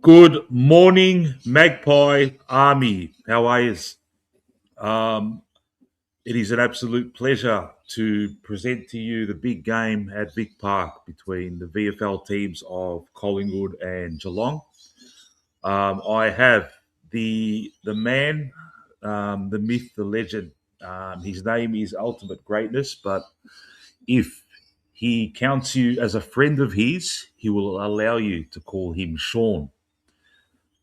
Good morning, Magpie Army. How are you? Um, it is an absolute pleasure to present to you the big game at Vic Park between the VFL teams of Collingwood and Geelong. I have the man, the myth, the legend. His name is Ultimate Greatness, but if he counts you as a friend of his, he will allow you to call him Sean.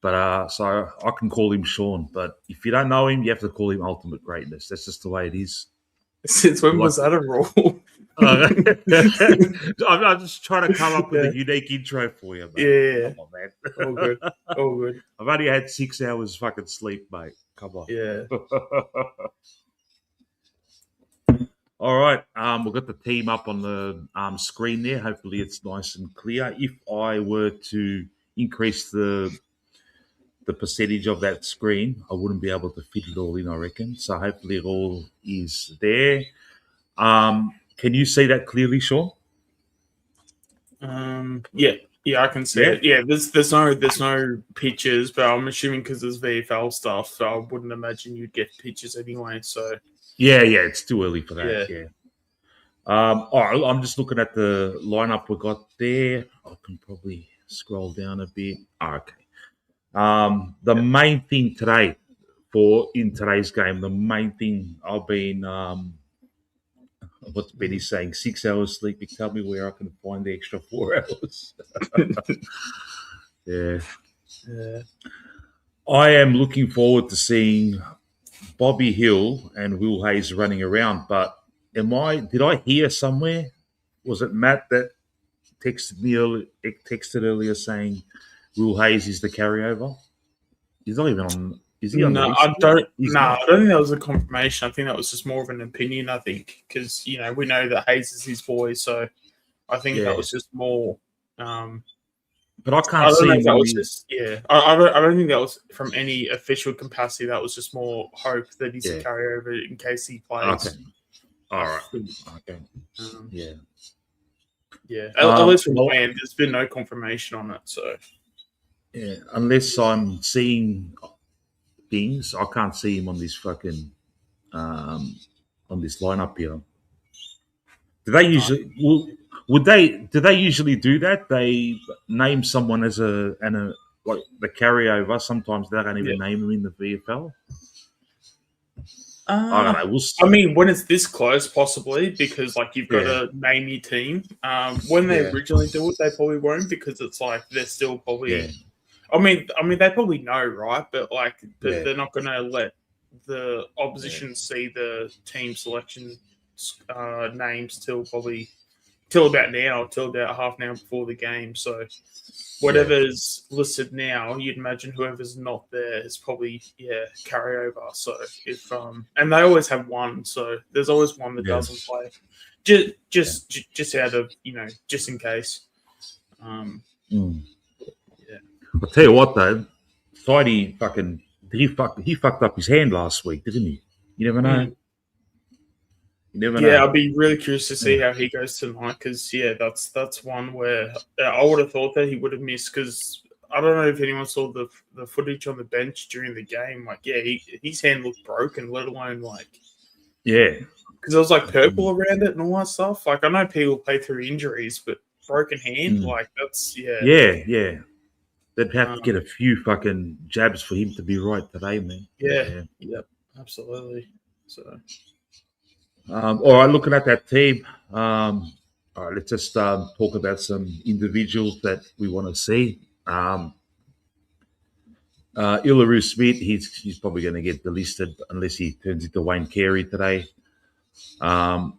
But so I can call him Sean. But if you don't know him, you have to call him Ultimate Greatness. That's just the way it is. Since when was that a rule? I'm just trying to come up with a unique intro for you, mate. Yeah. Come on, man. All good. All good. I've only had 6 hours fucking sleep, mate. Come on. Yeah. All right. We've got the team up on the screen there. Hopefully it's nice and clear. If I were to increase the percentage of that screen, I wouldn't be able to fit it all in, I reckon. So hopefully it all is there. Can you see that clearly, Sean? Yeah, I can see it. Yeah, there's no pictures, but I'm assuming because there's VFL stuff, so I wouldn't imagine you'd get pictures anyway. So yeah, it's too early for that. Yeah. All right, I'm just looking at the lineup we got there. I can probably scroll down a bit. Okay. The main thing today in today's game, the main thing I've been what's Betty saying? 6 hours sleep. You tell me where I can find the extra 4 hours. Yeah. I am looking forward to seeing Bobby Hill and Will Hayes running around. But did I hear somewhere? Was it Matt that texted earlier saying Will Hayes is the carryover? He's not even on. Is he on? No, I don't. I don't think that was a confirmation. I think that was just more of an opinion. I think because we know that Hayes is his boy, so I think that was just more. But I can't see him. That was just I don't think that was from any official capacity. That was just more hope that he's a carryover in case he plays. Okay. All right. Okay. Yeah. At least from my end, there's been no confirmation on it. So. Yeah, unless I'm seeing things, I can't see him on this fucking on this lineup here. Do they usually? Do they usually do that? They name someone as like the carryover. Sometimes they don't even name him in the VFL. I don't know. I mean, when it's this close, possibly because you've got to name your team. When they originally do it, they probably won't because it's they're still probably. Yeah. I mean, they probably know, right? But they're not going to let the opposition see the team selection names till about half an hour before the game. So whatever's listed now, you'd imagine whoever's not there is probably carryover. So if and they always have one, so there's always one that doesn't play, just out of just in case. I'll tell you what though, Friday he fucked up his hand last week, didn't he? You never know. You never know. Yeah, I'd be really curious to see how he goes tonight because that's one where I would have thought that he would have missed because I don't know if anyone saw the footage on the bench during the game. His hand looked broken, let alone because there was purple around it and all that stuff. I know people play through injuries, but broken hand, that's yeah. They'd have to get a few fucking jabs for him to be right today, man. Yep, absolutely. So, all right, looking at that team. All right, let's just talk about some individuals that we want to see. Illaroo Smith, he's probably going to get delisted unless he turns into Wayne Carey today. I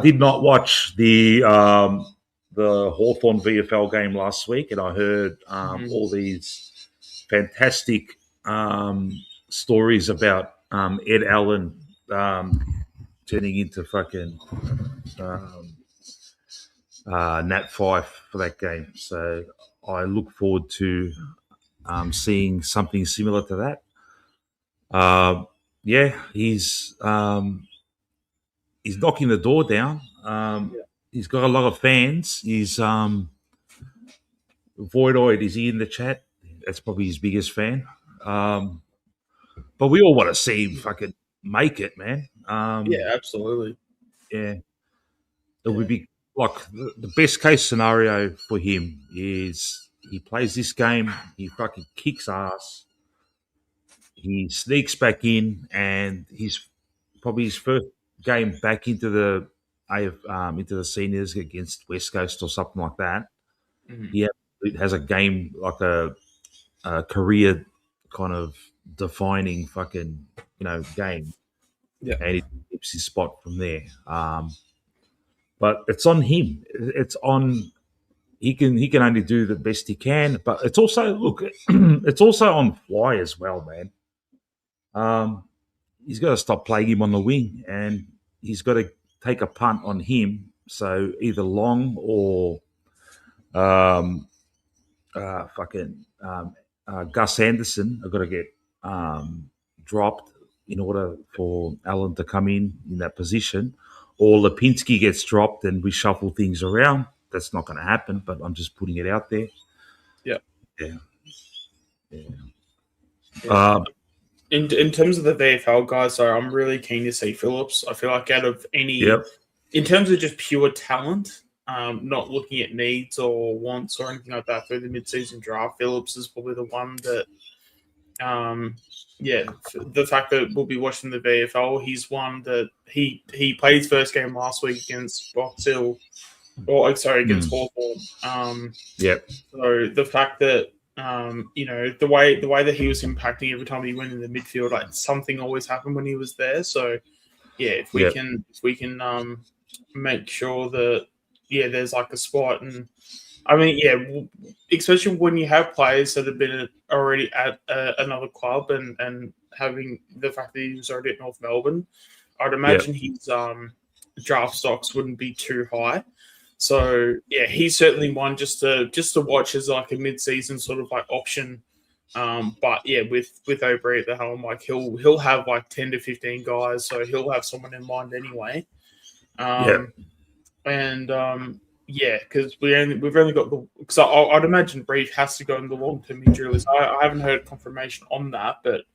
did not watch the Hawthorn VFL game last week, and I heard all these fantastic stories about Ed Allen turning into fucking Nat Fife for that game. So I look forward to seeing something similar to that. He's knocking the door down. He's got a lot of fans. He's Voidoid. Is he in the chat? that's probably his biggest fan. But we all want to see him fucking make it, man. Yeah, absolutely. Yeah, it would be like the best case scenario for him is he plays this game, he fucking kicks ass, he sneaks back in, and he's probably his first game back into the into the seniors against West Coast or something like that. Mhm. He has a game like a career kind of defining fucking game, Yeah. and he keeps his spot from there. But it's on him. It's on he can only do the best he can. But it's also it's also on Fly as well, man. He's got to stop playing him on the wing, and he's got to take a punt on him. So either Long or um, fucking Gus Anderson have got to get dropped in order for Allen to come in that position, or Lipinski gets dropped and we shuffle things around. That's not going to happen, but I'm just putting it out there. Yeah. Yeah. Yeah. Yeah. In terms of the VFL guys, though, I'm really keen to see Phillips. I feel like out of any, in terms of just pure talent, not looking at needs or wants or anything like that through the mid-season draft, Phillips is probably the one that, the fact that we'll be watching the VFL, he's one that he played his first game last week against Box Hill, against Hawthorn. So the fact that the way that he was impacting every time he went in the midfield, like something always happened when he was there. So yeah, if we can make sure that there's like a spot, and I mean especially when you have players that have been already at another club, and having the fact that he was already at North Melbourne, I'd imagine his draft stocks wouldn't be too high. So yeah, he's certainly one just to watch as like a mid-season sort of like option. But yeah, with O'Brien at the helm, like he'll have like 10 to 15 guys, so he'll have someone in mind anyway. Because we've only got because I'd imagine Brief has to go in the long-term injury list. I haven't heard confirmation on that, but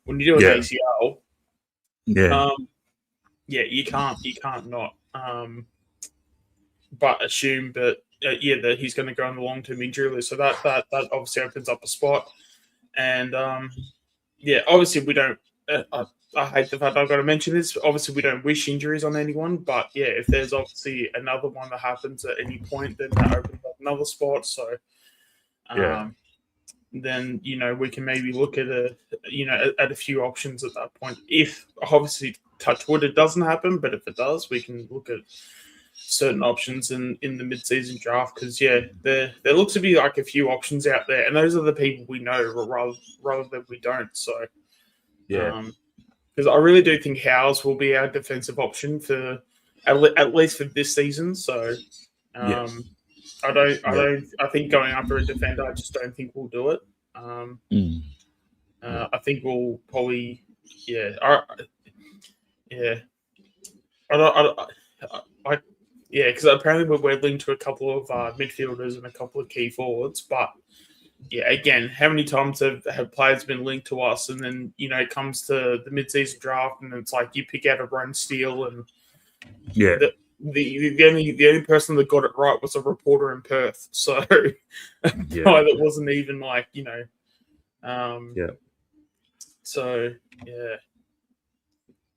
when you do an ACL, you can't not but assume that that he's going to go on the long-term injury list. So that obviously opens up a spot. And obviously we don't. I hate the fact I've got to mention this. Obviously, we don't wish injuries on anyone, but if there's obviously another one that happens at any point, then that opens up another spot. So, then we can maybe look at a few options at that point. If obviously touch wood, it doesn't happen, but if it does, we can look at certain options in the mid-season draft, because there looks to be like a few options out there, and those are the people we know rather than we don't. So because I really do think Howes will be our defensive option for at least for this season. So I think going after a defender, I just don't think we'll do it. I think we'll probably because apparently we're linked to a couple of midfielders and a couple of key forwards. But again, how many times have players been linked to us, and then it comes to the mid-season draft, and it's like you pick out a Brent Steele, and the only person that got it right was a reporter in Perth. So that wasn't even like So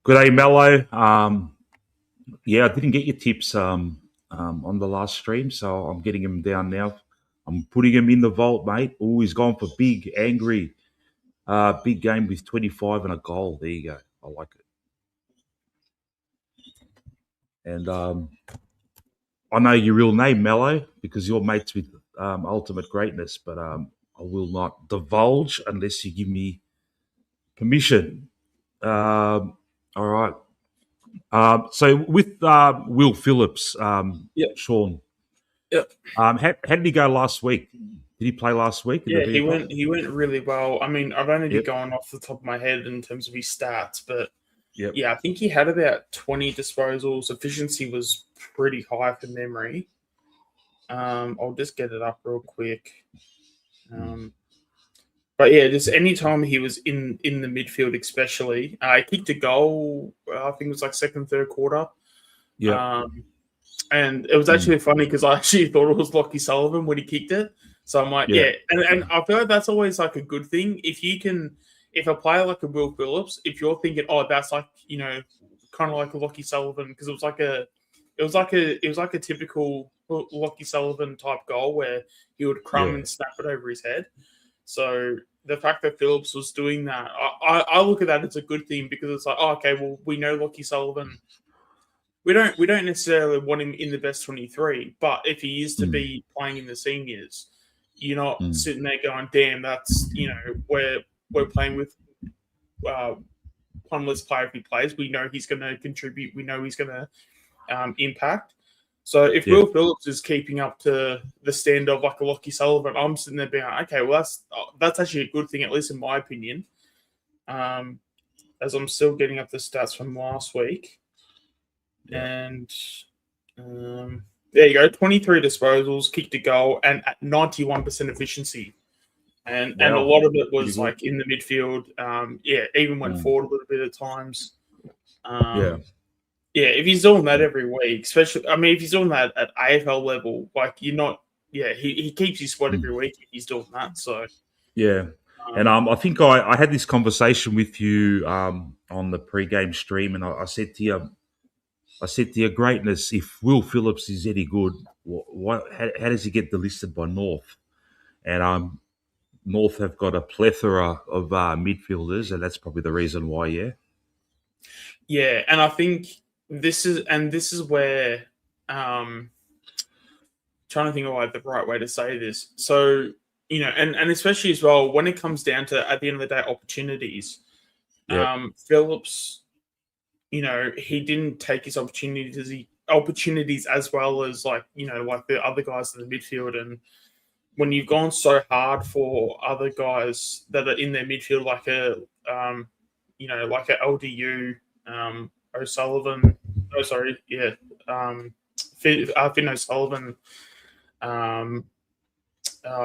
Good day, Mello. I didn't get your tips on the last stream, so I'm getting him down now. I'm putting him in the vault, mate. Oh, he's gone for big, angry, big game with 25 and a goal. There you go. I like it. And I know your real name, Mello, because you're mates with Ultimate Greatness, but I will not divulge unless you give me permission. All right. So with Will Phillips, Sean. How did he go last week? Did he play last week? He went really well. I mean, I've only been going off the top of my head in terms of his stats, but I think he had about 20 disposals. Efficiency was pretty high from memory. I'll just get it up real quick. But yeah, just any time he was in the midfield, especially, he kicked a goal. I think it was like second, third quarter. Yeah. And it was actually funny because I actually thought it was Lockie Sullivan when he kicked it. So I'm like, Yeah. and I feel like that's always like a good thing if a player like a Will Phillips, if you're thinking, oh, that's like kind of like a Lockie Sullivan, because it was like a typical Lockie Sullivan type goal where he would crumb and snap it over his head. So the fact that Phillips was doing that, I look at that as a good thing, because it's like, oh, okay, well, we know Lockie Sullivan. We don't necessarily want him in the best 23, but if he is to be playing in the seniors, you're not sitting there going, damn, that's we're playing with one less player if he plays. We know he's going to contribute. We know he's going to impact. So if Will Phillips is keeping up to the standard of like a Lockie Sullivan, I'm sitting there being like, okay, well that's actually a good thing, at least in my opinion. As I'm still getting up the stats from last week, and there you go, 23 disposals, kicked a goal, and at 91% efficiency. And a lot of it was like in the midfield. Even went forward a little bit at times. If he's doing that every week, especially, I mean, if he's doing that at AFL level, like he keeps his spot every week if he's doing that. So and I think I had this conversation with you on the pre-game stream, and I said to you, greatness. If Will Phillips is any good, how does he get delisted by North? And North have got a plethora of midfielders, and that's probably the reason why. Yeah, and I think this is where trying to think of like the right way to say this. So and especially as well when it comes down to, at the end of the day, opportunities. Phillips, he didn't take his opportunities as well as like the other guys in the midfield. And when you've gone so hard for other guys that are in their midfield, like like a LDU, O'Sullivan. Oh, sorry, Finn O'Sullivan. Trying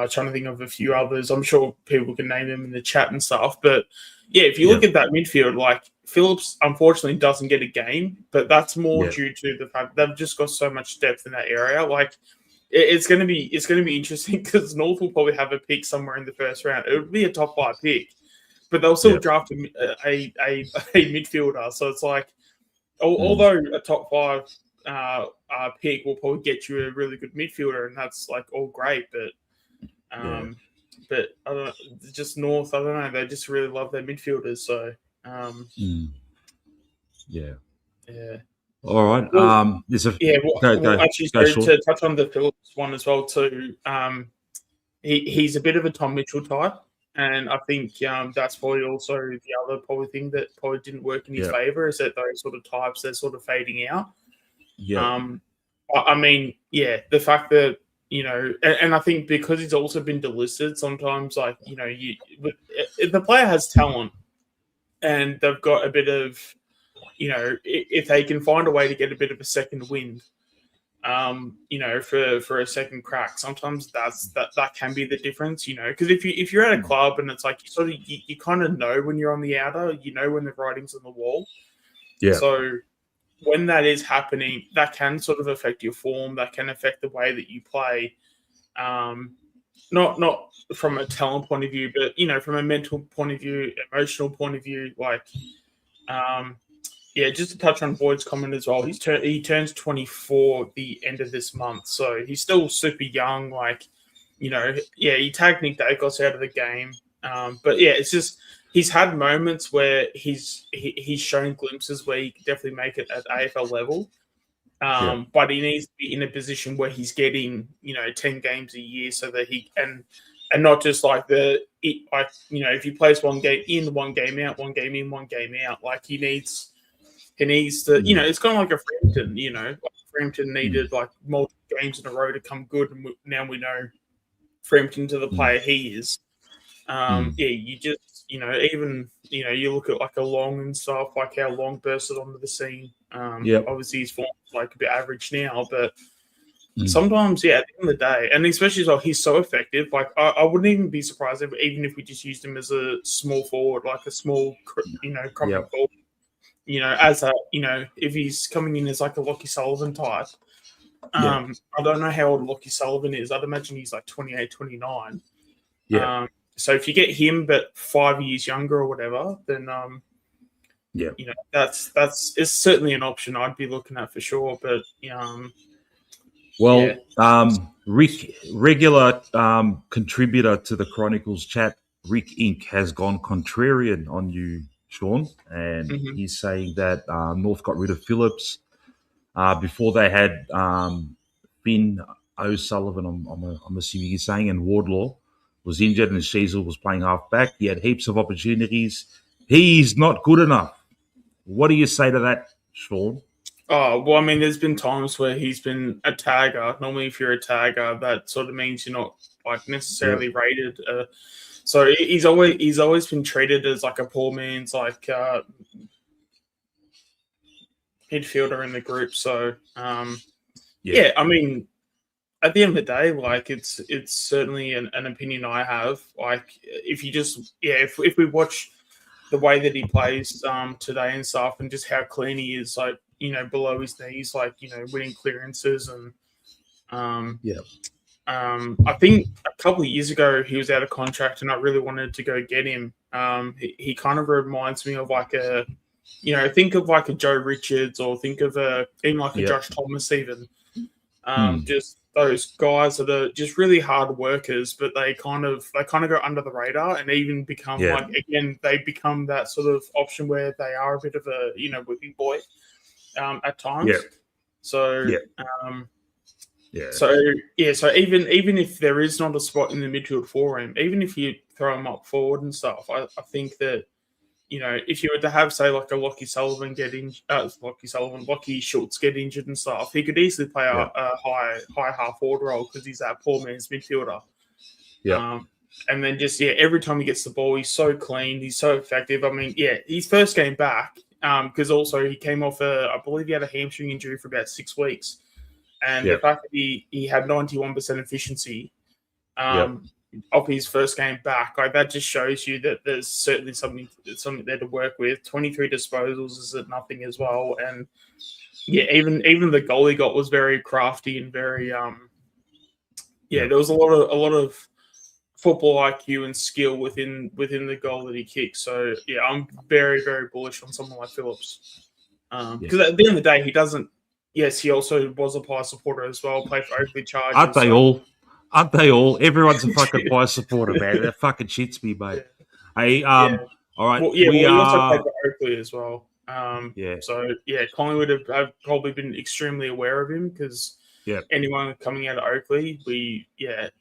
to think of a few others. I'm sure people can name them in the chat and stuff. But if you look at that midfield, like Phillips, unfortunately doesn't get a game, but that's more due to the fact they've just got so much depth in that area. Like it's going to be interesting because North will probably have a pick somewhere in the first round. It would be a top 5 pick, but they'll still draft a midfielder. So it's like, although a top 5 pick will probably get you a really good midfielder, and that's like all great, but I don't know, just North, I don't know, they just really love their midfielders. So all right. Well, there's a to touch on the Phillips one as well too. He's a bit of a Tom Mitchell type, and I think that's probably also the other probably thing that probably didn't work in his favor, is that those sort of types, they're sort of fading out. I mean, the fact that and I think because he's also been delisted, sometimes like if the player has talent and they've got a bit of if they can find a way to get a bit of a second wind, for a second crack, sometimes that can be the difference, because if you're at a club and it's like you kind of know when you're on the outer, when the writing's on the wall. So when that is happening, that can sort of affect your form, that can affect the way that you play, not from a talent point of view, but from a mental point of view, emotional point of view, like just to touch on Boyd's comment as well, he turns 24 the end of this month, so he's still super young. Like, he tagged Nick Dacos out of the game, but it's just he's had moments where he's shown glimpses where he can definitely make it at AFL level, but he needs to be in a position where he's getting 10 games a year, so that he and not just like if he plays one game in, one game out, one game in, one game out, like he needs to, it's kind of like a Frampton, Frampton needed like multiple games in a row to come good, and now we know Frampton to the player he is. You just, even, you look at like a Long and stuff, like how Long bursted onto the scene. Obviously his form's like a bit average now, but sometimes, at the end of the day, and especially as well, he's so effective. Like, I wouldn't even be surprised even if we just used him as a small forward, like a small, coming forward. As a, if he's coming in as like a Lockie Sullivan type. I don't know how old Lockie Sullivan is. I'd imagine he's like 28, 29. Yeah. So if you get him, but 5 years younger or whatever, then that's it's certainly an option I'd be looking at for sure. But Rick, regular contributor to the Chronicles chat, Rick Inc. has gone contrarian on you, Sean, and he's saying that North got rid of Phillips before they had Finn O'Sullivan. I'm assuming he's saying, and Wardlaw was injured, and Sheasel was playing half back. He had heaps of opportunities. He's not good enough. What do you say to that, Sean? Oh, well, I mean, there's been times where he's been a tagger. Normally, if you're a tagger, that sort of means you're not like necessarily rated. So he's always been treated as like a poor man's like midfielder in the group. So I mean, at the end of the day, like it's certainly an opinion I have. Like if you just if we watch the way that he plays today and stuff, and just how clean he is, like below his knees, like winning clearances and I think a couple of years ago he was out of contract, and I really wanted to go get him. He kind of reminds me of like a, think of like a Joe Richards, or think of even like a Josh Thomas even. Just those guys that are just really hard workers, but they kind of go under the radar, and even become they become that sort of option where they are a bit of a whipping boy at times. So even if there is not a spot in the midfield for him, even if you throw him up forward and stuff, I think that if you were to have, say, like a Lockie Sullivan Lockie Schultz get injured and stuff, he could easily play a high half forward role because he's that poor man's midfielder. And then just every time he gets the ball, he's so clean, he's so effective. I mean, his first game back, because also he came off I believe he had a hamstring injury for about 6 weeks, and the fact that he had 91% efficiency. Of his first game back, like that just shows you that there's certainly something there to work with. 23 disposals is nothing as well, and even the goal he got was very crafty and very there was a lot of football IQ and skill within the goal that he kicked. So I'm very, very bullish on someone like Phillips, because at the end of the day, he doesn't. Yes, he also was a Pie supporter as well. Played for Oakley Chargers. Aren't they all? Aren't they all? Everyone's a fucking Pie supporter, man. That fucking shits me, mate. Hey, all right. Well, he also played for Oakley as well. So Collingwood have probably been extremely aware of him, because anyone coming out of Oakley, we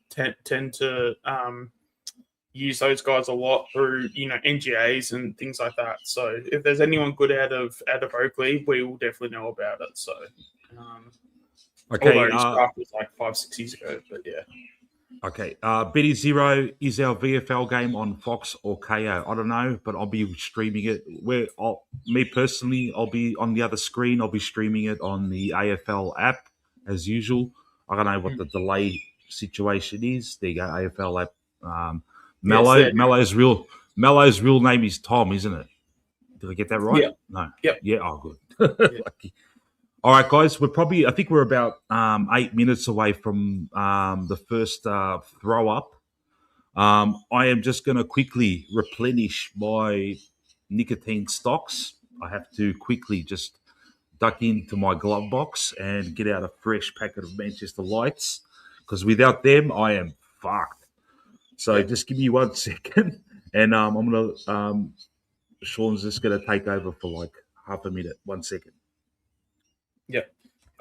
tend to use those guys a lot through NGAs and things like that. So if there's anyone good out of Oakley, we will definitely know about it. So. Although his draft was like 5-6 years ago, but Okay. Betty Zero, is our VFL game on Fox or KO? I don't know, but I'll be streaming it. Me personally, I'll be on the other screen. I'll be streaming it on the AFL app as usual. I don't know what the delay situation is. There you go, AFL app. Mello's real name is Tom, isn't it? Did I get that right? Yeah. No. Yep. Yeah. Oh, good. Lucky. All right, guys, I think we're about 8 minutes away from the first throw up. I am just going to quickly replenish my nicotine stocks. I have to quickly just duck into my glove box and get out a fresh packet of Manchester Lights, because without them, I am fucked. So just give me 1 second, and I'm going to Sean's just going to take over for like half a minute. 1 second. Yeah,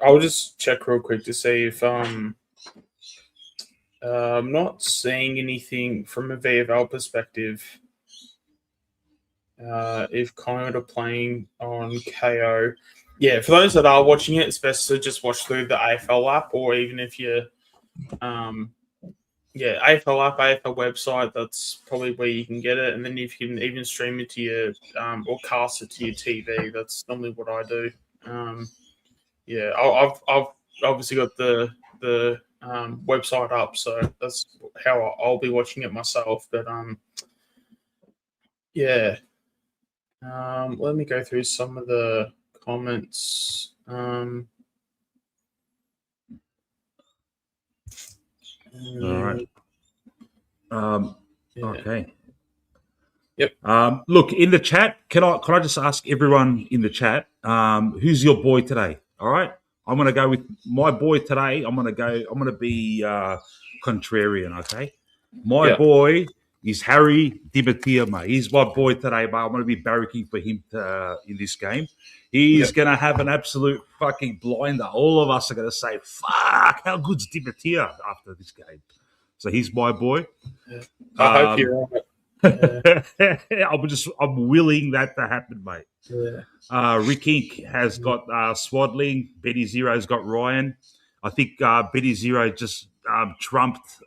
I'll just check real quick to see if I'm not seeing anything from a VFL perspective. If Collingwood are playing on KO, for those that are watching it, it's best to just watch through the AFL app, or even if you're, AFL app, AFL website, that's probably where you can get it. And then if you can even stream it to your, or cast it to your TV, that's normally what I do. I've obviously got the the website up, so that's how I'll be watching it myself. But yeah. Let me go through some of the comments. All right. Yeah. Okay. Yep. Look, in the chat, can I just ask everyone in the chat, who's your boy today? All right. I'm gonna go with my boy today. I'm gonna be contrarian, okay? My Yeah. boy is Harry Dibatia, mate. He's my boy today, but I'm gonna be barracking for him in this game. He's gonna have an absolute fucking blinder. All of us are gonna say, "Fuck, how good's Dibatia after this game?" So he's my boy. Yeah. I hope you're right. I'm willing that to happen, mate. Yeah. Rick Inc. has got Swaddling. Betty Zero's got Ryan. I think Betty Zero just trumped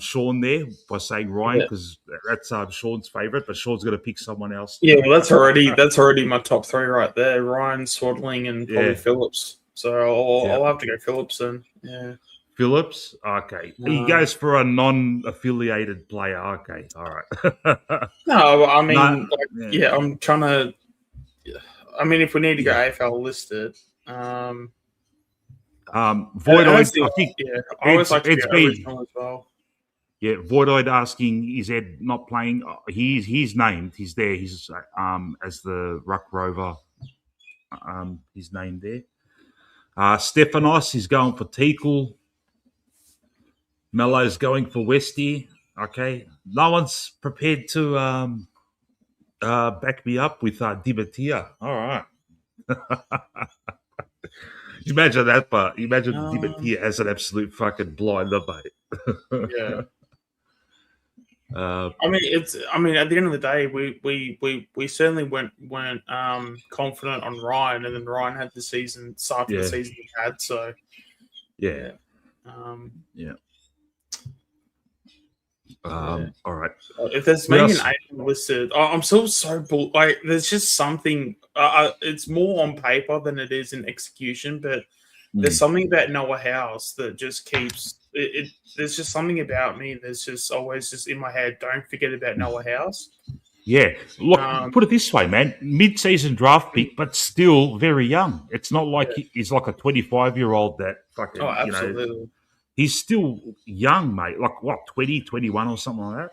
Sean there by saying Ryan because that's Sean's favourite, but Sean's going to pick someone else. Yeah, well, that's already my top three right there: Ryan, Swaddling, and probably Phillips. So I'll have to go Phillips then. Yeah. Phillips? Okay. He goes for a non-affiliated player. Okay. All right. No, I mean, I'm trying to. I mean, if we need to go AFL listed, Voidoid, I think. I always like to be original as well. Yeah, Voidoid asking, is Ed not playing? He's named. He's there. He's as the Ruck Rover. He's named there. Stephanos is going for Teakle. Mello's going for Westy. Okay. No one's prepared to back me up with Dibatia. All right. Imagine that part. Imagine Dibatia as an absolute fucking blinder, mate. Yeah. I mean, at the end of the day, we certainly weren't confident on Ryan, and then Ryan had the season the season he had. So yeah. All right. If there's maybe an 8 listed, I'm still so like. There's just something. It's more on paper than it is in execution, but there's something about Noah House that just keeps it. There's just something about me that's just always just in my head. Don't forget about Noah House. Yeah, look, put it this way, man. Mid-season draft pick, but still very young. It's not like he's like a 25-year-old that fucking. Absolutely. He's still young, mate. Like, what, 20, 21 or something like that?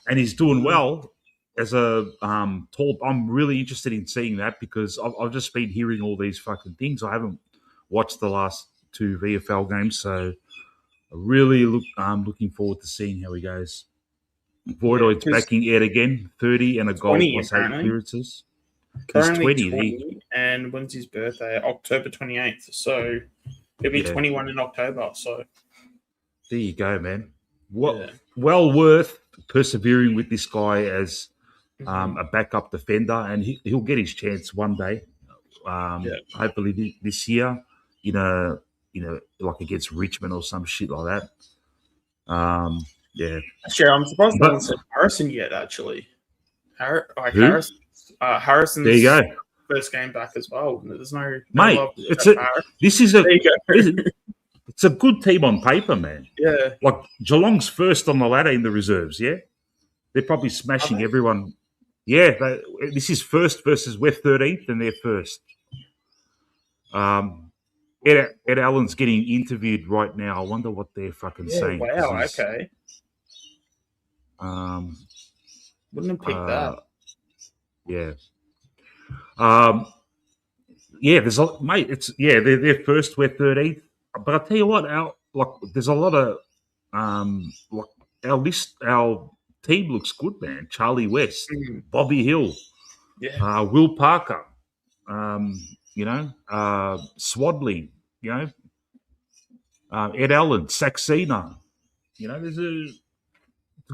And he's doing well as a tall. I'm really interested in seeing that because I've just been hearing all these fucking things. I haven't watched the last 2 VFL games, so I really looking forward to seeing how he goes. Voidoid's backing Ed again, 30 and a goal plus 8 clearances. He's 20. And when's his birthday? October 28th. So he'll be 21 in October. So there you go, man. Well worth persevering with this guy as a backup defender, and he'll get his chance one day. Hopefully this year, like against Richmond or some shit like that. Actually, I'm surprised no one said Harrison yet. Actually, Harrison's there you go. First game back as well. There's no mate. Love It's a good team on paper, man. Yeah, like Geelong's first on the ladder in the reserves. Yeah, they're probably smashing everyone. Yeah, this is first versus we're 13th, and they're first. Ed Allen's getting interviewed right now. I wonder what they're fucking saying. Wow. Okay. Wouldn't have picked that. Yeah. There's mate. It's they're first. We're 13th. But I tell you what, there's a lot of our team looks good, man. Charlie West, Bobby Hill, Will Parker, Swaddling, Ed Allen, Saxena. There's a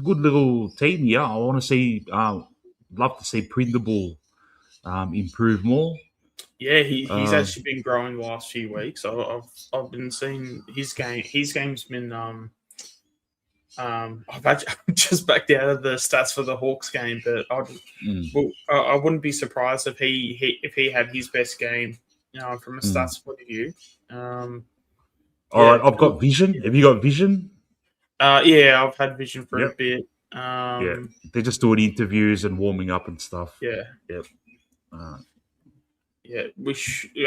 good little team here. I want to see. Love to see Prindable improve more. Yeah, he's actually been growing the last few weeks. I've been seeing his game. His game's been. I've just backed out of the stats for the Hawks game, but I wouldn't be surprised if he had his best game. From a stats point of view. All right, I've got Vision. Have you got Vision? Yeah, I've had Vision for a Yep. bit. Yeah, they're just doing interviews and warming up and stuff. Yeah. Yep. Yeah,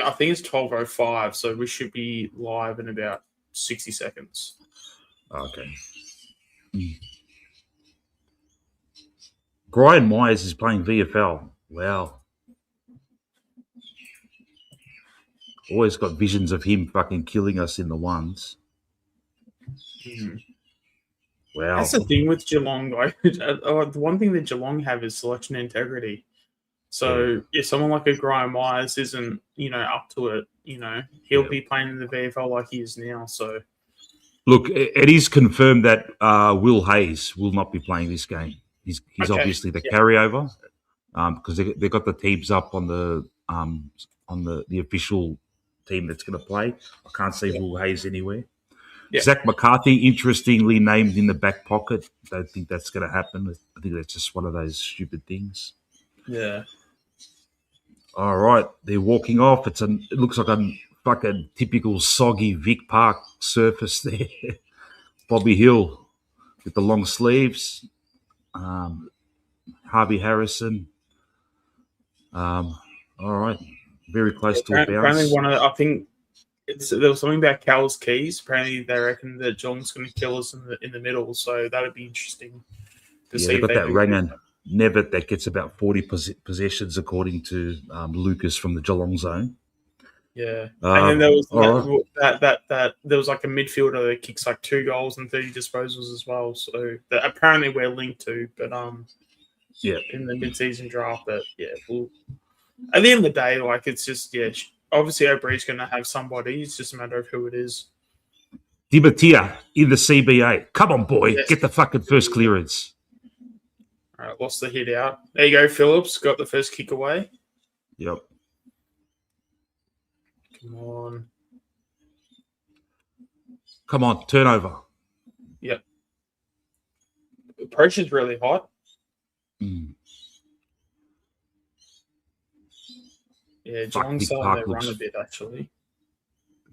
I think it's 12:05, so we should be live in about 60 seconds. Okay. Brian Myers is playing VFL. Wow. Always got visions of him fucking killing us in the ones. Wow. That's the thing with Geelong. The one thing that Geelong have is selection integrity. So if someone like a Brian Myers isn't, up to it, he'll be playing in the VFL like he is now. So look, it is confirmed that Will Hayes will not be playing this game. He's obviously the carryover because they got the teams up on the official team that's going to play. I can't see Will Hayes anywhere. Yeah. Zach McCarthy, interestingly named in the back pocket. Don't think that's going to happen. I think that's just one of those stupid things. Yeah. All right, they're walking off. It looks like a fucking typical soggy Vic Park surface there. Bobby Hill with the long sleeves. Harvey Harrison. All right, very close to a bounce. I think there was something about Cal's keys. Apparently, they reckon that Geelong's going to kill us in the middle, so that'd be interesting to see. They've got that Rangan Nevitt that gets about 40 possessions, according to Lucas from the Geelong zone. Yeah, and then there was that there was like a midfielder that kicks like 2 goals and 30 disposals as well. So that apparently we're linked to, but in the mid-season draft. But at the end of the day, like it's just obviously O'Brien's going to have somebody. It's just a matter of who it is. Dibatia in the CBA. Come on, boy, get the fucking first clearance. All right, lost the hit out. There you go, Phillips got the first kick away. Yep. Come on, turnover. Yep. The pressure's really hot. Yeah, Geelong's starting to run a bit, actually.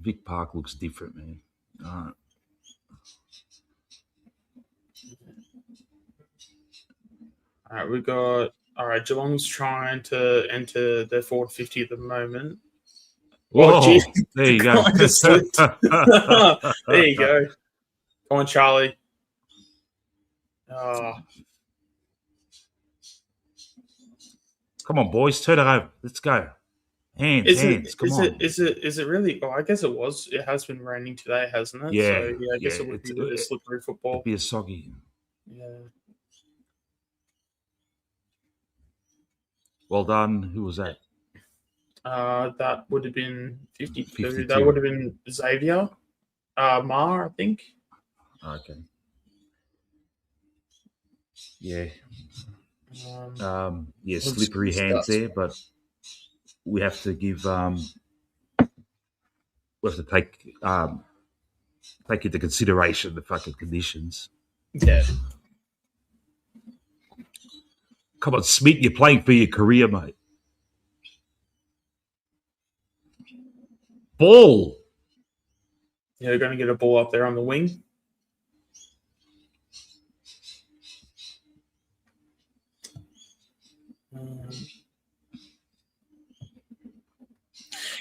Vic Park looks different, man. All right, Geelong's trying to enter their forward 50 at the moment. Whoa, there you go. There you go. Come on, Charlie. Come on, boys, turn it over. Let's go. Hands. Come on. Is it really? Oh, I guess it was. It has been raining today, hasn't it? Yeah. So, I guess it would be a slippery football. It'd be a soggy. Yeah. Well done. Who was that? That would have been 52. That would have been Xavier Mar, I think. Okay. Yeah. Slippery hands there, but we have to give. We have to take into consideration the fucking conditions. Yeah. Come on, Smith, you're playing for your career, mate. Ball. Yeah, they're going to get a ball up there on the wing.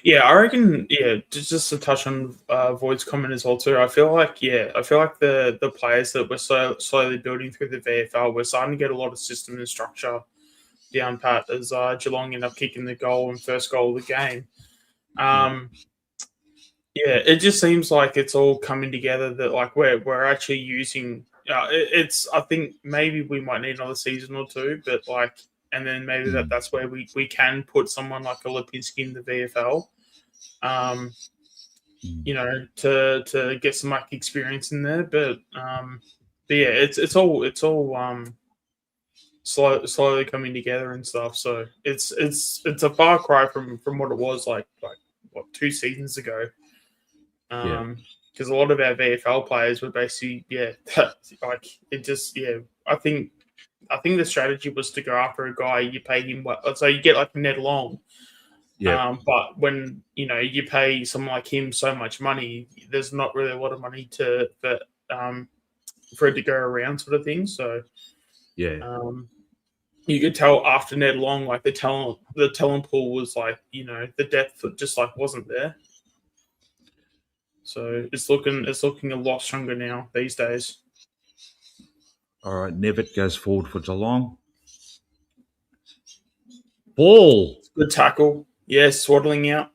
I reckon. Just to touch on Void's comment as well too. I feel like the players that we're slowly building through the VFL, we're starting to get a lot of system and structure down pat as Geelong end up kicking the goal and first goal of the game. It just seems like it's all coming together. That like we're actually using. I think maybe we might need another season or two, but like. And then maybe that's where we can put someone like a Lipinski in the VFL, to get some like experience in there. But it's all slowly coming together and stuff. So it's a far cry from what it was like 2 seasons ago. Because a lot of our VFL players were basically I think the strategy was to go after a guy, you pay him so you get like Ned Long, Yeah. But when you pay someone like him so much money, there's not really a lot of money for it to go around, sort of thing. So Yeah. you could tell after Ned Long, like the talent pool was like the depth just like wasn't there. So it's looking a lot stronger now these days. All right. Nevitt goes forward for Geelong. Ball. Good tackle. Yeah, swaddling out.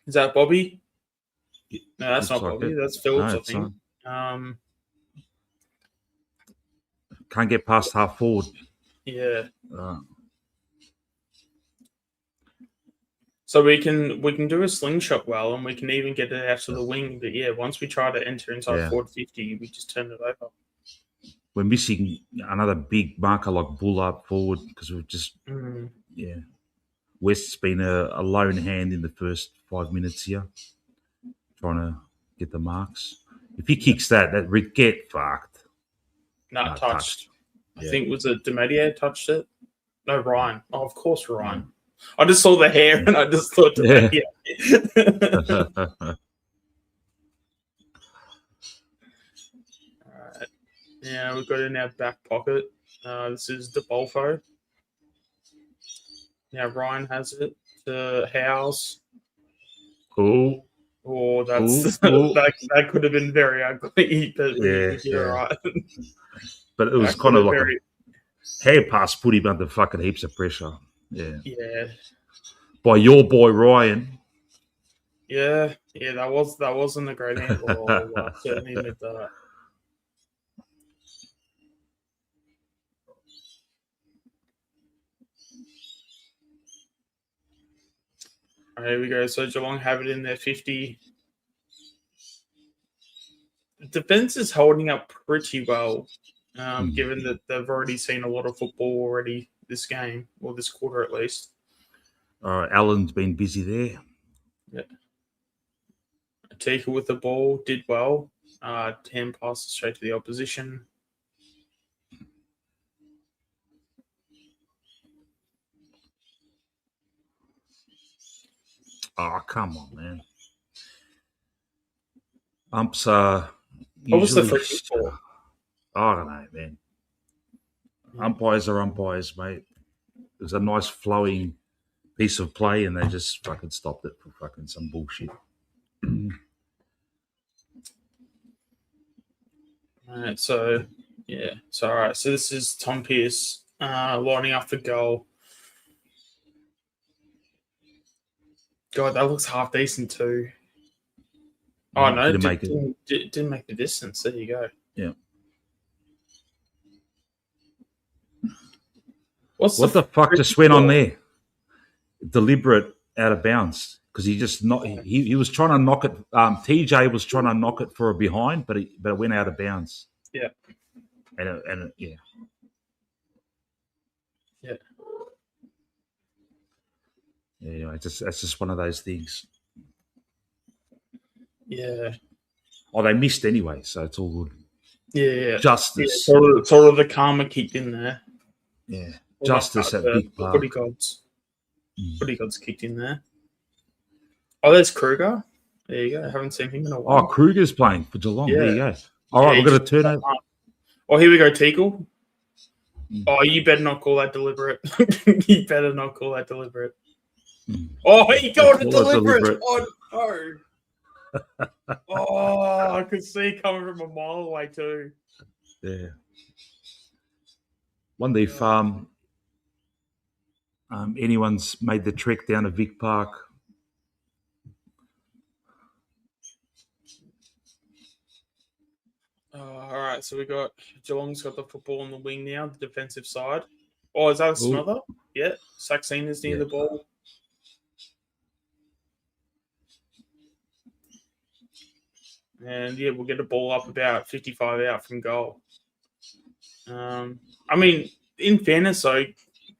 Is that Bobby? No, that's Looks not like Bobby. it. That's Phillips, No, I it's think. can't get past half forward. Yeah. Uh, So we can do a slingshot well, and we can even get it out to the wing. But yeah, once we try to enter inside Yeah. forward 50, we just turn it over. we're missing another big marker like Bull up forward because we've just West's been a lone hand in the first 5 minutes here, trying to get the marks. If he kicks that would get fucked. No, touched. Yeah. I think was it Demedier touched it? No, Ryan. Oh, of course, Ryan. I just saw the hair and I just thought Demedier. All right. Yeah, we've got it in our back pocket. This is DeBolfo. Now Ryan has it to Howes. Oh, that's ooh. that could have been very ugly, but we did all right. But it was kind of like a hair pass put him under fucking heaps of pressure. Yeah. Yeah. By your boy Ryan. Yeah, that wasn't a great handball. I'll certainly admit that. All right, here we go. So Geelong have it in their 50. The defense is holding up pretty well, given that they've already seen a lot of football already this game, or this quarter at least. Allen's been busy there. Yeah. Tika with the ball did well. 10 passes straight to the opposition. Oh, come on, man. Umps are What was the usually... free kick for? I don't know, man. Umpires are umpires, mate. It was a nice flowing piece of play and they just fucking stopped it for fucking some bullshit. All right, so all right. So this is Tom Pearce lining up for goal. God, that looks half decent too. Oh no, didn't make the distance. There you go. Yeah. What the fuck just went on there? Deliberate out of bounds because he just he was trying to knock it. TJ was trying to knock it for a behind, but it went out of bounds. Yeah. And yeah. Yeah. Anyway, that's just one of those things. Yeah. Oh, they missed anyway, so it's all good. Yeah. Justice. Yeah, sort of the karma kicked in there. Yeah. Justice at Big Park. Footy gods. Footy gods kicked in there. Oh, there's Kruger. There you go. I haven't seen him in a while. Oh, Kruger's playing for Geelong. Yeah. There you go. All right, we're going to turn over. Oh, here we go, Teagle. Oh, you better not call that deliberate. You better not call that deliberate. Oh, he got it deliberate. Oh, no. Oh, I could see it coming from a mile away too. Yeah. Wonder if anyone's made the trek down to Vic Park. All right, so we got Geelong's got the football on the wing now, the defensive side. Oh, is that a smother? Yeah, Saxena's near the ball. And yeah, we'll get a ball up about 55 out from goal. I mean, in fairness, though,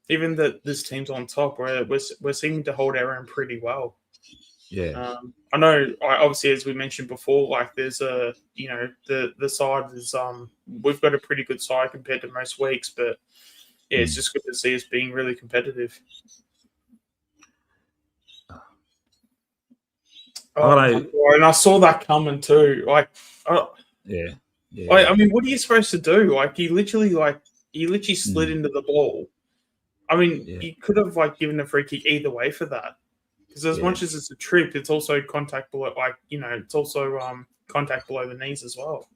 even that this team's on top, we're seeming to hold our own pretty well. Yeah. I know. Obviously, as we mentioned before, like there's the side is we've got a pretty good side compared to most weeks, but yeah, it's just good to see us being really competitive. Oh, my God. And I saw that coming too. Like, Yeah. I mean, what are you supposed to do? Like, he literally slid into the ball. I mean, he could have given a free kick either way for that. Because as much as it's a trip, it's also contact below, it's also contact below the knees as well.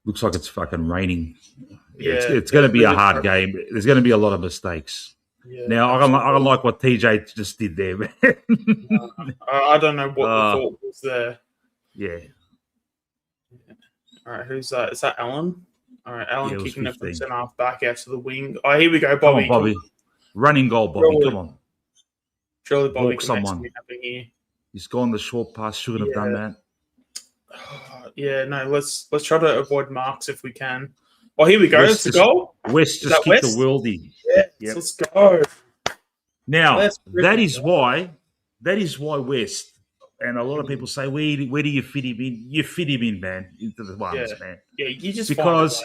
Looks like it's fucking raining. Yeah, it's going to be a hard game. There's going to be a lot of mistakes. Yeah, now, I don't like what TJ just did there, man. I don't know what the thought was there. Yeah. All right, who's that? Is that Alan? All right, Alan kicking it from 15. centre half back out to the wing. Oh, here we go, Bobby. Come on, Bobby. Running goal, Bobby. Come on. Surely Bobby Walk can someone. make something happen here. He's gone the short pass. Shouldn't have done that. Yeah, no. Let's try to avoid marks if we can. Oh, here we go. It's a goal. West just kicked a worldie. Yeah, let's go. Now that is why West, and a lot of people say, where do you fit him in? You fit him in, man, into the ones, man. Yeah, you just because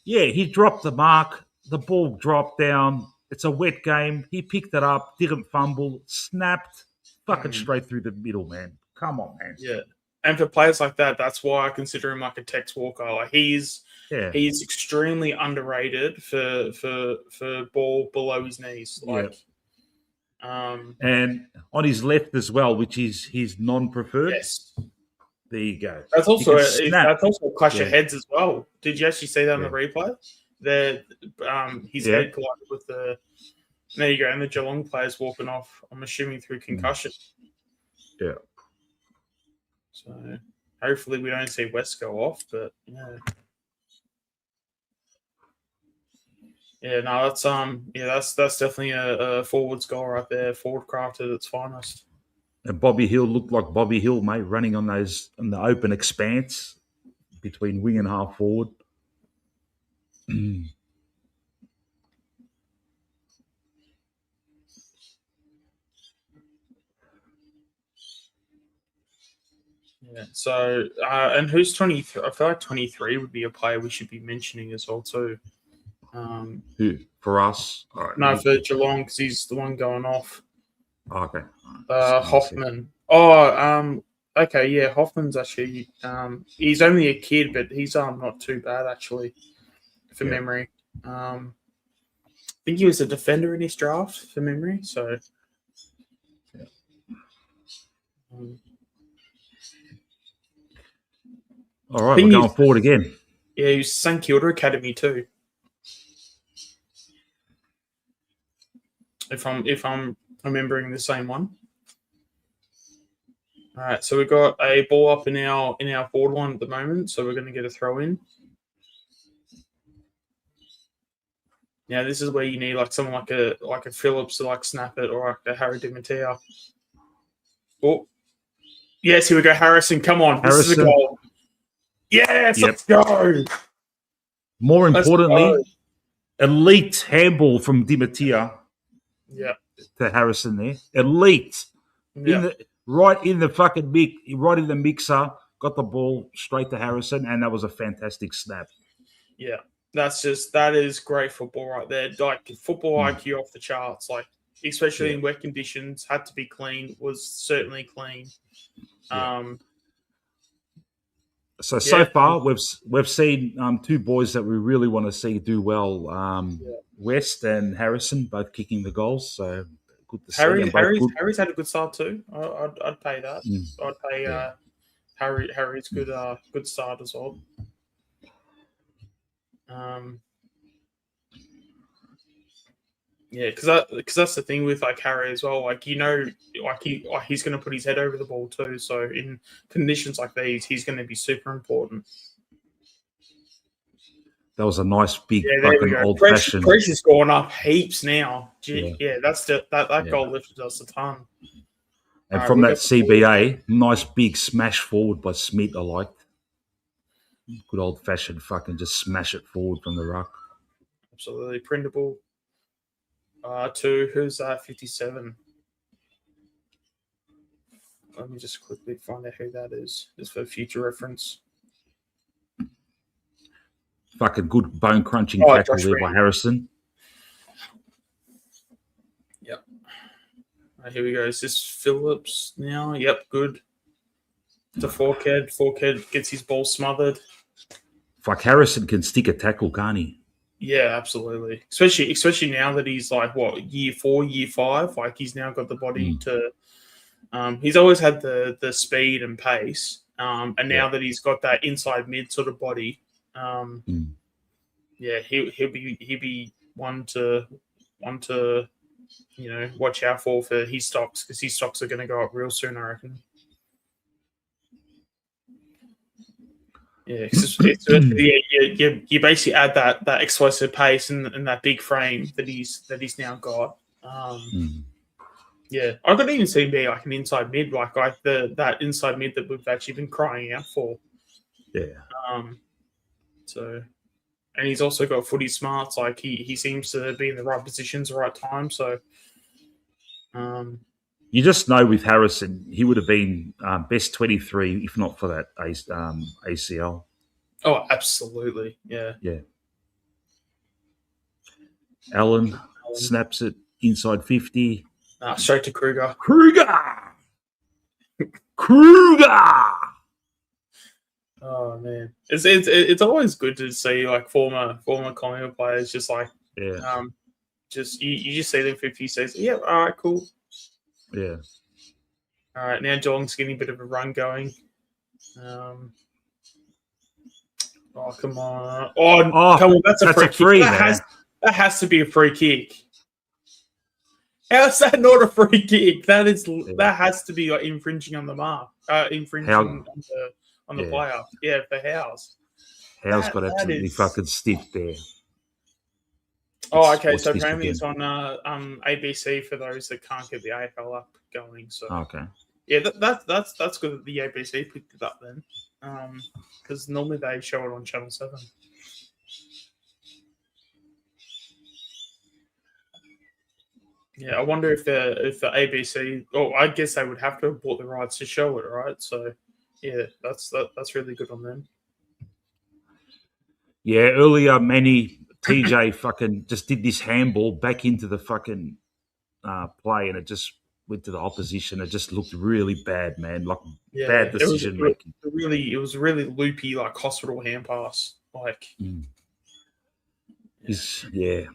he dropped the mark. The ball dropped down. It's a wet game. He picked it up, didn't fumble, snapped, fucking straight through the middle, man. Come on, man. Yeah. And for players like that, that's why I consider him like a Tex Walker. Like he's extremely underrated for ball below his knees. And on his left as well, which is his non-preferred. Yes. There you go. That's also a clash of heads as well. Did you actually see that on the replay? His head collided with the. There you go, and the Geelong players walking off. I'm assuming through concussion. Yeah. So hopefully we don't see West go off, but no, that's definitely a forwards goal right there. Forward craft at its finest. And Bobby Hill looked like Bobby Hill, mate, running on the open expanse between wing and half forward. Yeah. So, and who's 23? I feel like 23 would be a player we should be mentioning as well too. Who for us? Right, no, for Geelong because he's the one going off. Okay. Hoffman. Oh, okay. Yeah, Hoffman's actually. He's only a kid, but he's not too bad actually, for memory. I think he was a defender in his draft for memory. So. All right, we're going forward again. Yeah, he was St Kilda Academy too. If I'm remembering the same one. All right, so we've got a ball up in our forward line at the moment, so we're going to get a throw in. Now this is where you need someone like a Phillips to snap it, or like a Harry DiMattia. Oh, yes, here we go, Harrison. Come on, this is a goal. Yes, let's go. More importantly, elite handball from DiMattia. Yeah. To Harrison there. Elite. Right in the mixer, got the ball straight to Harrison, and that was a fantastic snap. Yeah. That is great football right there. Like football IQ off the charts. Like especially in wet conditions, had to be clean, was certainly clean. So far, we've seen two boys that we really want to see do well. West and Harrison both kicking the goals, so good to see. Harry's had a good start too. I'd pay that. I'd pay Harry's good start as well. Because that's the thing with Harry as well. He's going to put his head over the ball too. So in conditions like these, he's going to be super important. That was a nice big fucking old fashioned. Pressure's gone up heaps now. That goal lifted us a ton. And from that CBA, nice big smash forward by Smith. I liked. Good old fashioned fucking just smash it forward from the ruck. Absolutely printable. To who's 57? Let me just quickly find out who that is, just for future reference. Fucking good bone crunching tackle there by Harrison. Yep. Here we go. Is this Phillips now? Yep, good. The Forkhead. Forkhead gets his ball smothered. Fuck, Harrison can stick a tackle, can't he? Yeah, absolutely. Especially now that he's like year 4, year 5. Like he's now got the body to. He's always had the speed and pace, and now that he's got that inside mid sort of body, yeah, he'll be one to watch out for his stocks, because his stocks are going to go up real soon, I reckon. Yeah, you basically add that explosive pace and that big frame that he's now got. Yeah, I could even see him be like an inside mid, like that inside mid that we've actually been crying out for. Yeah. So, and he's also got footy smarts. Like he seems to be in the right positions, the right time. So, you just know with Harrison, he would have been best 23 if not for that ACL. Oh, absolutely. Yeah. Yeah. Allen snaps it inside 50. Straight to Kruger. Oh man, it's always good to see like former Collingwood players just like just you just see them for a few seasons. Yeah, all right, cool. Yeah. All right, now Geelong's getting a bit of a run going. Oh come on! Oh come on! That's a free kick. That has to be a free kick. How's that not a free kick? That has to be like infringing on the mark. Infringing on the player. Yeah, for House. House got absolutely fucking stiff there. Oh, okay. So apparently it's on ABC for those that can't get the AFL up going. So okay. Yeah, that's good that the ABC picked it up then, because normally they show it on Channel 7. Yeah, I wonder if the ABC. Oh, I guess they would have to have bought the rights to show it, right? So, yeah, that's really good on them. Yeah, earlier Manny TJ fucking just did this handball back into the fucking play, and it just went to the opposition. It just looked really bad, man. Like bad decision making. It was really loopy, like hospital hand pass. Like, yeah.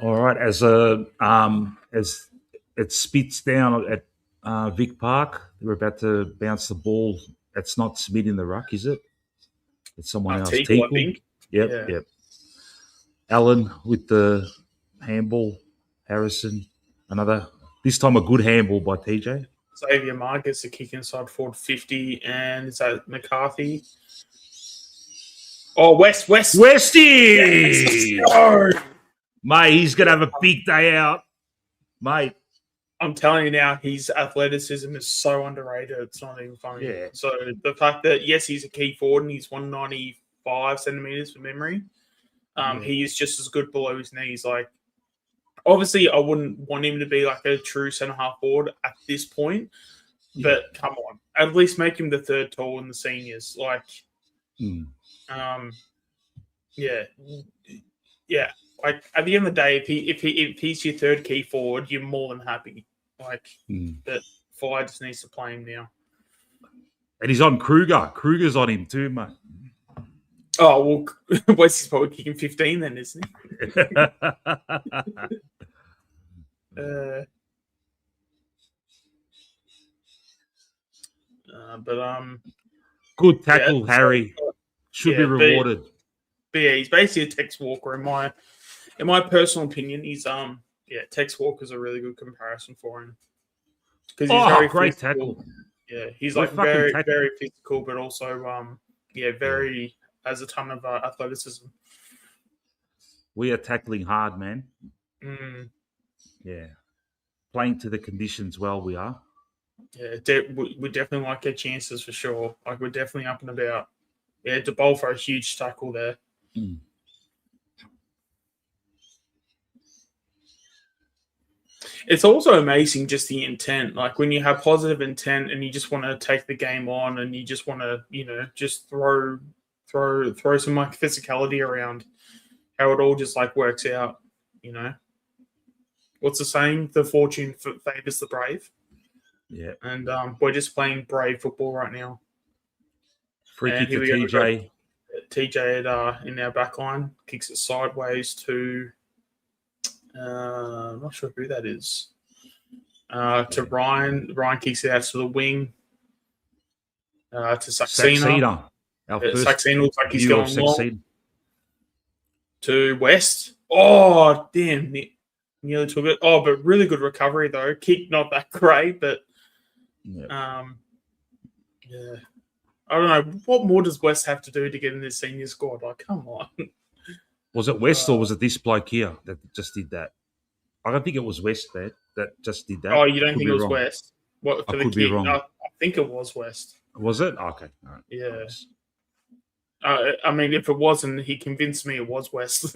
All right, as it spits down at Vic Park, we're about to bounce the ball. It's not Smith in the ruck, is it? It's someone else. Teagle, I think. Yep. Allen with the handball. Harrison, this time a good handball by TJ. Xavier Marcus, a kick inside forward 50, and is that McCarthy? Oh, Westy! Yes. Mate, he's going to have a big day out. Mate. I'm telling you now, his athleticism is so underrated. It's not even funny. Yeah. So the fact that, yes, he's a key forward and he's 195 centimeters from memory, he is just as good below his knees. Like, obviously, I wouldn't want him to be like a true centre-half forward at this point, but come on. At least make him the third tall in the seniors. Like, yeah. Like, at the end of the day, if he's your third key forward, you're more than happy. Like, but Fly just needs to play him now. And he's on Kruger. Kruger's on him too, mate. Oh, well, Wesley's probably kicking 15 then, isn't he? Good tackle, Harry. Should be rewarded. But yeah, he's basically a Tex Walker in my personal opinion. He's Tex Walker's a really good comparison for him, because he's very great physical. Tackle. Yeah, he's like very very physical, but also very has a ton of athleticism. We are tackling hard, man. Yeah, playing to the conditions well. We are. Yeah, we definitely like our chances for sure. Like, we're definitely up and about. Yeah, De Boll for a huge tackle there. It's also amazing just the intent. Like, when you have positive intent and you just want to take the game on and you just want to, just throw throw some like physicality around how it all just like works out. You know, what's the saying? The fortune favors the brave. Yeah. And we're just playing brave football right now. Free And kick to here we go. TJ. TJ in our back line kicks it sideways to I'm not sure who that is. To Ryan. Ryan kicks it out to the wing. To Saxena. Saxena looks like he's going long. To West. Oh, damn. Nearly took it. Oh, but really good recovery, though. Kick not that great, but yeah. I don't know. What more does West have to do to get in this senior squad? Like, come on. Was it West or was it this bloke here that just did that? I don't think it was West that just did that. Oh, you don't think it was West? What for I the could kick? be wrong. I think it was West. Was it? Okay. All right. Yeah. I mean, if it wasn't, he convinced me it was West.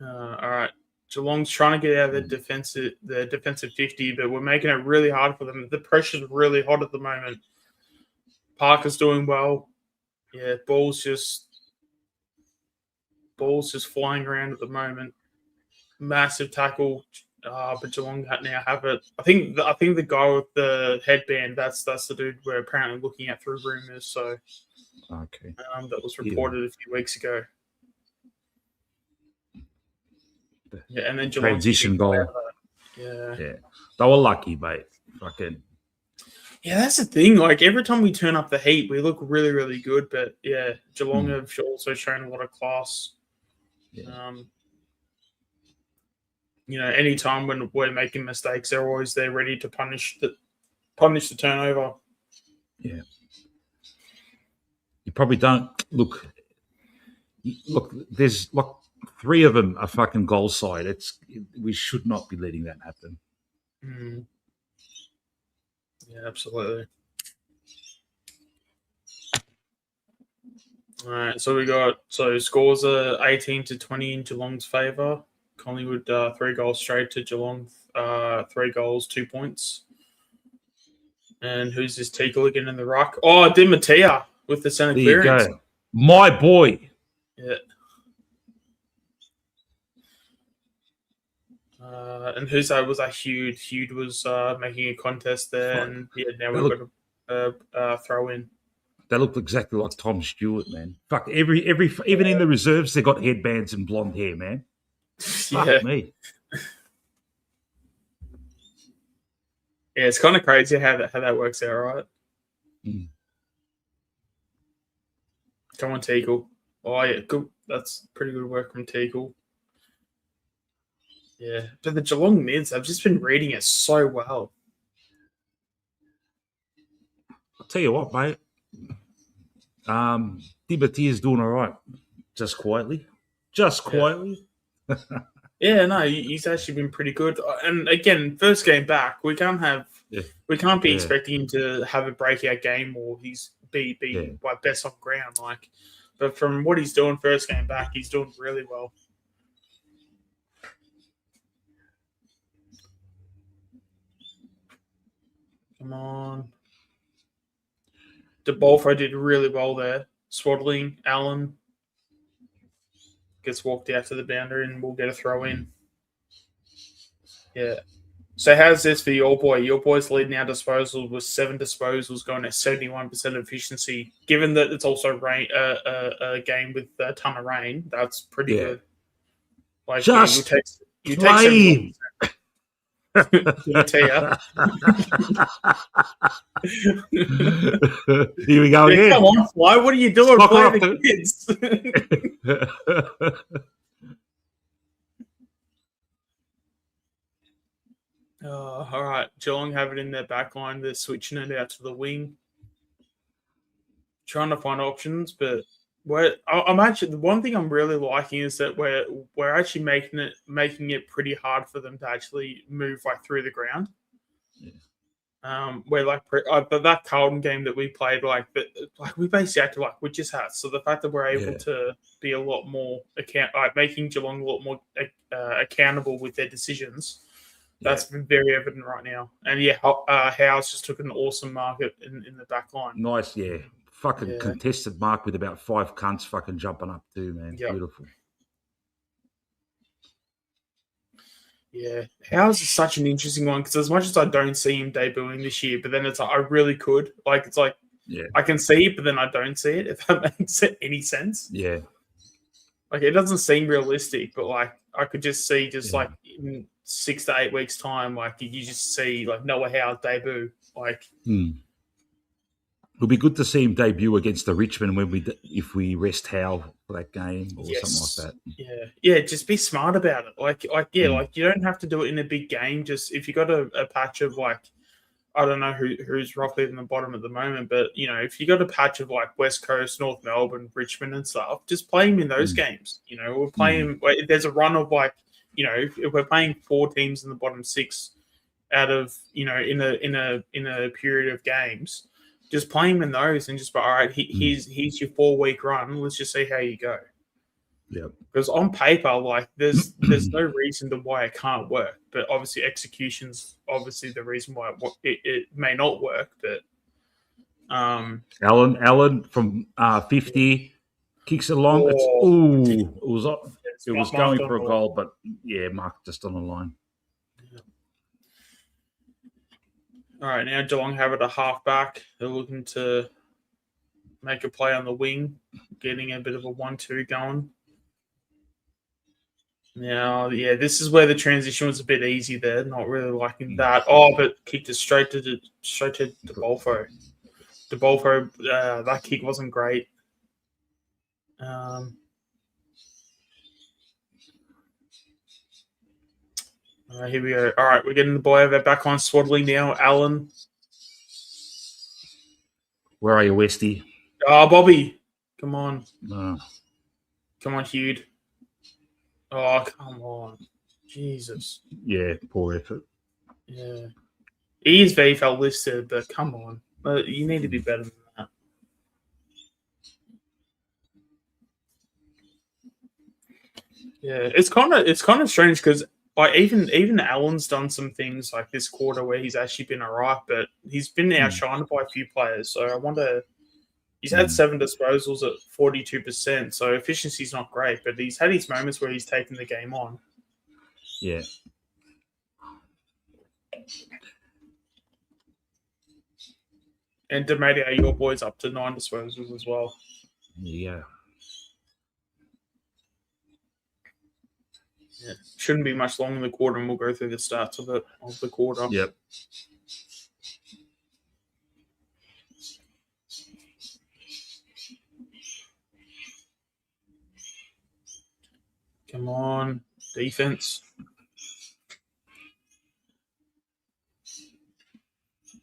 All right. Geelong's trying to get out of the defensive 50, but we're making it really hard for them. The pressure's really hot at the moment. Parker's doing well. Yeah, ball's just flying around at the moment. Massive tackle, but Geelong now have it. I think the guy with the headband, that's the dude we're apparently looking at through rumours. So, okay, that was reported a few weeks ago. Yeah, and then Geelong transition goal. Yeah, they were lucky, mate. Fucking. Yeah, that's the thing. Like every time we turn up the heat, we look really, really good. But yeah, Geelong have also shown a lot of class. Yeah. Any time when we're making mistakes, they're always there, ready to punish the turnover. Yeah. You probably don't look. There's like 3 of them are fucking goal side. We should not be letting that happen. Yeah, absolutely. All right, so scores are 18-20 in Geelong's favour. Collingwood 3 goals straight to Geelong, 3 goals, 2 points. And who's this Teagle again in the ruck? Oh, Di Mattia with the centre clearance. You go. My boy. Yeah. And who's that? Was that Hugh? Hugh was making a contest there, and now we've got a throw in. They look exactly like Tom Stewart, man. Fuck even in the reserves, they got headbands and blonde hair, man. Fuck me. Yeah, it's kind of crazy how that works out, right? Come on, Teagle. Oh yeah, good. That's pretty good work from Teagle. Yeah, but the Geelong mids, I've just been reading it so well. I'll tell you what, mate. Dibati is doing all right. Just quietly. Yeah, no, he's actually been pretty good. And again, first game back, we can't be expecting him to have a breakout game or he's be like best on ground. But from what he's doing first game back, he's doing really well. Come on. DeBolfo did really well there. Swaddling, Allen gets walked out to the boundary and we'll get a throw in. Yeah. So how's this for your boy? Your boy's leading our disposals with 7 disposals going at 71% efficiency. Given that it's also a game with a ton of rain, that's pretty good. Like just you take Here we go again. Come on, Fly. What are you doing? Play the kids. All right. Geelong have it in their back line. They're switching it out to the wing. Trying to find options, but I'm actually the one thing I'm really liking is that we're actually making it pretty hard for them to actually move through the ground. We're that Carlton game that we played we basically acted like witches hats. So the fact that we're able to be a lot more making Geelong a lot more accountable with their decisions, That's very evident right now. And yeah, Howe's just took an awesome market in the back line. Nice, yeah. Fucking contested mark with about 5 cunts fucking jumping up too, man. Yep. Beautiful. Yeah, Howe's is such an interesting one because as much as I don't see him debuting this year, but then it's like I really could. Like it's like I can see it, but then I don't see it. If that makes any sense. Yeah. Like it doesn't seem realistic, but like I could just see like in 6 to 8 weeks time, like you just see like Noah Howe's debut. Like it'll be good to see him debut against the Richmond if we rest Howe for that game or something like that. Yeah. Just be smart about it. Like you don't have to do it in a big game. Just if you got a patch of like, I don't know who's roughly in the bottom at the moment, but you know if you got a patch of like West Coast, North Melbourne, Richmond, and stuff, just play him in those games. You know, we're playing. There's a run of like, you know, if we're playing 4 teams in the bottom 6 out of in a period of games. Just play him in those and just be all right. Here's your 4-week run. Let's just see how you go. Yeah. Because on paper, like there's no reason to why it can't work, but obviously execution's obviously the reason why it may not work. But Allen from 50 kicks it along. It was going for a goal, but Mark just on the line. All right, now Geelong have it a halfback. They're looking to make a play on the wing, getting a bit of a 1-2 going. Now, this is where the transition was a bit easy there. Not really liking that. Oh, but kicked it straight to DeBolfo. DeBolfo, that kick wasn't great. Here we go. All right, we're getting the boy over back on Swaddling now. Allen. Where are you, Westy? Oh, Bobby. Come on. Oh. Come on, Hugh. Oh, come on. Jesus. Yeah, poor effort. Yeah. He is VFL listed, but come on. You need to be better than that. Yeah, it's kind of strange because like even Allen's done some things like this quarter where he's actually been alright, but he's been outshined by a few players. So I wonder. He's had 7 disposals at 42%, so efficiency's not great, but he's had his moments where he's taken the game on. Yeah. And Demedio, your boy's up to 9 disposals as well. Yeah. Yeah. Shouldn't be much longer in the quarter, and we'll go through the stats of the quarter. Yep. Come on, defense.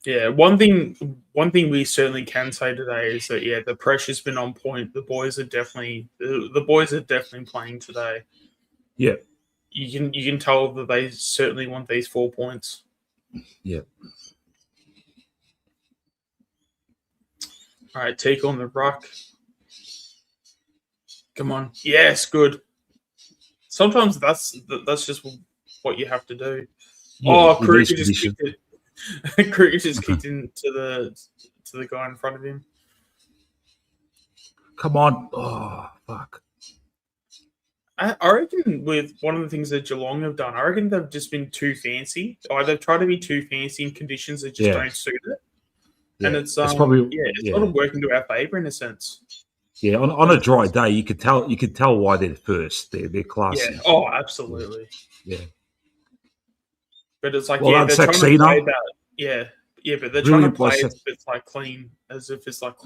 Yeah, one thing we certainly can say today is that the pressure's been on point. The boys are definitely playing today. Yeah, you can tell that they certainly want these 4 points. Yeah. All right, take on the ruck. Come on, yes, good. Sometimes that's just what you have to do. Yeah, Kruger just kicked it. Kruger just kicked into the guy in front of him. Come on. Oh, fuck. I reckon with one of the things that Geelong have done, I reckon they've just been too fancy. Or they've tried to be too fancy in conditions that just don't suit it. Yeah. And it's probably sort of working to our favour in a sense. Yeah, on a dry day, you could tell why they're first. They're classy. Yeah. Oh, absolutely. Yeah. But it's like they're trying to play about but they're trying to play as if it's like clean, as if it's like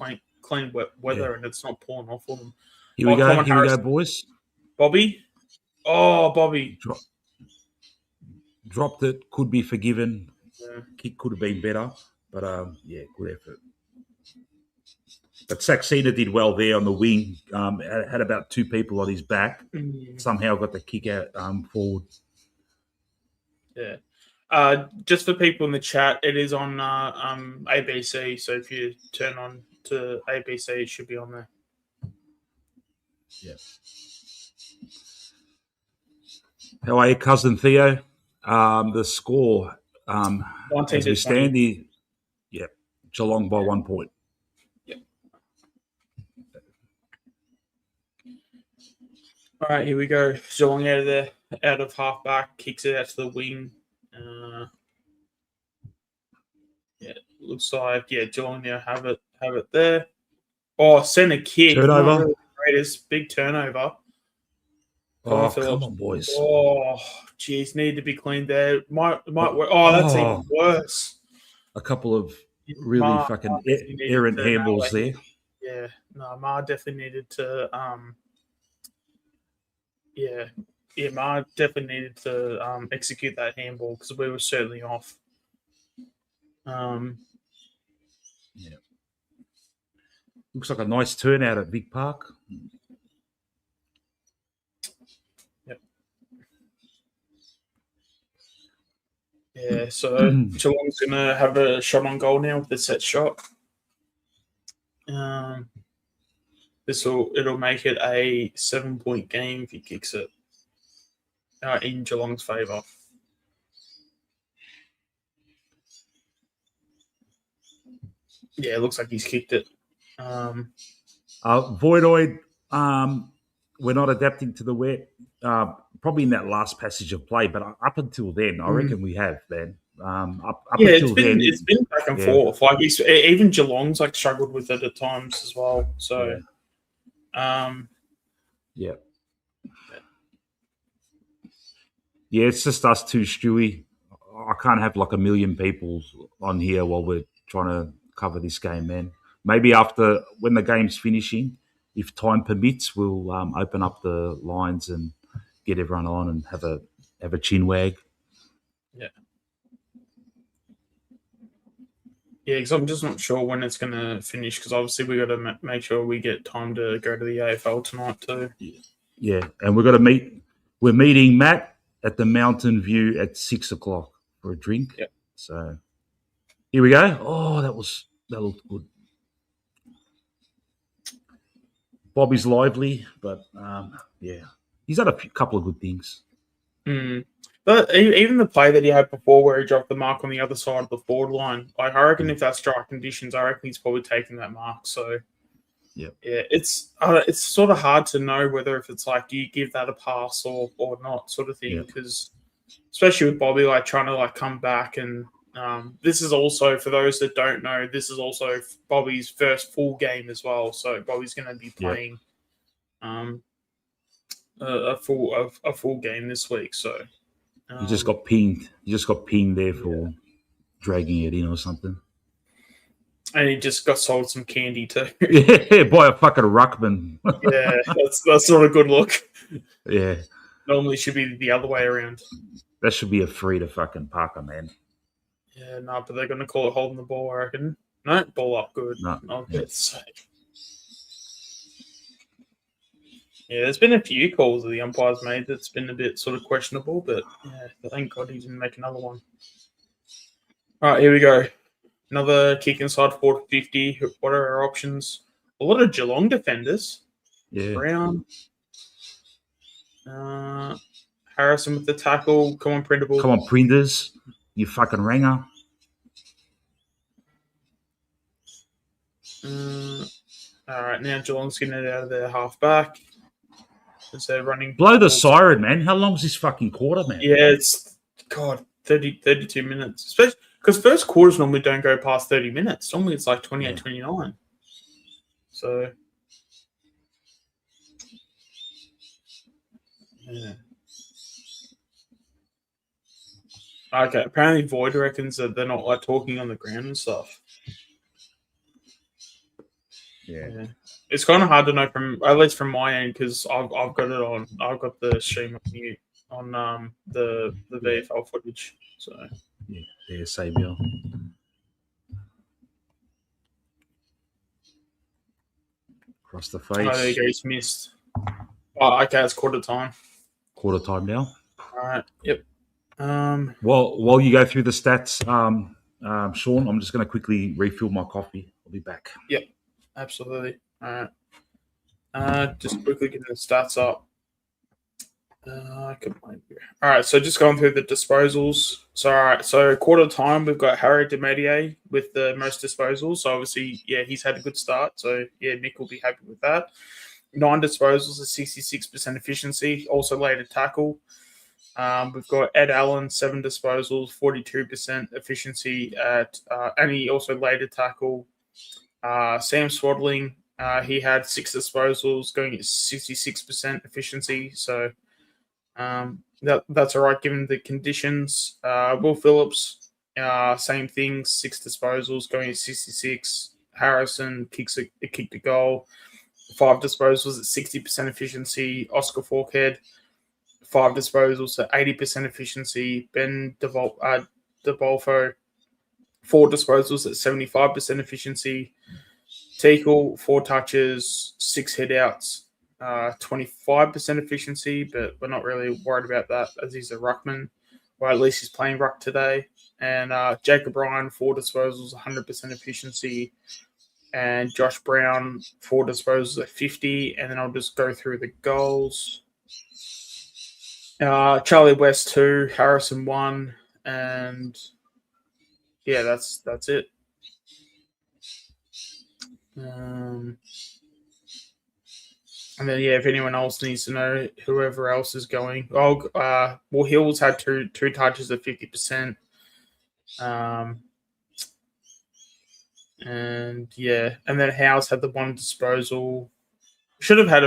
clean weather, and it's not pouring off on them. Here we go, boys. Bobby. Oh, Bobby. Dropped it. Could be forgiven. Yeah. Kick could have been better, but good effort. But Saxena did well there on the wing. Had about 2 people on his back. Mm-hmm. Somehow got the kick out forward. Yeah. Just for people in the chat, it is on ABC. So if you turn on to ABC, it should be on there. Yeah. How are you, cousin Theo? The score, 19 as to we 20. stand here, Geelong by 1 point. All right, here we go. Geelong out of halfback, kicks it out to the wing. Looks like Geelong now have it there. Oh, centre kick, Turnover. not really the greatest. Big turnover. Oh, Phillips. come on, boys. Oh, geez, need to be cleaned there. Might work. Oh, that's even worse. A couple of really fucking errant handballs there. Yeah, no, Ma definitely needed to. Ma definitely needed to execute that handball because we were certainly off. Looks like a nice turnout at Vic Park. Yep. Yeah, so Geelong's going to have a shot on goal now with the set shot. It'll make it a 7-point game if he kicks it in Geelong's favour. Yeah, it looks like he's kicked it. Voidoid, we're not adapting to the wet. Probably in that last passage of play, but up until then, I reckon we have, man. It's been back and forth. Like even Geelong's like struggled with it at times as well. So, it's just us two, Stewie. I can't have like a million people on here while we're trying to cover this game, man. Maybe after when the game's finishing, if time permits, we'll open up the lines and get everyone on and have a chin wag. Yeah. Yeah, because I'm just not sure when it's going to finish because obviously we got to make sure we get time to go to the AFL tonight too. Yeah, and we're meeting Matt at the Mountain View at 6:00 for a drink. Yep. So here we go. Oh, that looked good. Bobby's lively, but he's had a couple of good things. But even the play that he had before where he dropped the mark on the other side of the forward line, like I reckon if that's dry conditions, I reckon he's probably taking that mark. So, it's sort of hard to know whether if it's like, do you give that a pass or not sort of thing, because especially with Bobby, like trying to like come back and this is also, for those that don't know, this is also Bobby's first full game as well. So Bobby's going to be playing a full game this week. So you just got pinged. You just got pinged there for dragging it in or something. And he just got sold some candy too. Yeah, by a fucking ruckman. Yeah, that's not a good look. Yeah. Normally should be the other way around. That should be a free to fucking Parker, man. Yeah, no, but they're going to call it holding the ball, I reckon. No, ball up good. No. I'll get safe. Yeah, there's been a few calls that the umpires made that's been a bit sort of questionable, but thank God he didn't make another one. All right, here we go. Another kick inside 450. What are our options? A lot of Geelong defenders. Yeah. Brown. Harrison with the tackle. Come on, Printable. Come on, Printers. You fucking ringer. All right, now Geelong's getting it out of their half-back. As they're running. Blow the siren, man. How long's this fucking quarter, man? Yeah, it's, 32 minutes. Especially because first quarters normally don't go past 30 minutes. Normally it's like 28, 29. So, yeah. Okay, apparently Void reckons that they're not like talking on the ground and stuff. Yeah. It's kind of hard to know at least from my end, because I've got it on. I've got the stream on mute on the VFL footage. So same here. Across the face. Oh, there you go. He's missed. Oh, okay. It's quarter time. Quarter time now. All right. Yep. While you go through the stats, Sean, I'm just going to quickly refill my coffee. I'll be back. Yep. Absolutely. All right. Just quickly getting the stats up. All right, so just going through the disposals. So, all right, so quarter time, we've got Harry Demedier with the most disposals. So, obviously, yeah, he's had a good start. So, yeah, Nick will be happy with that. 9 disposals at 66% efficiency, also laid a tackle. We've got Ed Allen, 7 disposals, 42% efficiency and he also laid a tackle. Sam Swaddling, he had 6 disposals, going at 66% efficiency. So, that's all right given the conditions. Will Phillips, same thing, 6 disposals, going at 66. Harrison kicked a goal, 5 disposals at 60% efficiency. Oscar Forkhead, 5 disposals at 80% efficiency. Ben DeBolfo, 4 disposals at 75% efficiency. Teakle, 4 touches, 6 hit-outs, 25% efficiency, but we're not really worried about that as he's a ruckman. Well, at least he's playing ruck today. And Jacob Ryan, 4 disposals, 100% efficiency. And Josh Brown, 4 disposals at 50. And then I'll just go through the goals. Charlie West, 2, Harrison, 1. And yeah, that's it. And then, yeah, if anyone else needs to know, whoever else is going. Well, Hills had two touches at 50%. And yeah, and then House had the 1 disposal. Should have had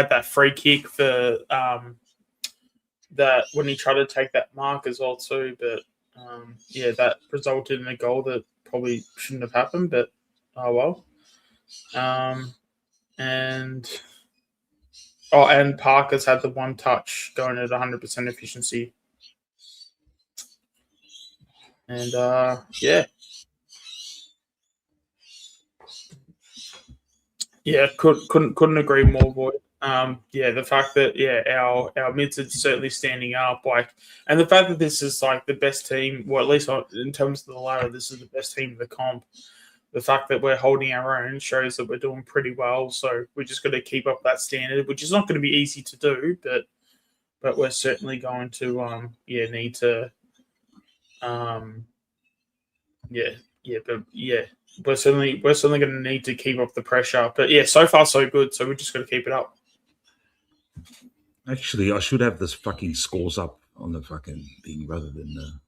that free kick for that when he tried to take that mark as well too. But yeah, that resulted in a goal that probably shouldn't have happened. But oh well. And Parker's had the 1 touch going at 100% efficiency. And yeah. Yeah, couldn't agree more, boy. Yeah, the fact that our mids are certainly standing up, and the fact that this is like the best team, well, at least in terms of the ladder, this is the best team in the comp. The fact that we're holding our own shows that we're doing pretty well. So we're just going to keep up that standard, which is not going to be easy to do, but we're certainly going to need to we're certainly going to need to keep up the pressure. But yeah, so far so good. So we're just going to keep it up. Actually, I should have this fucking scores up on the fucking thing rather than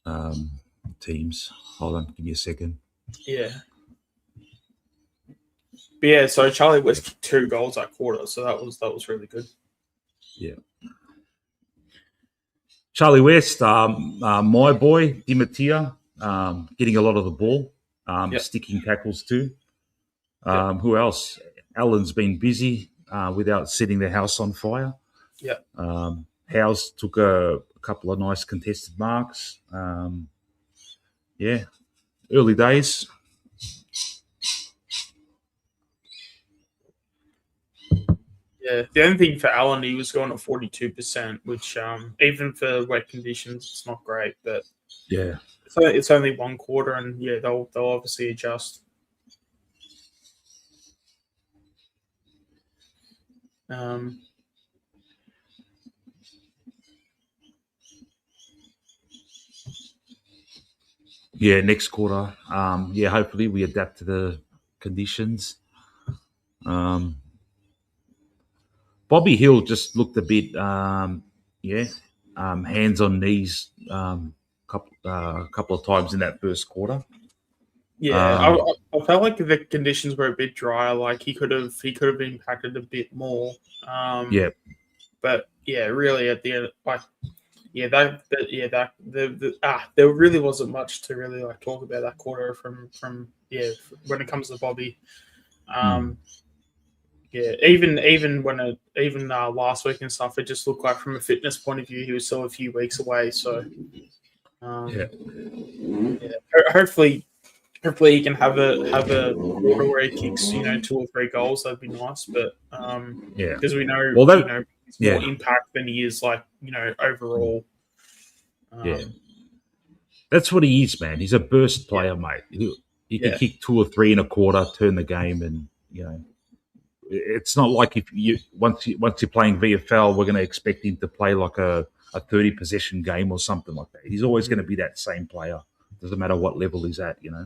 the teams. Hold on, give me a second. Yeah. But yeah, so Charlie West kicked 2 goals that quarter, so that was really good. Yeah. Charlie West, my boy, Di Mattia, getting a lot of the ball, sticking tackles too. Who else? Alan's been busy without setting the house on fire. Yeah. Howes took a couple of nice contested marks. Yeah, early days. Yeah, the only thing for Alan, he was going at 42%, which even for wet conditions, it's not great. But yeah, it's only 1 quarter, and yeah, they'll obviously adjust. Yeah, next quarter. Hopefully we adapt to the conditions. Bobby Hill just looked a bit, hands on knees, couple of times in that first quarter. Yeah, I felt like the conditions were a bit drier. Like he could have impacted a bit more. But yeah, really at the end, there really wasn't much to really talk about that quarter from when it comes to Bobby. Yeah, even last week and stuff, it just looked like from a fitness point of view, he was still a few weeks away. So hopefully he can have a quarter where he kicks 2 or 3 goals. That'd be nice. But because we know it's more impact than he is overall. That's what he is, man. He's a burst player, mate. He can kick 2 or 3 in a quarter, turn the game, and it's not like if you once you're playing VFL, we're going to expect him to play like a 30 possession game or something like that. He's always going to be that same player. Doesn't matter what level he's at, Yeah.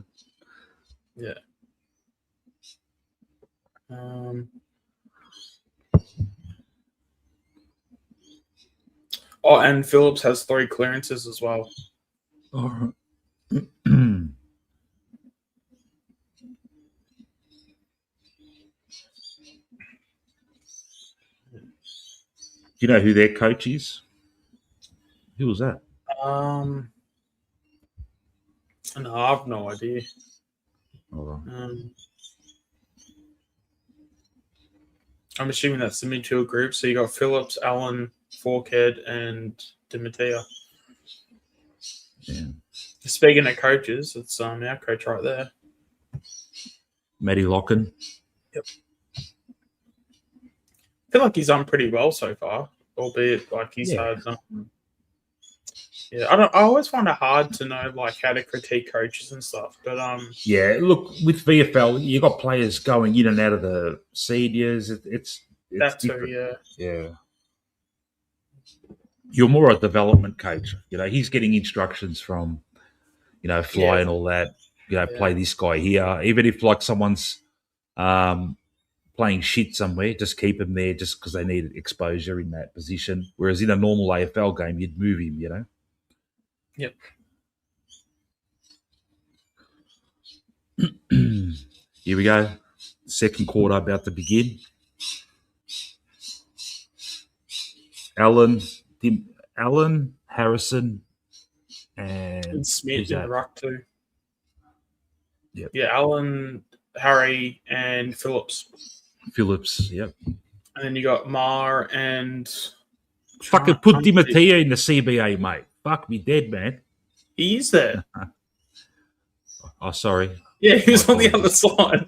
Oh, and Phillips has 3 clearances as well. All right. Do you know who their coach is? Who was that? No, I have no idea. Oh, I'm assuming that's the midfield group. So you got Phillips, Allen, Forkhead, and DiMatteo. yeah. Speaking of coaches, it's our coach right there. Matty Locken. Yep. I feel like he's done pretty well so far, albeit like he's had. I always find it hard to know like how to critique coaches and stuff, but yeah. Look, with VFL, you got players going in and out of the seniors. It's that too, different. Yeah. You're more a development coach. He's getting instructions from, Fly and all that. Play this guy here. Even if like someone's playing shit somewhere, just keep him there just because they need exposure in that position. Whereas in a normal AFL game, you'd move him, Yep. Here we go. Second quarter about to begin. Allen, Harrison, and Smith in the ruck too. Yep. Yeah, Allen, Harry, and Phillips. Yep. And then you got Mar and... Fucking put DiMatteo in the CBA, mate. Fuck me dead, man. He is there. Oh, sorry. Yeah, he was on the other side.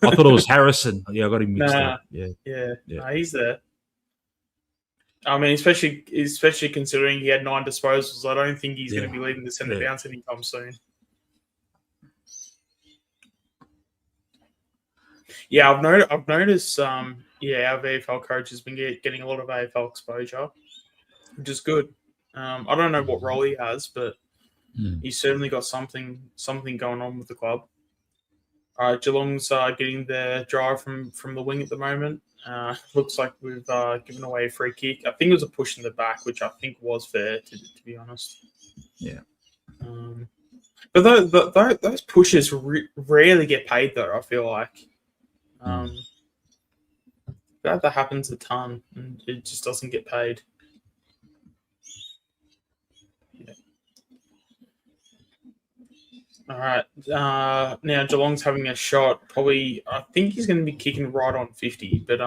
I thought it was Harrison. Yeah, I got him mixed up. Yeah. No, he's there. I mean, especially considering he had 9 disposals, I don't think he's going to be leading the centre bounce anytime soon. Yeah, I've noticed. Our VFL coach has been getting a lot of AFL exposure, which is good. I don't know what role he has, but he's certainly got something going on with the club. Geelong's getting their drive from the wing at the moment. Looks like we've given away a free kick. I think it was a push in the back, which I think was fair, to be honest. Yeah. But those pushes rarely get paid, though, I feel like. That happens a ton, and it just doesn't get paid. Yeah. All right. Now Geelong's having a shot. Probably, I think he's going to be kicking right on 50. But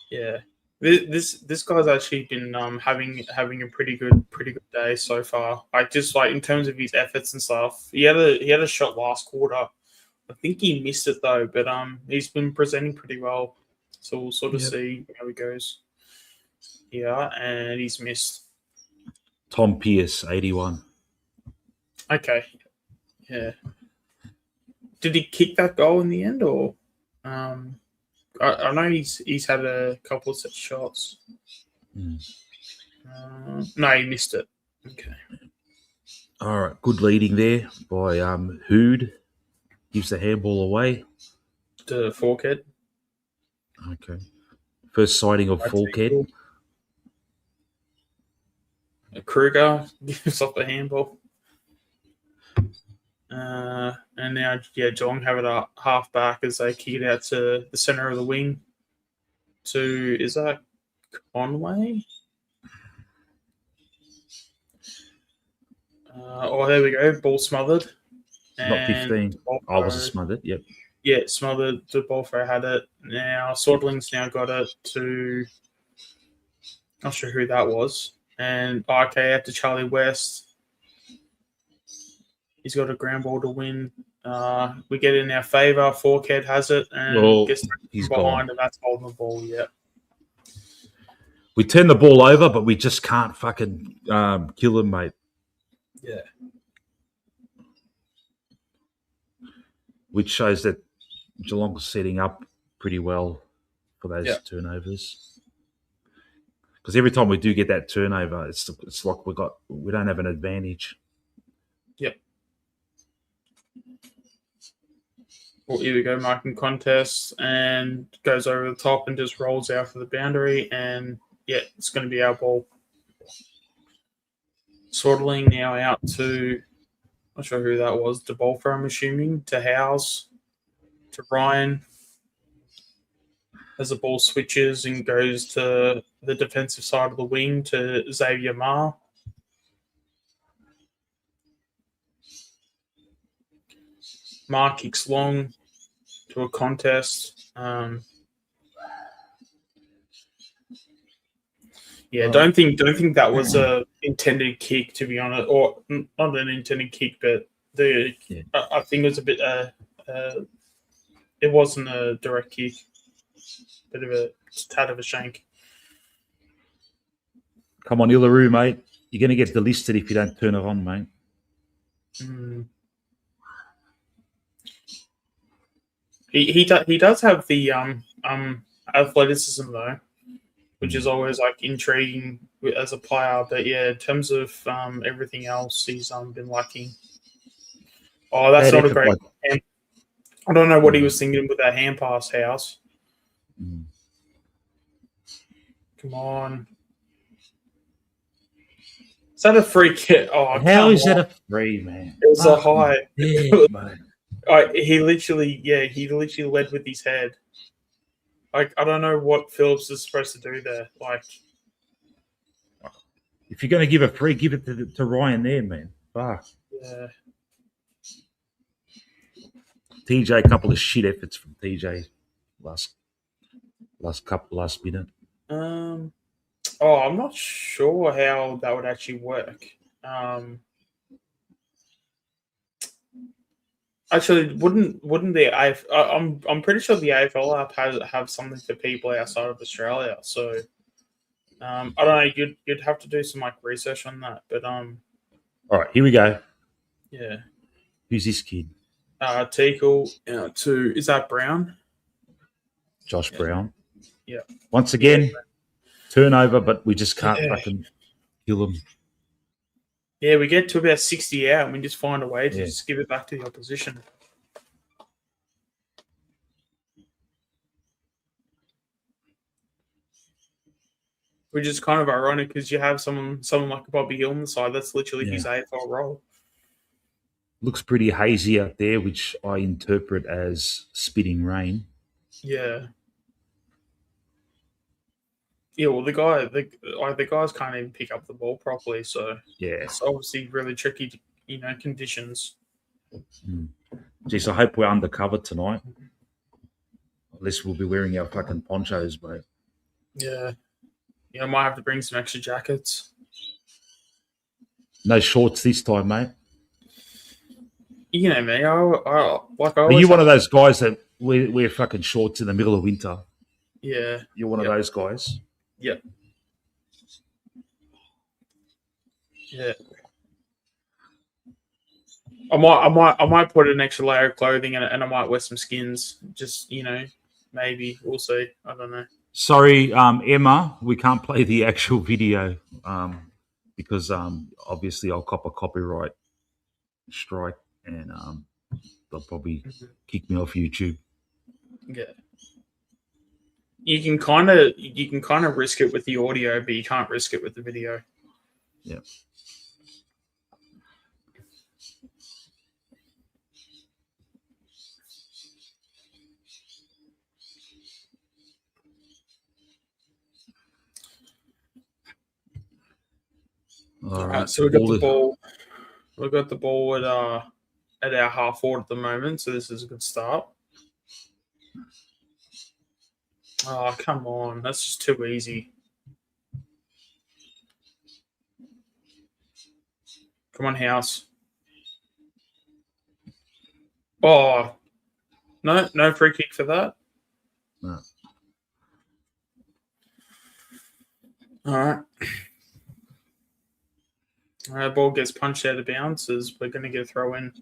yeah, this guy's actually been having a pretty good day so far. Like just like in terms of his efforts and stuff. He had a shot last quarter. I think he missed it though, but he's been presenting pretty well. So we'll sort of see how he goes. Yeah, and he's missed. Tom Pearce, 81. Okay. Yeah. Did he kick that goal in the end, or I know he's had a couple of such shots. No, he missed it. Okay. All right, good leading there by Hood. Gives the handball away. To Forkhead. Okay. First sighting of Forkhead. Kruger gives off the handball. And now, Geelong have it up half back as they kick it out to the centre of the wing. Is that Conway? There we go. Ball smothered. Not 15. Was it smothered? Yep. Yeah, smothered. The ball throw had it. Now, Swordling's now got it to... Not sure who that was. And out to Charlie West. He's got a ground ball to win. We get it in our favour. Forkhead has it and gets he's behind, gone. and that's holding the ball. Yeah. We turn the ball over, but we just can't fucking kill him, mate. Yeah. Which shows that Geelong's setting up pretty well for those turnovers. Because every time we do get that turnover, it's like we don't have an advantage. Yep. Well, here we go, marking contest, and goes over the top and just rolls out for the boundary, and it's going to be our ball. Swaddling now out to, not sure who that was, DeBolfer, I'm assuming, to Howes, to Ryan. As the ball switches and goes to the defensive side of the wing to Xavier Marr. Marr kicks long to a contest. Don't think that was a intended kick, to be honest, or not an intended kick, but I think it was a bit. It wasn't a direct kick, bit of a tad of a shank. Come on, Illaroo, mate. You're going to get delisted if you don't turn it on, mate. He does have the athleticism though, which is always like intriguing as a player. But in terms of everything else, he's been lacking. Oh, that's not a great hand. I don't know what he was thinking with that hand pass, House. Come on. Is that a free kick? Oh, how is that a free, man? It was a high. Yeah, mate. He literally led with his head. Like, I don't know what Phillips is supposed to do there. Like, if you're going to give a free, give it to Ryan there, man. Fuck. Yeah. TJ, a couple of shit efforts from TJ last minute. I'm not sure how that would actually work. Actually, wouldn't the AFL? I'm pretty sure the AFL app have something for people outside of Australia. So, I don't know. You'd have to do some research on that. But all right, here we go. Yeah. Who's this kid? Teakle to, is that Brown? Josh Brown. Yeah. Once again, turnover, but we just can't fucking kill them. Yeah, we get to about 60 out and we just find a way to just give it back to the opposition. Which is kind of ironic because you have someone like Bobby Hill on the side. That's literally his AFL role. Looks pretty hazy out there, which I interpret as spitting rain. Yeah. Yeah, well, the guys can't even pick up the ball properly, so it's obviously really tricky, conditions. Jeez, I hope we're undercover tonight. Unless we'll be wearing our fucking ponchos, mate. Yeah. I might have to bring some extra jackets. No shorts this time, mate. You know me. Are you one of those guys that wear fucking shorts in the middle of winter? Yeah. You're one of those guys? Yep. Yeah. I might put an extra layer of clothing in it, and I might wear some skins. Just maybe we'll see. I don't know. Sorry, Emma, we can't play the actual video because obviously I'll cop a copyright strike, and they'll probably kick me off YouTube. Yeah. You can kind of risk it with the audio, but you can't risk it with the video. Yeah. All right, so we've got the ball. We've got the ball at our half forward at the moment, so this is a good start. Oh, come on. That's just too easy. Come on, House. Oh, no free kick for that. No. All right. All right, ball gets punched out of bounds as we're going to get a throw in.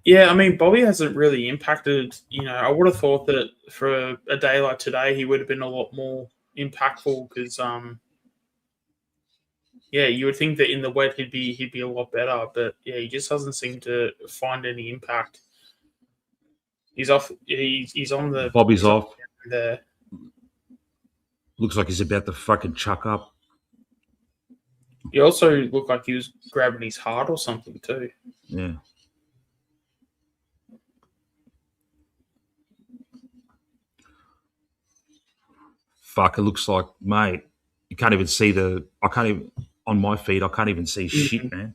Yeah, I mean, Bobby hasn't really impacted. I would have thought that for a day like today, he would have been a lot more impactful because, yeah, you would think that in the wet he'd be a lot better, but yeah, he just doesn't seem to find any impact. He's off. He's on the. Bobby's He's on off. there. Looks like he's about to fucking chuck up. He also looked like he was grabbing his heart or something too. Yeah. Fuck, it looks like, mate, you can't even see on my feed, I can't even see shit, man.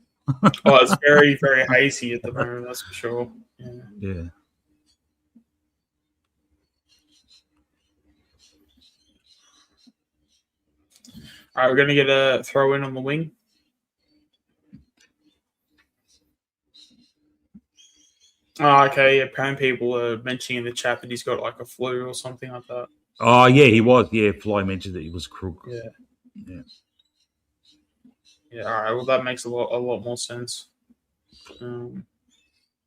Oh, it's very, very hazy at the moment, that's for sure. Yeah. All right, we're going to get a throw in on the wing. Oh, okay. Apparently people are mentioning in the chat that he's got like a flu or something like that. Oh, yeah, he was. Yeah, Fly mentioned that he was crook. Yeah. Yeah. Yeah, all right. Well, that makes a lot more sense.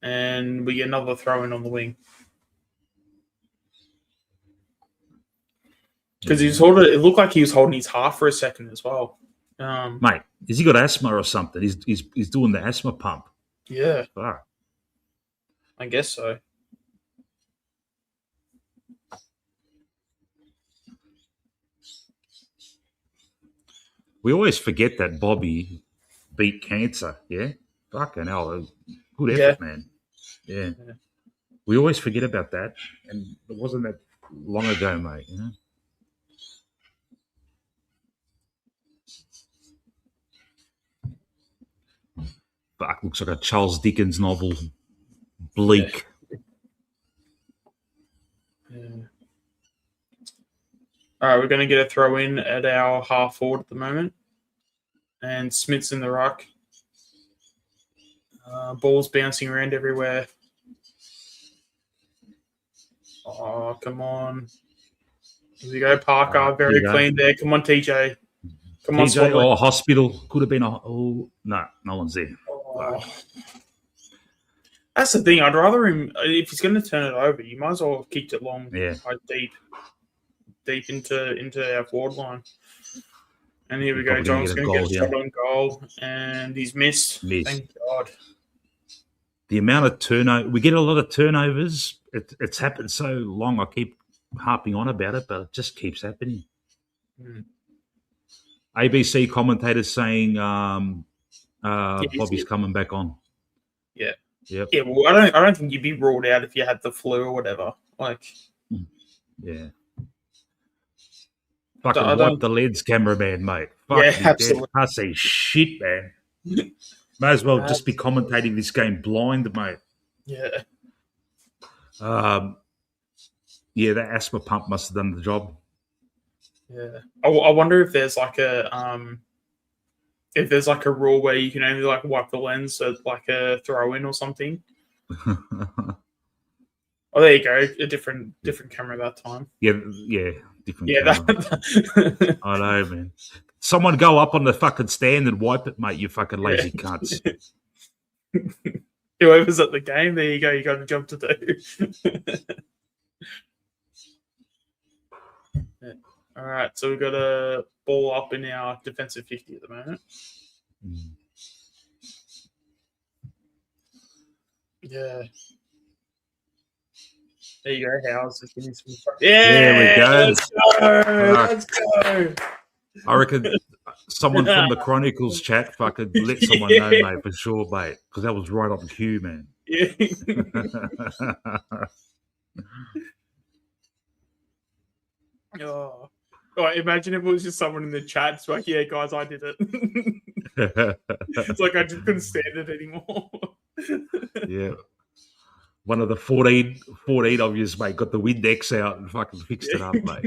And we get another throw in on the wing. Because it looked like he was holding his heart for a second as well. Mate, has he got asthma or something? He's doing the asthma pump. Yeah. Fuck. I guess so. We always forget that Bobby beat cancer, yeah? Fucking hell. Good effort, man. Yeah. We always forget about that. And it wasn't that long ago, mate, you know? Fuck, looks like a Charles Dickens novel. Bleak. Yeah. All right, we're going to get a throw in at our half forward at the moment. And Smith's in the ruck. Ball's bouncing around everywhere. Oh, come on. Here we go, Parker. Very clean there. Come on, TJ. Come on, TJ, hospital. Could have been no one's there. Oh. That's the thing. I'd rather him, if he's going to turn it over, you might as well have kicked it long, like deep into our forward line. And here we go. John's going to get a shot on goal, and he's missed. Thank God. The amount of turnover, we get a lot of turnovers. It's happened so long. I keep harping on about it, but it just keeps happening. ABC commentators saying Bobby's coming back on. Yeah. Yep. Yeah. Well, I don't think you'd be ruled out if you had the flu or whatever. Like. Yeah. Fucking wipe the lens, cameraman, mate. Fuck yeah, absolutely. I say shit, man. May as well just be commentating this game blind, mate. Yeah. Yeah, that asthma pump must have done the job. Yeah. I wonder if there's like a rule where you can only like wipe the lens at like a throw in or something. Oh, there you go. A different camera that time. Yeah, different camera. I know, man. Someone go up on the fucking stand and wipe it, mate, you fucking lazy cunts. Whoever's at the game, there you go. You got a job to do. All right, so we've got a ball up in our defensive 50 at the moment. Yeah. There you go, Howes. Yeah, there we go. Let's go. I reckon someone from the Chronicles chat fucking let someone know, mate, for sure, mate, because that was right on cue, man. Yeah. Imagine if it was just someone in the chat. It's like, yeah, guys, I did it. It's like I just couldn't stand it anymore. Yeah. One of the 14 of you, mate, got the Windex out and fucking fixed it up, mate.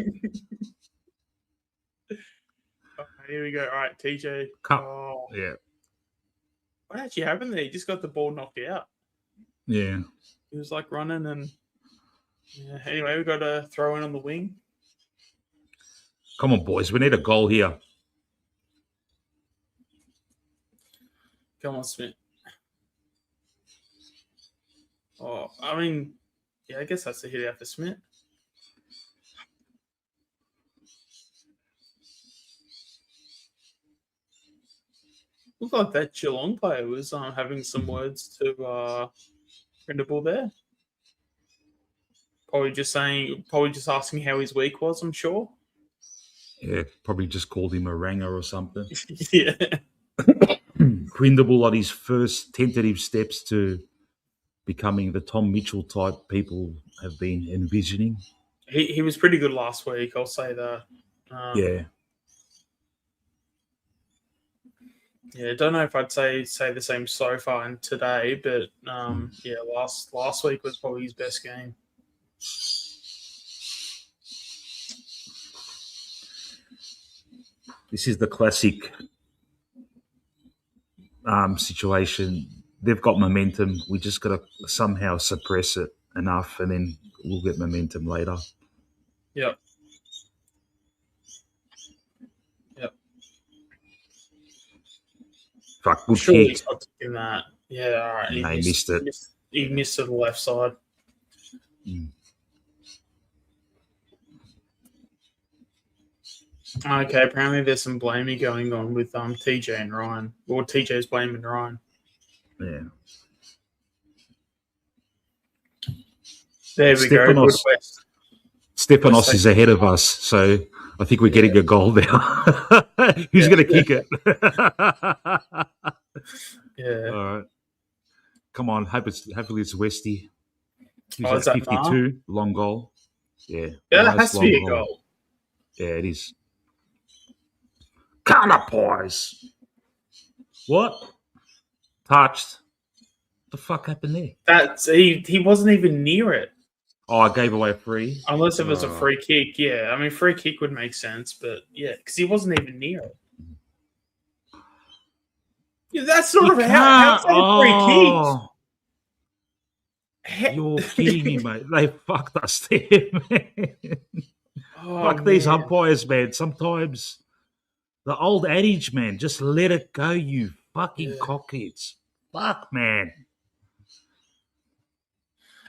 Here we go. All right, TJ. Yeah. What actually happened there? He just got the ball knocked out. Yeah. He was like running and... Yeah. Anyway, we got a throw in on the wing. Come on, boys. We need a goal here. Come on, Smith. Oh, I mean, yeah, I guess that's a hit out for Smith. Looked like that Geelong player was having some words to Printable there. Probably just asking how his week was, I'm sure. Yeah, probably just called him a ranger or something. Yeah. Prindable on his first tentative steps to becoming the Tom Mitchell type people have been envisioning. He was pretty good last week, I'll say that. Yeah. Yeah, don't know if I'd say the same so far in today, but yeah, last week was probably his best game. This is the classic situation. They've got momentum. We just got to somehow suppress it enough, and then we'll get momentum later. Yep. Fuck, good Surely kick. he's not taking that. Yeah, all right. He missed it. He missed to the left side. Okay, apparently there's some blaming going on with TJ and Ryan. Or TJ's blaming Ryan. Yeah. There we go. Good West. Stepanos is ahead of us, so I think we're getting a goal now. Who's going to kick it? Yeah. All right. Come on. Hopefully it's Westy. Is that 52? Long goal. Yeah. Yeah, that has to be a goal. Yeah, it is. Canna pies. What? Touched. What the fuck happened there? He wasn't even near it. Oh, I gave away a free? Unless it was a free kick, yeah. I mean, free kick would make sense, but yeah, because he wasn't even near it. Yeah, that's sort of how's that a free kick? You're kidding me, mate. They fucked us there, man. Fuck these umpires, man. Sometimes the old adage, man, just let it go, you fucking cockheads. Fuck, man.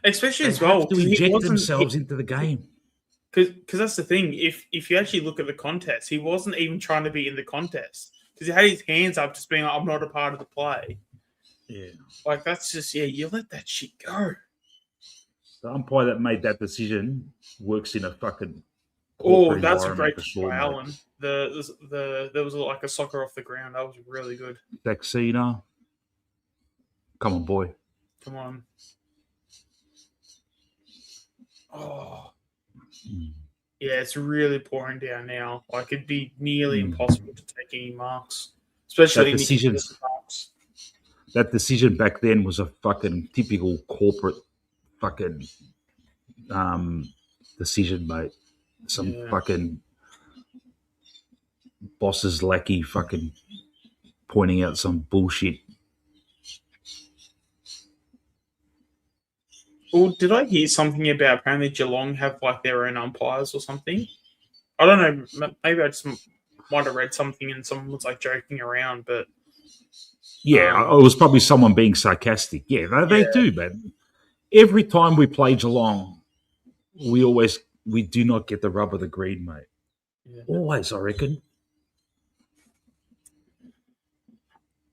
Especially as they well have to inject themselves into the game. Because that's the thing. If you actually look at the contest, he wasn't even trying to be in the contest because he had his hands up, just being like, "I'm not a part of the play." Yeah, like that's just you let that shit go. The umpire that made that decision works in a fucking. Oh, that's a great kick by Allen. There was like a soccer off the ground. That was really good. Saxena. Come on, boy. Come on. Oh. Yeah, it's really pouring down now. Like it'd be nearly impossible to take any marks, especially that decision back then was a fucking typical corporate fucking decision, mate. Some fucking boss's lackey fucking pointing out some bullshit. Well, did I hear something about apparently Geelong have like their own umpires or something? I don't know. Maybe I just might have read something and someone was like joking around, but yeah, it was probably someone being sarcastic. Yeah, they do, man. Every time we play Geelong, we do not get the rub of the green, mate. Yeah. Always, I reckon.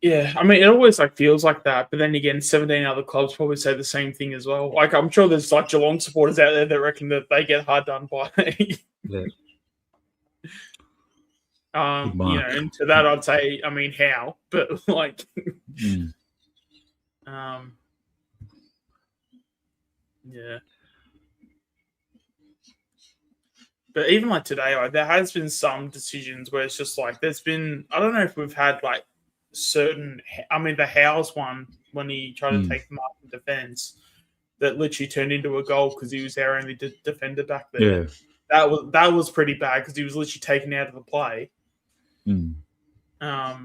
Yeah, I mean, it always like feels like that, but then again, 17 other clubs probably say the same thing as well. Like, I'm sure there's like Geelong supporters out there that reckon that they get hard done by. Yeah. You know, and to that I'd say, I mean, how? But like, yeah. But even like today, like there has been some decisions where it's just like there's been. I don't know if we've had like certain. I mean, the Howes one when he tried to take them up in defense, that literally turned into a goal because he was our only defender back there. Yeah, that was pretty bad because he was literally taken out of the play. But I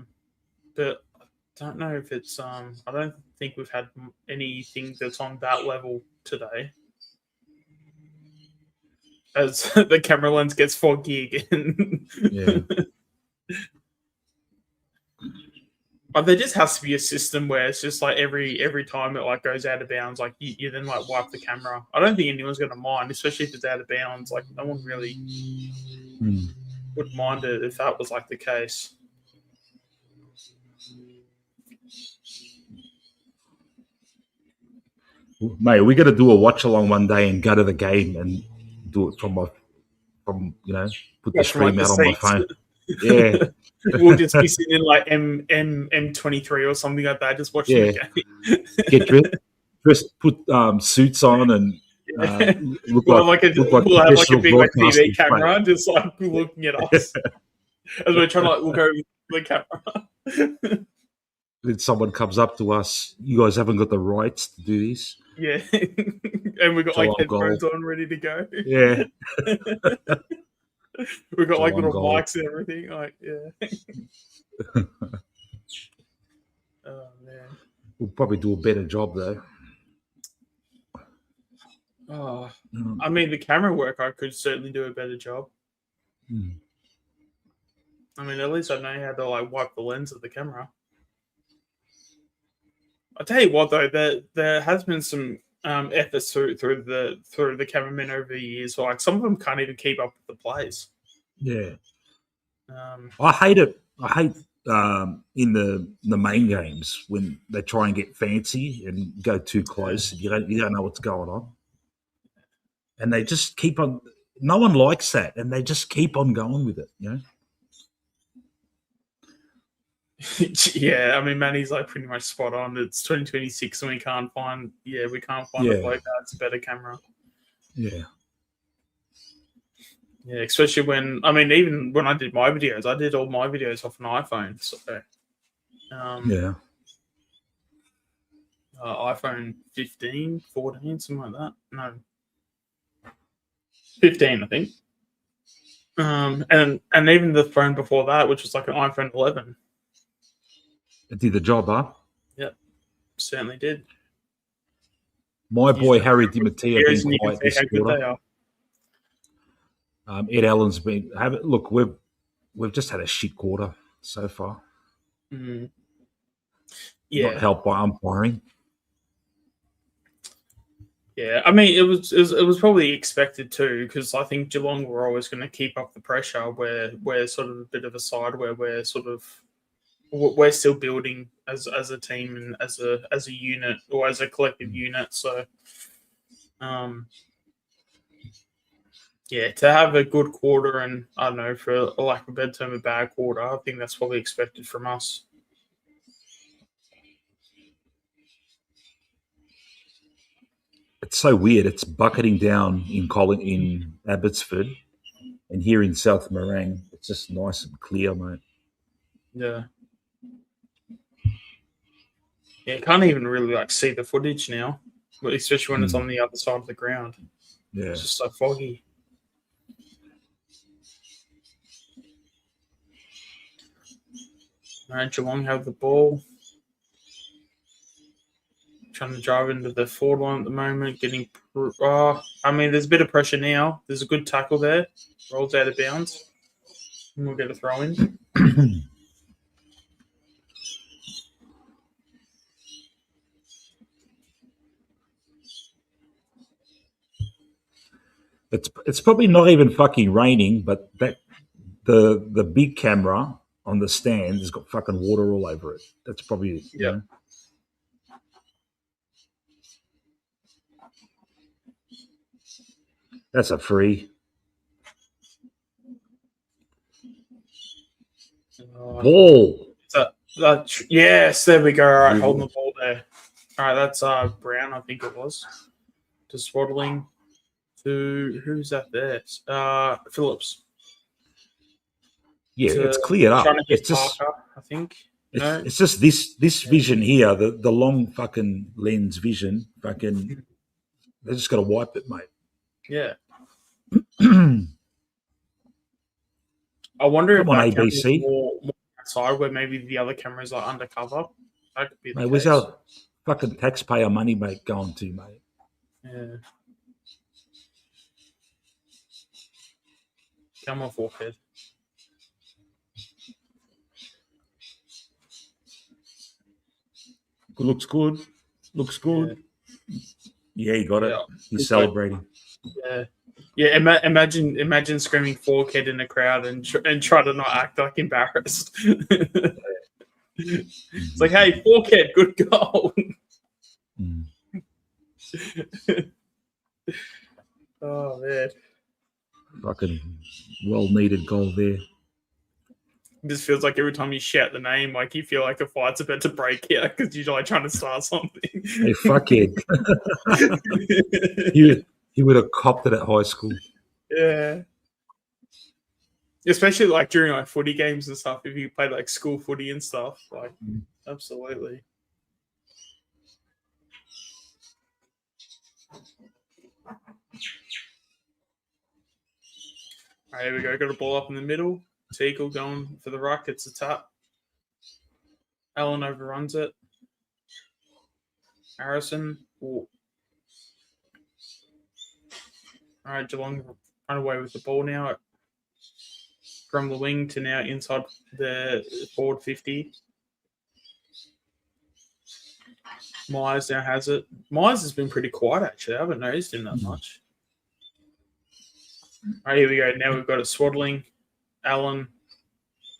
don't know if it's. I don't think we've had anything that's on that level today. As the camera lens gets foggy again. Yeah. There just has to be a system where it's just like every time it like goes out of bounds, like you then like wipe the camera. I don't think anyone's going to mind, especially if it's out of bounds. Like no one really would mind it if that was like the case. Mate, we got to do a watch along one day and go to the game and do it from put the stream out on my phone. Yeah. We'll just be sitting in like M23 or something like that, just watching the game. Get dressed, put suits on, and we'll have like a big like TV camera, just like looking at us as we're trying to like look over the camera. Then someone comes up to us. You guys haven't got the rights to do this. Yeah, and we got like headphones on, ready to go. Yeah. We got like little mics and everything. Like, yeah. Oh man. We'll probably do a better job though. Oh, I mean, the camera work, I could certainly do a better job. I mean, at least I know how to like wipe the lens of the camera. I'll tell you what though, there has been some efforts through the cameramen over the years. So, like some of them can't even keep up with the plays. Yeah. I hate it. I hate in the main games when they try and get fancy and go too close. And you don't know what's going on, and they just keep on. No one likes that, and they just keep on going with it. You know. Yeah, I mean, Manny's like pretty much spot on. It's 2026, and we can't find a bloke that's a better camera. Yeah. Yeah, especially even when I did my videos, I did all my videos off an iPhone. So, iPhone 15, 14, something like that. No, 15, I think. And even the phone before that, which was like an iPhone 11. It did the job, huh? Yep, certainly did. My boy Harry DiMatteo been quiet this quarter. Ed Allen's been look. We've just had a shit quarter so far. Mm. Yeah, not helped by umpiring. Yeah, I mean it was probably expected too, because I think Geelong were always going to keep up the pressure. We're sort of a bit of a side where we're still building as a team and as a unit or as a collective unit. So, yeah, to have a good quarter and I don't know, for a lack of a better term, a bad quarter, I think that's probably expected from us. It's so weird. It's bucketing down in Abbotsford, and here in South Morang, it's just nice and clear, mate. Yeah. Yeah, you can't even really see the footage now, especially when it's on the other side of the ground. Yeah, it's just so foggy. All right, Geelong have the ball. Trying to drive into the forward line at the moment. There's a bit of pressure now. There's a good tackle there. Rolls out of bounds. And we'll get a throw in. It's probably not even fucking raining, but the big camera on the stand has got fucking water all over it. That's probably you know. That's a free. Ball. Yes, there we go. All right, holding the ball there. All right, that's Brown, I think it was. To Swaddling. To who's that there? Phillips. Yeah, it's cleared up. It's just Parker, I think. It's just this vision here, the long fucking lens vision. Fucking, they just got to wipe it, mate. Yeah. I wonder if that camera's more outside, where maybe the other cameras are undercover. That could be the case. Where's our fucking taxpayer money, mate, going to, mate? Yeah. Come on, forehead. Looks good. Looks good. Yeah, he got it. He's celebrating. Yeah. Imagine screaming "forkhead" in the crowd and try to not act like embarrassed. It's like, hey, forkhead, good goal. Oh man, fucking well-needed goal there. It just feels like every time you shout the name, like you feel like a fight's about to break here because you're like trying to start something. Hey, fuckhead. he would have copped it at high school. Yeah. Especially like during like footy games and stuff, if you played like school footy and stuff, like absolutely. All right, here we go. Got a ball up in the middle. Teagle going for the ruck. It's a tap. Allen overruns it. Harrison. Ooh. All right, Geelong run away with the ball now. From the wing to now inside the forward 50. Myers now has it. Myers has been pretty quiet, actually. I haven't noticed him that much. All right, here we go. Now we've got it swaddling. Allen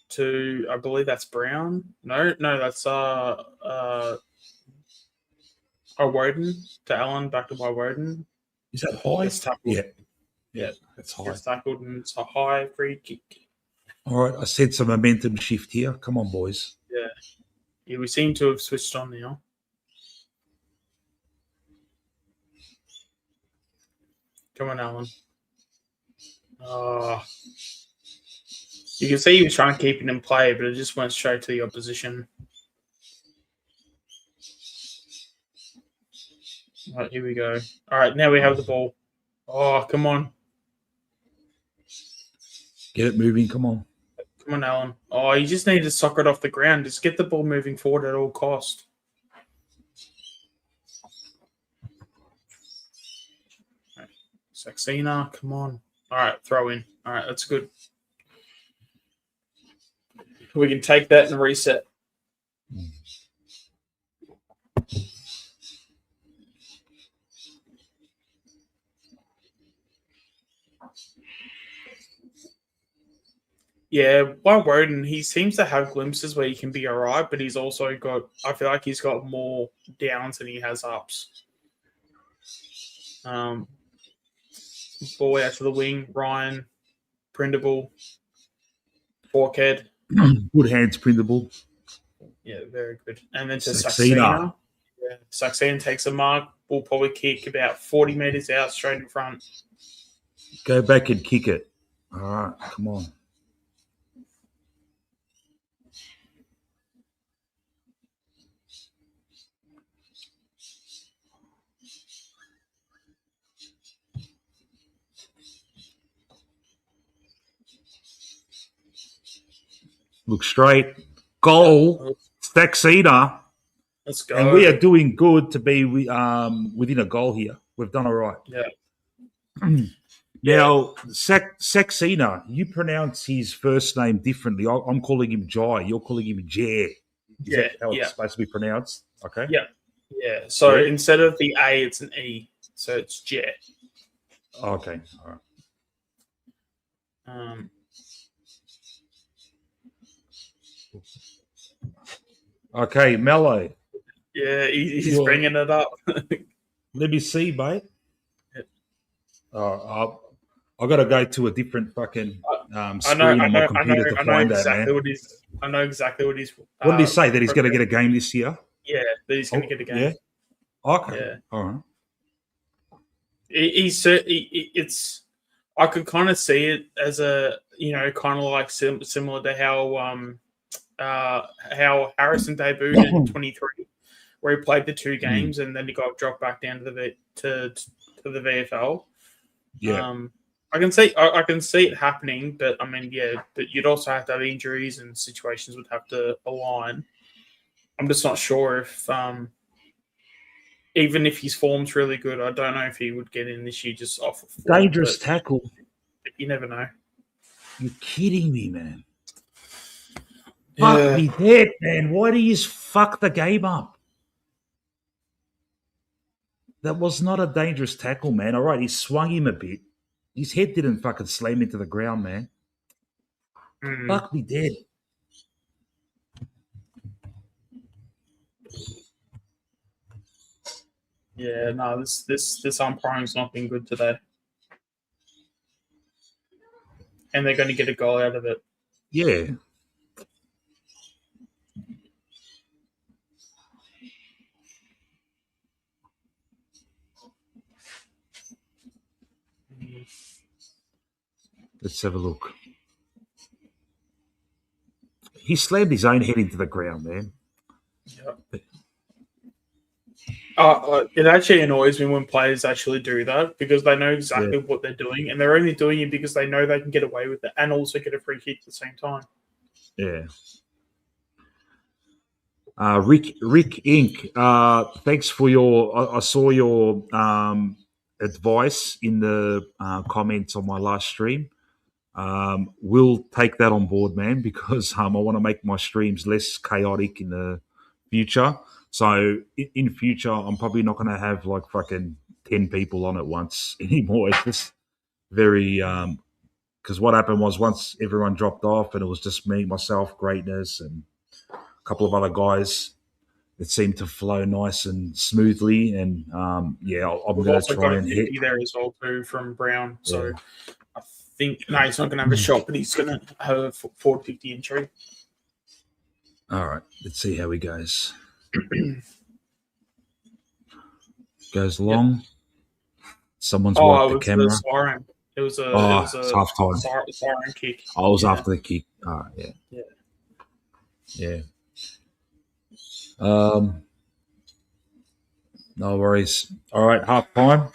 to, I believe that's Brown. No, that's Woden to Allen, back to Woden. Is that high? Yeah, that's high. It's tackled and it's a high free kick. All right, I sense a momentum shift here. Come on, boys. Yeah, we seem to have switched on now. Come on, Allen. You can see he was trying to keep it in play, but it just went straight to the opposition. All right, here we go. All right, now we have the ball. Oh, come on. Get it moving. Come on. Come on, Allen. Oh, you just need to soccer it off the ground. Just get the ball moving forward at all cost. Right. Saxena, come on. All right, throw in. All right, that's good. We can take that and reset. Yeah, by Woden, he seems to have glimpses where he can be all right, but he's also got, I feel like he's got more downs than he has ups. Ball out to the wing, Ryan, Printable, Forkhead. Good hands, Printable. Yeah, very good. And then to Saxena. Yeah, Saxena takes a mark. Will probably kick about 40 metres out, straight in front. Go back and kick it. All right, come on. Look straight. Goal. Saxena. Let's go. And we are doing good to be within a goal here. We've done all right. Yeah. Now, Saxena, you pronounce his first name differently. I'm calling him Jai. You're calling him Jer. Is that how it's supposed to be pronounced? Okay. Yeah. So instead of the A, it's an E. So it's Jer. Okay. All right. Okay, Mello. Yeah, he's bringing it up. Let me see, mate. I've got to go to a different fucking screen on my computer to find that, man. I know exactly what he's... What did he say? That he's going to get a game this year? Yeah, that he's going to get a game. Yeah? Okay. Yeah. All right. It's... I could kind of see it as a, kind of like similar to how Harrison debuted in 23, where he played the 2 games and then he got dropped back down to the VFL. Yeah, I can see it happening, but I mean, but you'd also have to have injuries and situations would have to align. I'm just not sure if, even if his form's really good, I don't know if he would get in this year just off of form, dangerous tackle. You never know. You're kidding me, man. Fuck me dead, man. Why do you fuck the game up? That was not a dangerous tackle, man. All right, he swung him a bit. His head didn't fucking slam into the ground, man. Fuck me dead. Yeah, no, this umpiring's not been good today. And they're going to get a goal out of it. Yeah. Let's have a look. He slammed his own head into the ground, man. Yeah. It actually annoys me when players actually do that because they know exactly what they're doing, and they're only doing it because they know they can get away with it and also get a free kick at the same time. Yeah. Rick Inc. Thanks for your. I saw your advice in the comments on my last stream. We'll take that on board, man, because I want to make my streams less chaotic in the future. So in future, I'm probably not going to have like fucking 10 people on at once anymore. It's just very because what happened was once everyone dropped off and it was just me, myself, Greatness, and a couple of other guys. It seemed to flow nice and smoothly, and I'm going to try and hit there as well too from Brown. So I think he's not going to have a shot, but he's going to have a 450 entry. All right, let's see how he goes. Goes long. Yep. Someone's wiped the camera. It was a half time. Siren kick. I was after the kick. Yeah. No worries. All right, half time.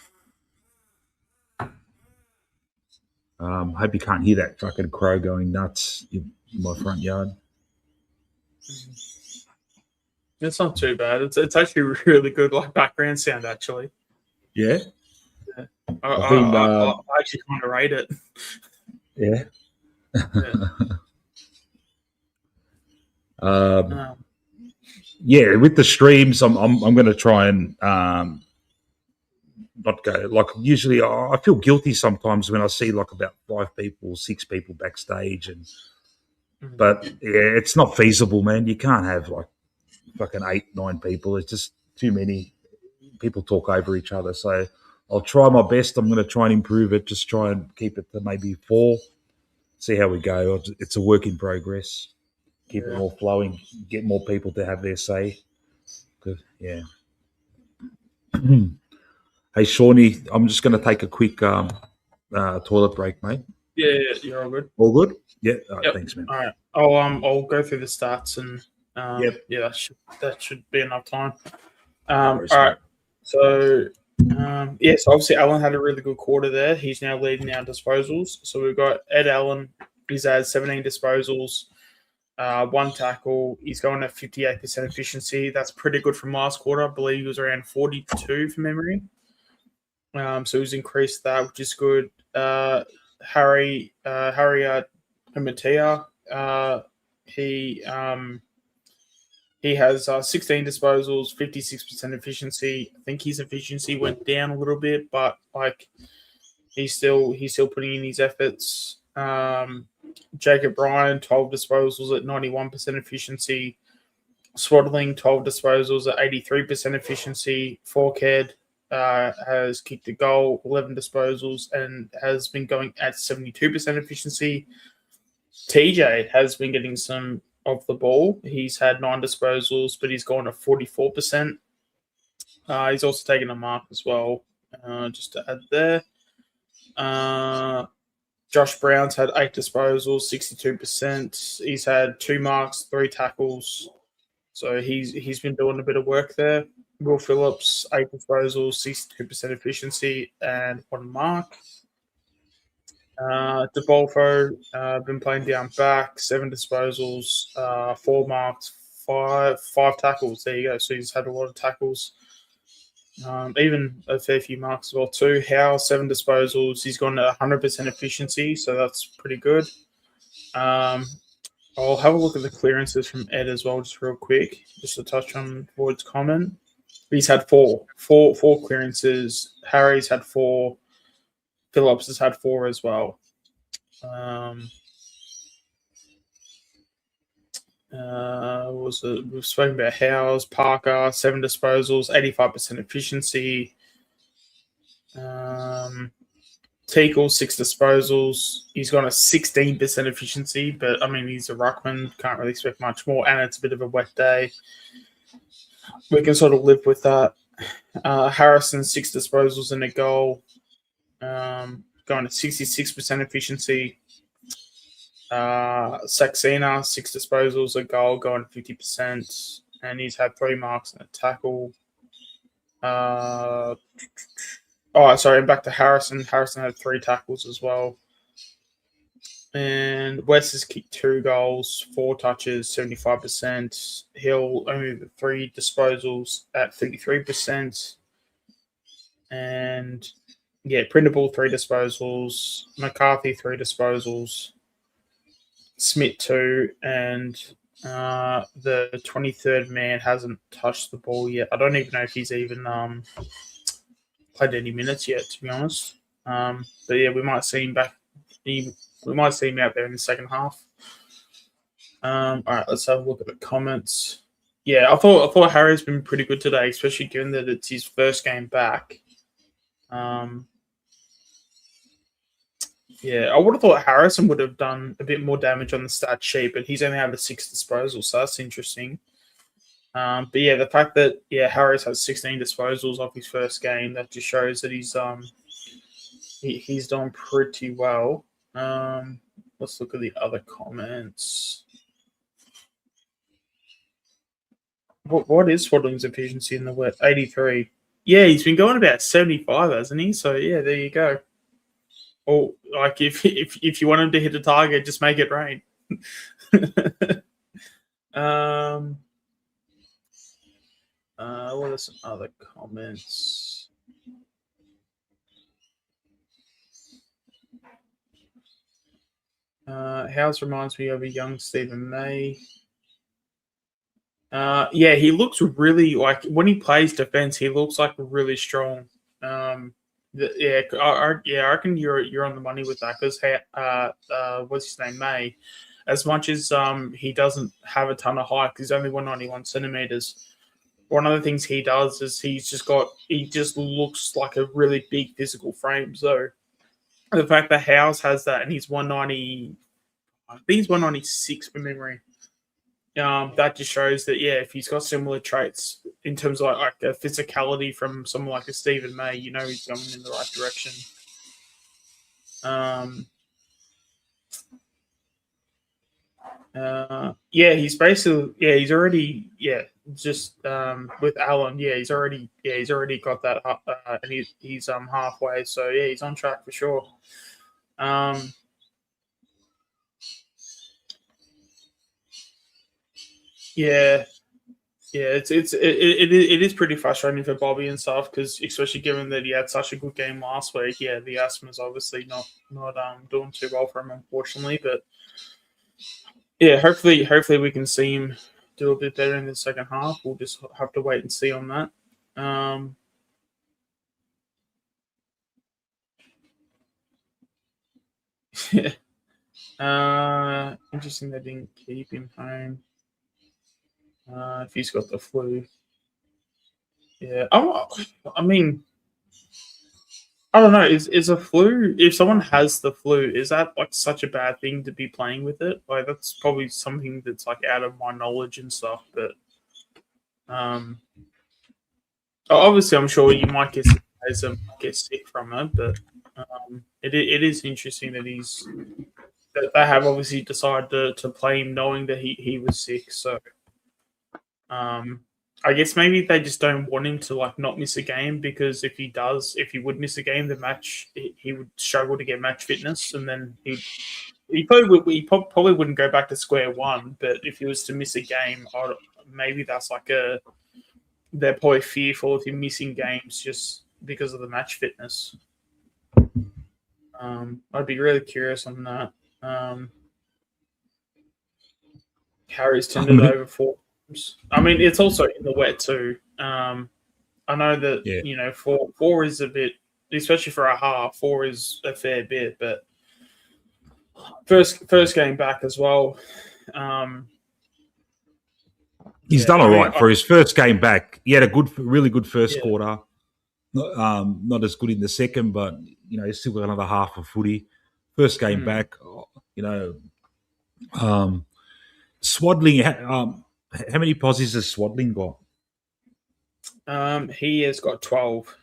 Hope you can't hear that fucking crow going nuts in my front yard. It's not too bad. It's actually really good, like background sound. Actually, yeah. I actually kind of rate it. Yeah. Yeah, with the streams, I'm going to try and not go like usually. I feel guilty sometimes when I see like about 5 people, 6 people backstage, but yeah, it's not feasible, man. You can't have like fucking 8, 9 people. It's just too many. People talk over each other, so I'll try my best. I'm going to try and improve it. Just try and keep it to maybe 4. See how we go. It's a work in progress. Keep it all flowing. Get more people to have their say. Yeah. Hey, Shawnee, I'm just going to take a quick toilet break, mate. Yeah, you're all good. All good? Yeah. All right, thanks, man. All right. I'll go through the stats and yeah, that should be enough time. All right. So so obviously Allen had a really good quarter there. He's now leading our disposals. So we've got Ed Allen. He's had 17 disposals, 1 tackle. He's going at 58% efficiency. That's pretty good from last quarter. I believe he was around 42 from memory. So he's increased that, which is good. Harry Matia, he has 16 disposals, 56% efficiency. I think his efficiency went down a little bit, but like he's still putting in his efforts. Jacob Bryan, 12 disposals at 91% efficiency. Swaddling, 12 disposals at 83% efficiency. Forkhead has kicked a goal, 11 disposals, and has been going at 72% efficiency. TJ has been getting some of the ball. He's had 9 disposals, but he's gone at 44%. He's also taken a mark as well, just to add there. Josh Brown's had 8 disposals, 62%. He's had 2 marks, 3 tackles. So he's been doing a bit of work there. Will Phillips, 8 disposals, 62% efficiency, and 1 mark. DeBolfo, been playing down back, 7 disposals, 4 marks, 5 tackles. There you go. So he's had a lot of tackles. Even a fair few marks as well too. Howe, 7 disposals. He's gone at 100% efficiency, so that's pretty good. I'll have a look at the clearances from Ed as well, just real quick, just to touch on Ward's comment. He's had four clearances. Harry's had 4. Phillips has had 4 as well. We've spoken about Howes, Parker, 7 disposals, 85% efficiency. Teagle, 6 disposals. He's got a 16% efficiency, but I mean, he's a ruckman. Can't really expect much more, and it's a bit of a wet day. We can sort of live with that. Harrison, 6 disposals and a goal. Going to 66% efficiency. Saxena, 6 disposals, a goal, going to 50%, and he's had 3 marks and a tackle. And back to Harrison. Harrison had 3 tackles as well. And West has kicked 2 goals, 4 touches, 75%. Hill only 3 disposals at 33%. And Printable 3 disposals, McCarthy 3 disposals, Smith 2, and the 23rd man hasn't touched the ball yet. I don't even know if he's even played any minutes yet, to be honest. But yeah, we might see him back. We might see him out there in the second half. All right, let's have a look at the comments. Yeah, I thought Harry's been pretty good today, especially given that it's his first game back. I would have thought Harrison would have done a bit more damage on the stat sheet, but he's only had the 6 disposals, so that's interesting. But yeah, the fact that Harris has 16 disposals off his first game, that just shows that he's done pretty well. Let's look at the other comments. What is Swaddling's efficiency in the wet? 83. Yeah, he's been going about 75, hasn't he? So yeah, there you go. Or like if you want him to hit a target, just make it rain. What are some other comments? House reminds me of a young Stephen May. He looks really like when he plays defense, he looks like really strong. I reckon you're on the money with that because what's his name, May? As much as he doesn't have a ton of height, he's only 191 centimeters. One of the things he does is he just looks like a really big physical frame. So the fact that Howes has that and he's 190, I think he's 196 from memory. That just shows that if he's got similar traits in terms of like a physicality from someone like a Stephen May, he's going in the right direction. He's basically he's already just with Alan he's already got that up, and he's halfway, so he's on track for sure. It is pretty frustrating for Bobby and stuff because especially given that he had such a good game last week. The asthma's obviously not doing too well for him, unfortunately. But hopefully we can see him do a bit better in the second half. We'll just have to wait and see on that. Interesting they didn't keep him home. If he's got the flu. I mean, I don't know. Is a flu, if someone has the flu, is that like such a bad thing to be playing with it? Like that's probably something that's like out of my knowledge and stuff. But obviously, I'm sure you might get sick from it. But it is interesting that they have obviously decided to play him knowing that he was sick. So. I guess maybe they just don't want him to like not miss a game because if he would miss a game, the match he would struggle to get match fitness, and then he probably wouldn't go back to square one. But if he was to miss a game, maybe that's like they're probably fearful of him missing games just because of the match fitness. I'd be really curious on that. Harry's tended over 4. I mean, it's also in the wet too. I know that four is a bit, especially for a half. 4 is a fair bit, but first game back as well. He's done all right for his first game back. He had a really good first quarter. Not as good in the second, but he's still got another half of footy. First game back, Swaddling. How many posses has Swaddling got? He has got 12,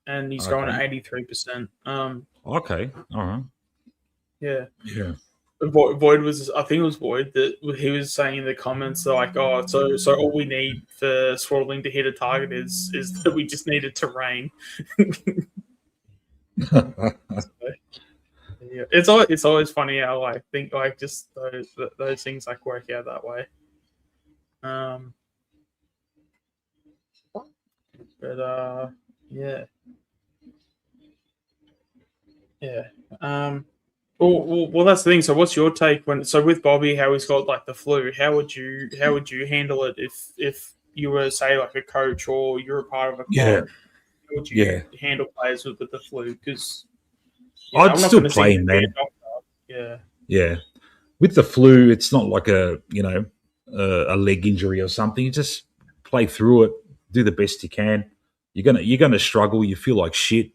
and he's going at 83%. Okay, all right. Yeah. Void was, I think it was Void that he was saying in the comments like, oh, so all we need for Swaddling to hit a target is that we just need it to rain. Yeah, it's always funny how I think like just those things like work out that way. But yeah. Well, that's the thing. So, what's your take with Bobby? How he's got like the flu? How would you handle it if you were say like a coach or you're a part of a club? How would you handle players with the flu? Because I'd still play him, man. Yeah. With the flu, it's not like a leg injury or something. You just play through it, do the best you can. You're gonna struggle. You feel like shit.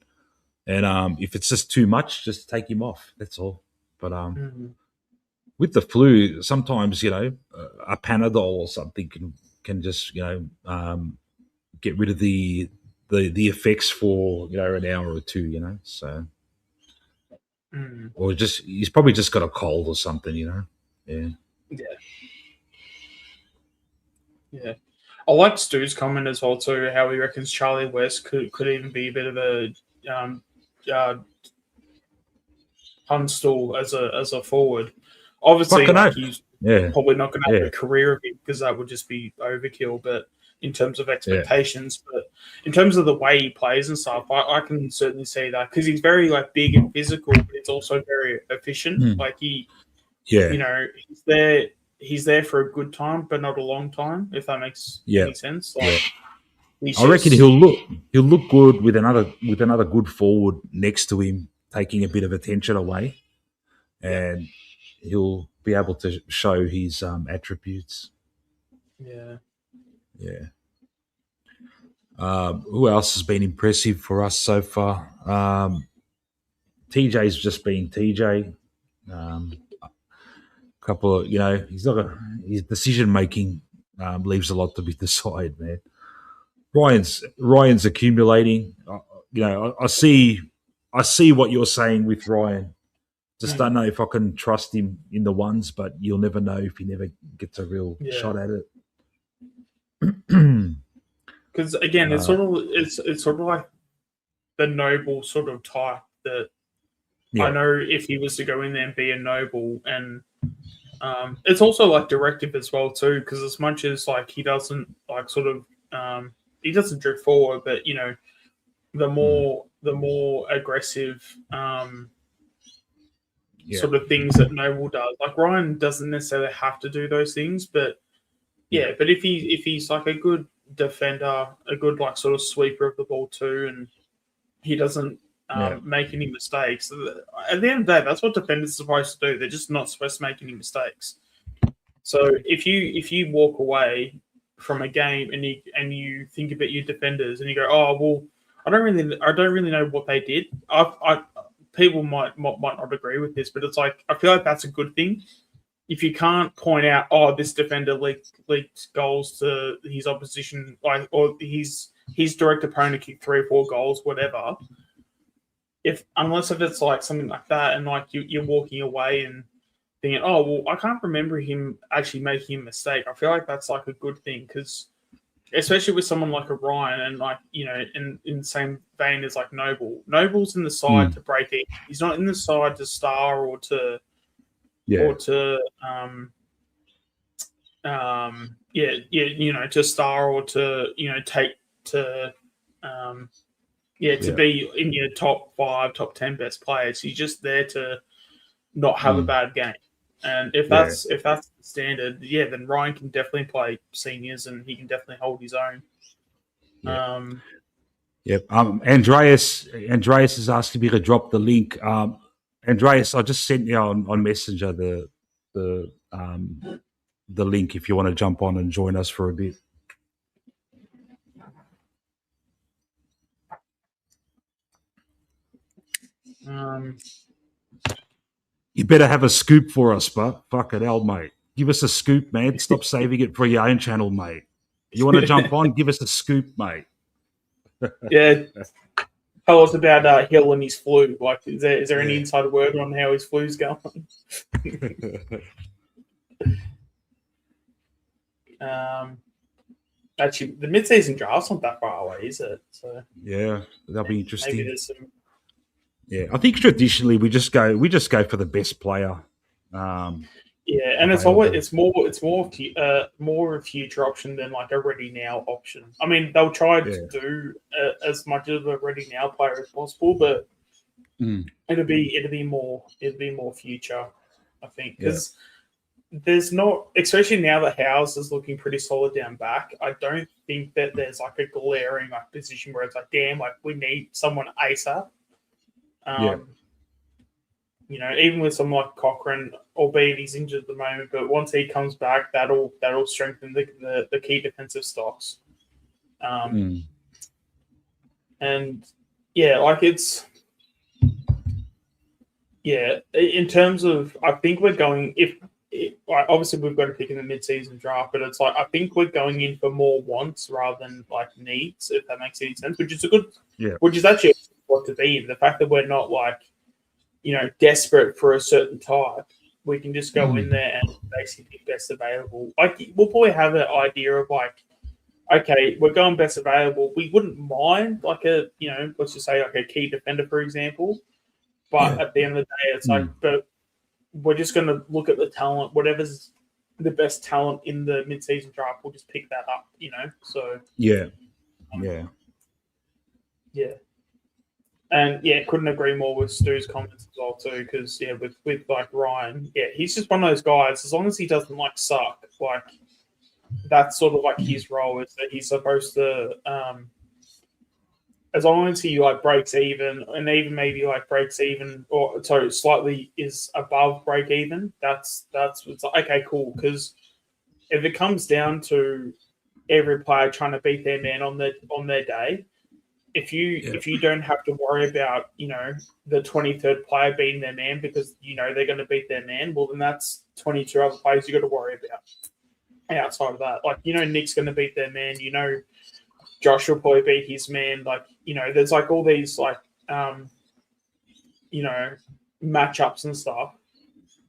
And if it's just too much, just take him off. That's all. But with the flu, sometimes a Panadol or something can just get rid of the effects for an hour or two. So or he's probably just got a cold or something. Yeah. I like Stu's comment as well too. How he reckons Charlie West could even be a bit of a Hunstall as a forward. Obviously, he's probably not going to have a career of it because that would just be overkill. But in terms of expectations, but in terms of the way he plays and stuff, I can certainly see that because he's very like big and physical, but it's also very efficient. Like he's there for a good time, but not a long time. If that makes any sense. Like, I reckon he'll look good with another good forward next to him, taking a bit of attention away, and he'll be able to show his attributes. Yeah. Who else has been impressive for us so far? TJ's just been TJ. Couple of his decision making leaves a lot to be desired, man. Ryan's accumulating. I see what you're saying with Ryan. Just don't know if I can trust him in the ones, but you'll never know if he never gets a real shot at it. Because again, it's sort of like the noble sort of type that I know if he was to go in there and be a noble, and it's also like directive as well too. Because as much as like he doesn't like sort of he doesn't drift forward, but the more aggressive sort of things that Noble does. Like Ryan doesn't necessarily have to do those things, but but if he's like a good defender, a good like sort of sweeper of the ball too, and he doesn't make any mistakes. At the end of the day, that's what defenders are supposed to do. They're just not supposed to make any mistakes. So if you walk away from a game and you think about your defenders and you go, oh well, I don't really know what they did. People might not agree with this, but it's like I feel like that's a good thing. If you can't point out, oh, this defender leaked goals to his opposition, like or his direct opponent kicked 3 or 4 goals, whatever. Unless if it's like something like that, and like you're walking away and thinking, oh well, I can't remember him actually making a mistake. I feel like that's like a good thing because, especially with someone like a Ryan and like in the same vein as like Noble's in the side to break it. He's not in the side to star or to to star or to take to to be in your top 5, top 10 best players. He's just there to not have a bad game. And if that's the standard, then Ryan can definitely play seniors and he can definitely hold his own. Yep. Andreas is asking me to drop the link. Andreas, I just sent you on Messenger the link if you want to jump on and join us for a bit. You better have a scoop for us, but fucking hell, mate. Give us a scoop, man. Stop saving it for your own channel, mate. You want to jump on? Give us a scoop, mate. Yeah. Tell us about Hill and his flu. Like, is there any inside word on how his flu's going? Actually, the mid-season draft's not that far away, is it? So yeah, that'll be interesting. Maybe there's some. Yeah, I think traditionally we just go for the best player. Yeah, and it's more a future option than like a ready now option. I mean, they'll try to do as much of a ready now player as possible, but it'll be more future, I think, because there's not, especially now that House is looking pretty solid down back. I don't think that there's like a glaring like position where it's like, damn, like we need someone ASAP. You know, even with someone like Cochrane, albeit he's injured at the moment, but once he comes back, that'll strengthen the key defensive stocks. And yeah, like it's in terms of, I think we're going obviously we've got to pick in the mid-season draft, but it's like I think we're going in for more wants rather than like needs, if that makes any sense. Which is which is actually what to be. The fact that we're not like, you know, desperate for a certain type, we can just go in there and basically pick best available. Like we'll probably have an idea of like, okay, we're going best available. We wouldn't mind like a, you know, let's just say like a key defender, for example. But at the end of the day, it's like, but we're just going to look at the talent, whatever's the best talent in the mid-season draft. We'll just pick that up, you know. So yeah. And couldn't agree more with Stu's comments as well too. Because with like Ryan, he's just one of those guys. As long as he doesn't like suck, like that's sort of like his role is that he's supposed to. As long as he like breaks even, and even maybe like breaks even, or sorry, slightly is above break even. That's it's like, okay, cool. Because if it comes down to every player trying to beat their man on their day. If you don't have to worry about, you know, the 23rd player beating their man because, you know, they're going to beat their man, well, then that's 22 other players you got to worry about outside of that. Like, you know, Nick's going to beat their man. You know, Josh will probably beat his man. Like, you know, there's like all these like, you know, matchups and stuff.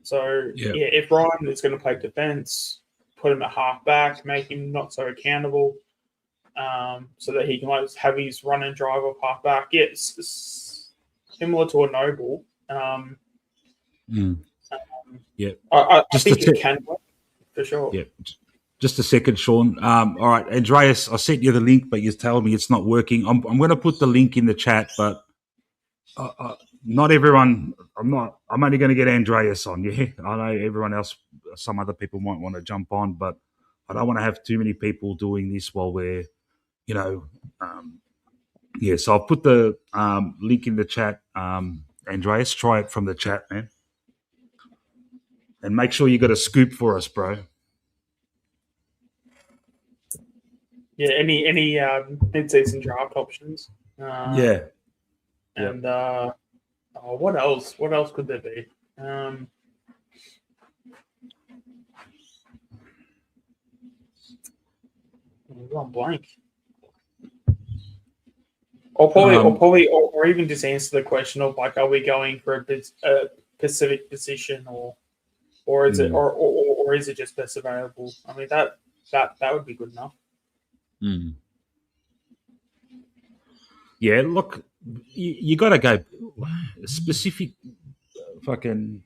So, if Ryan is going to play defense, put him at half back, make him not so accountable. So that he can like have his run and drive off half back. Yeah, it's similar to a Noble. I think it can work for sure. Yeah. Just a second, Sean. All right, Andreas, I sent you the link, but you're telling me it's not working. I'm going to put the link in the chat, but not everyone. I'm only going to get Andreas on. Yeah, I know everyone else. Some other people might want to jump on, but I don't want to have too many people doing this while we're, you know, so I'll put the link in the chat. Andreas, try it from the chat, man. And make sure you got a scoop for us, bro. Yeah, any mid-season draft options? And what else? What else could there be? I'm blank. Or even just answer the question of like, are we going for a specific position, or is it or is it just best available? I mean that would be good enough. Yeah, look, you got to go specific fucking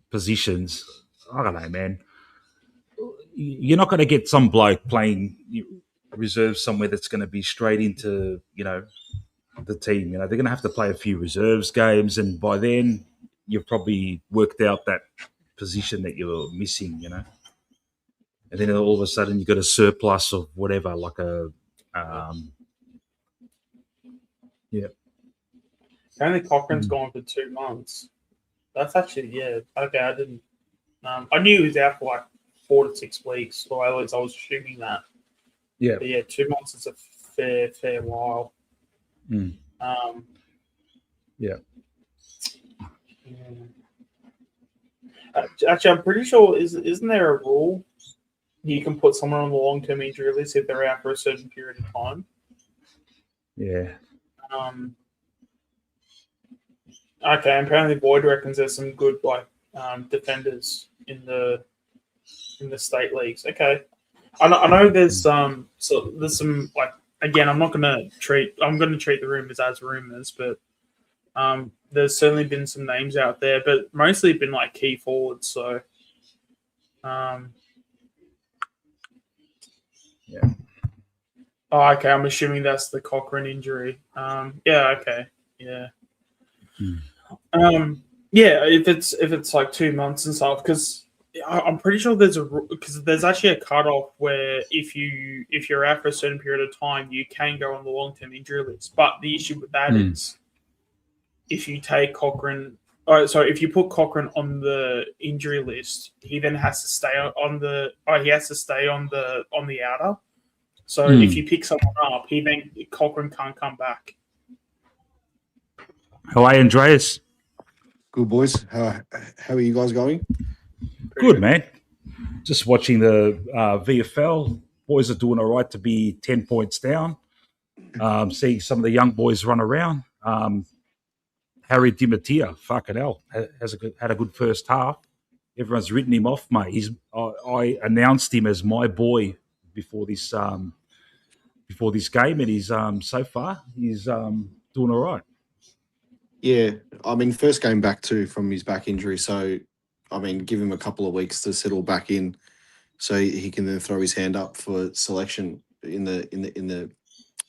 positions. I don't know, man. You're not going to get some bloke playing reserves somewhere that's going to be straight into, you know, the team. You know, they're going to have to play a few reserves games, and by then you've probably worked out that position that you're missing, you know. And then all of a sudden you've got a surplus of whatever, like a Apparently Cochrane's gone for 2 months. That's actually, okay, I didn't. I knew he was out for like 4 to 6 weeks, or at least I was assuming that. Yeah. But 2 months is a fair while. Yeah. Actually, I'm pretty sure isn't there a rule you can put someone on the long-term injury list if they're out for a certain period of time? Yeah. Okay, apparently Boyd reckons there's some good defenders in the state leagues. Okay, I know there's so there's some again I'm going to treat the rumors as rumors, but there's certainly been some names out there, but mostly been like key forwards. So, Oh, okay. I'm assuming that's the Cochrane injury. Okay. Yeah. If it's like 2 months and stuff, because I'm pretty sure there's actually a cutoff where if you're out for a certain period of time, you can go on the long-term injury list. But the issue with that is if you take Cochrane, if you put Cochrane on the injury list, he then has to stay on the outer. So if you pick someone up, Cochrane can't come back. How are you, Andreas? Good, boys. How are you guys going? Good, man. Just watching the VFL. Boys are doing all right to be 10 points down. Seeing some of the young boys run around. Harry DiMattia, fucking hell, had a good first half. Everyone's written him off, mate. I announced him as my boy before this game, and he's so far he's doing all right. Yeah, I mean, first game back too from his back injury, so I mean, give him a couple of weeks to settle back in, so he can then throw his hand up for selection in the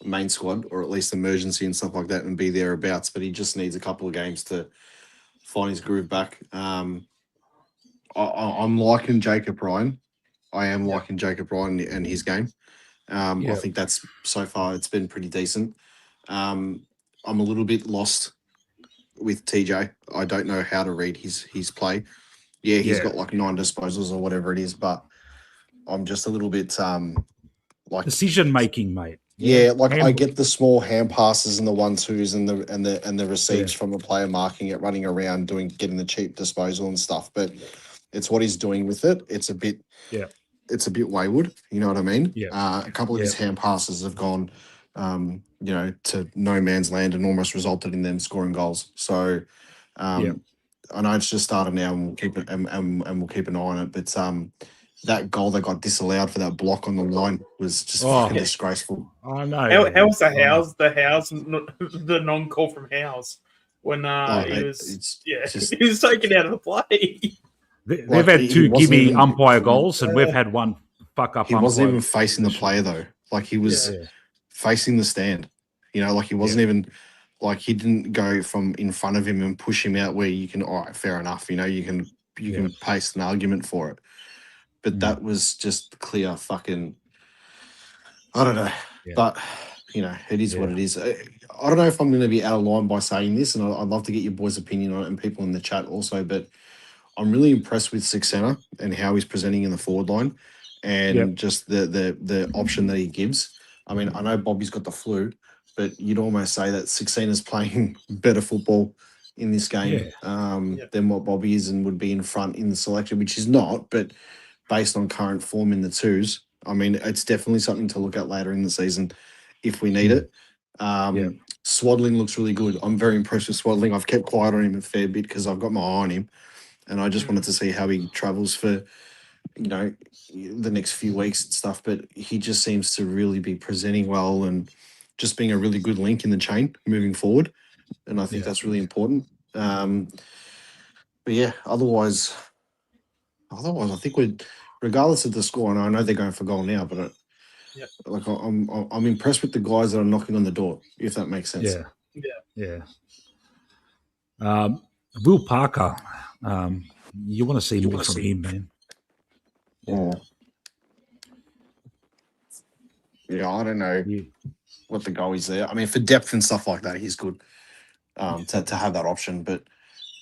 main squad, or at least emergency and stuff like that, and be thereabouts. But he just needs a couple of games to find his groove back. I'm liking Jacob Ryan. I am liking Jacob Ryan and his game. I think that's so far it's been pretty decent. I'm a little bit lost with TJ. I don't know how to read his play. Yeah, he's got like 9 disposals or whatever it is, but I'm just a little bit like decision making, mate. Yeah, like I get the small hand passes and the 1-2s and the receipts from a player marking it, running around getting the cheap disposal and stuff, but it's what he's doing with it. It's a bit wayward, you know what I mean? Yeah. A couple of his hand passes have gone to no man's land and almost resulted in them scoring goals. So I know it's just started now, and we'll keep it and we'll keep an eye on it. But that goal that got disallowed for that block on the line was just fucking disgraceful. I know. How was the non-call from Howes when he was taken out of the play? They've had 2 gimme umpire goals, and we've had 1 fuck up. He wasn't even facing the player though. Like he was facing the stand. You know, like he wasn't even like he didn't go from in front of him and push him out where you can. All right, fair enough. You know, you can paste an argument for it, but that was just clear fucking. I don't know, but you know, it is what it is. I don't know if I'm going to be out of line by saying this, and I'd love to get your boys' opinion on it and people in the chat also. But I'm really impressed with Saxena and how he's presenting in the forward line, and just the option that he gives. I mean, I know Bobby's got the flu, but you'd almost say that Saxena's playing better football in this game than what Bobby is and would be in front in the selection, which is not, but based on current form in the 2s, I mean, it's definitely something to look at later in the season if we need it. Swaddling looks really good. I'm very impressed with Swaddling. I've kept quiet on him a fair bit because I've got my eye on him, and I just wanted to see how he travels for, you know, the next few weeks and stuff. But he just seems to really be presenting well and just being a really good link in the chain moving forward. And I think that's really important. But yeah, otherwise, I think regardless of the score, and I know they're going for goal now, but like I'm impressed with the guys that are knocking on the door, if that makes sense. Will Parker, you want to see more from him, man. Yeah, I don't know. what the goal is there. I mean, for depth and stuff like that, he's good to have that option. But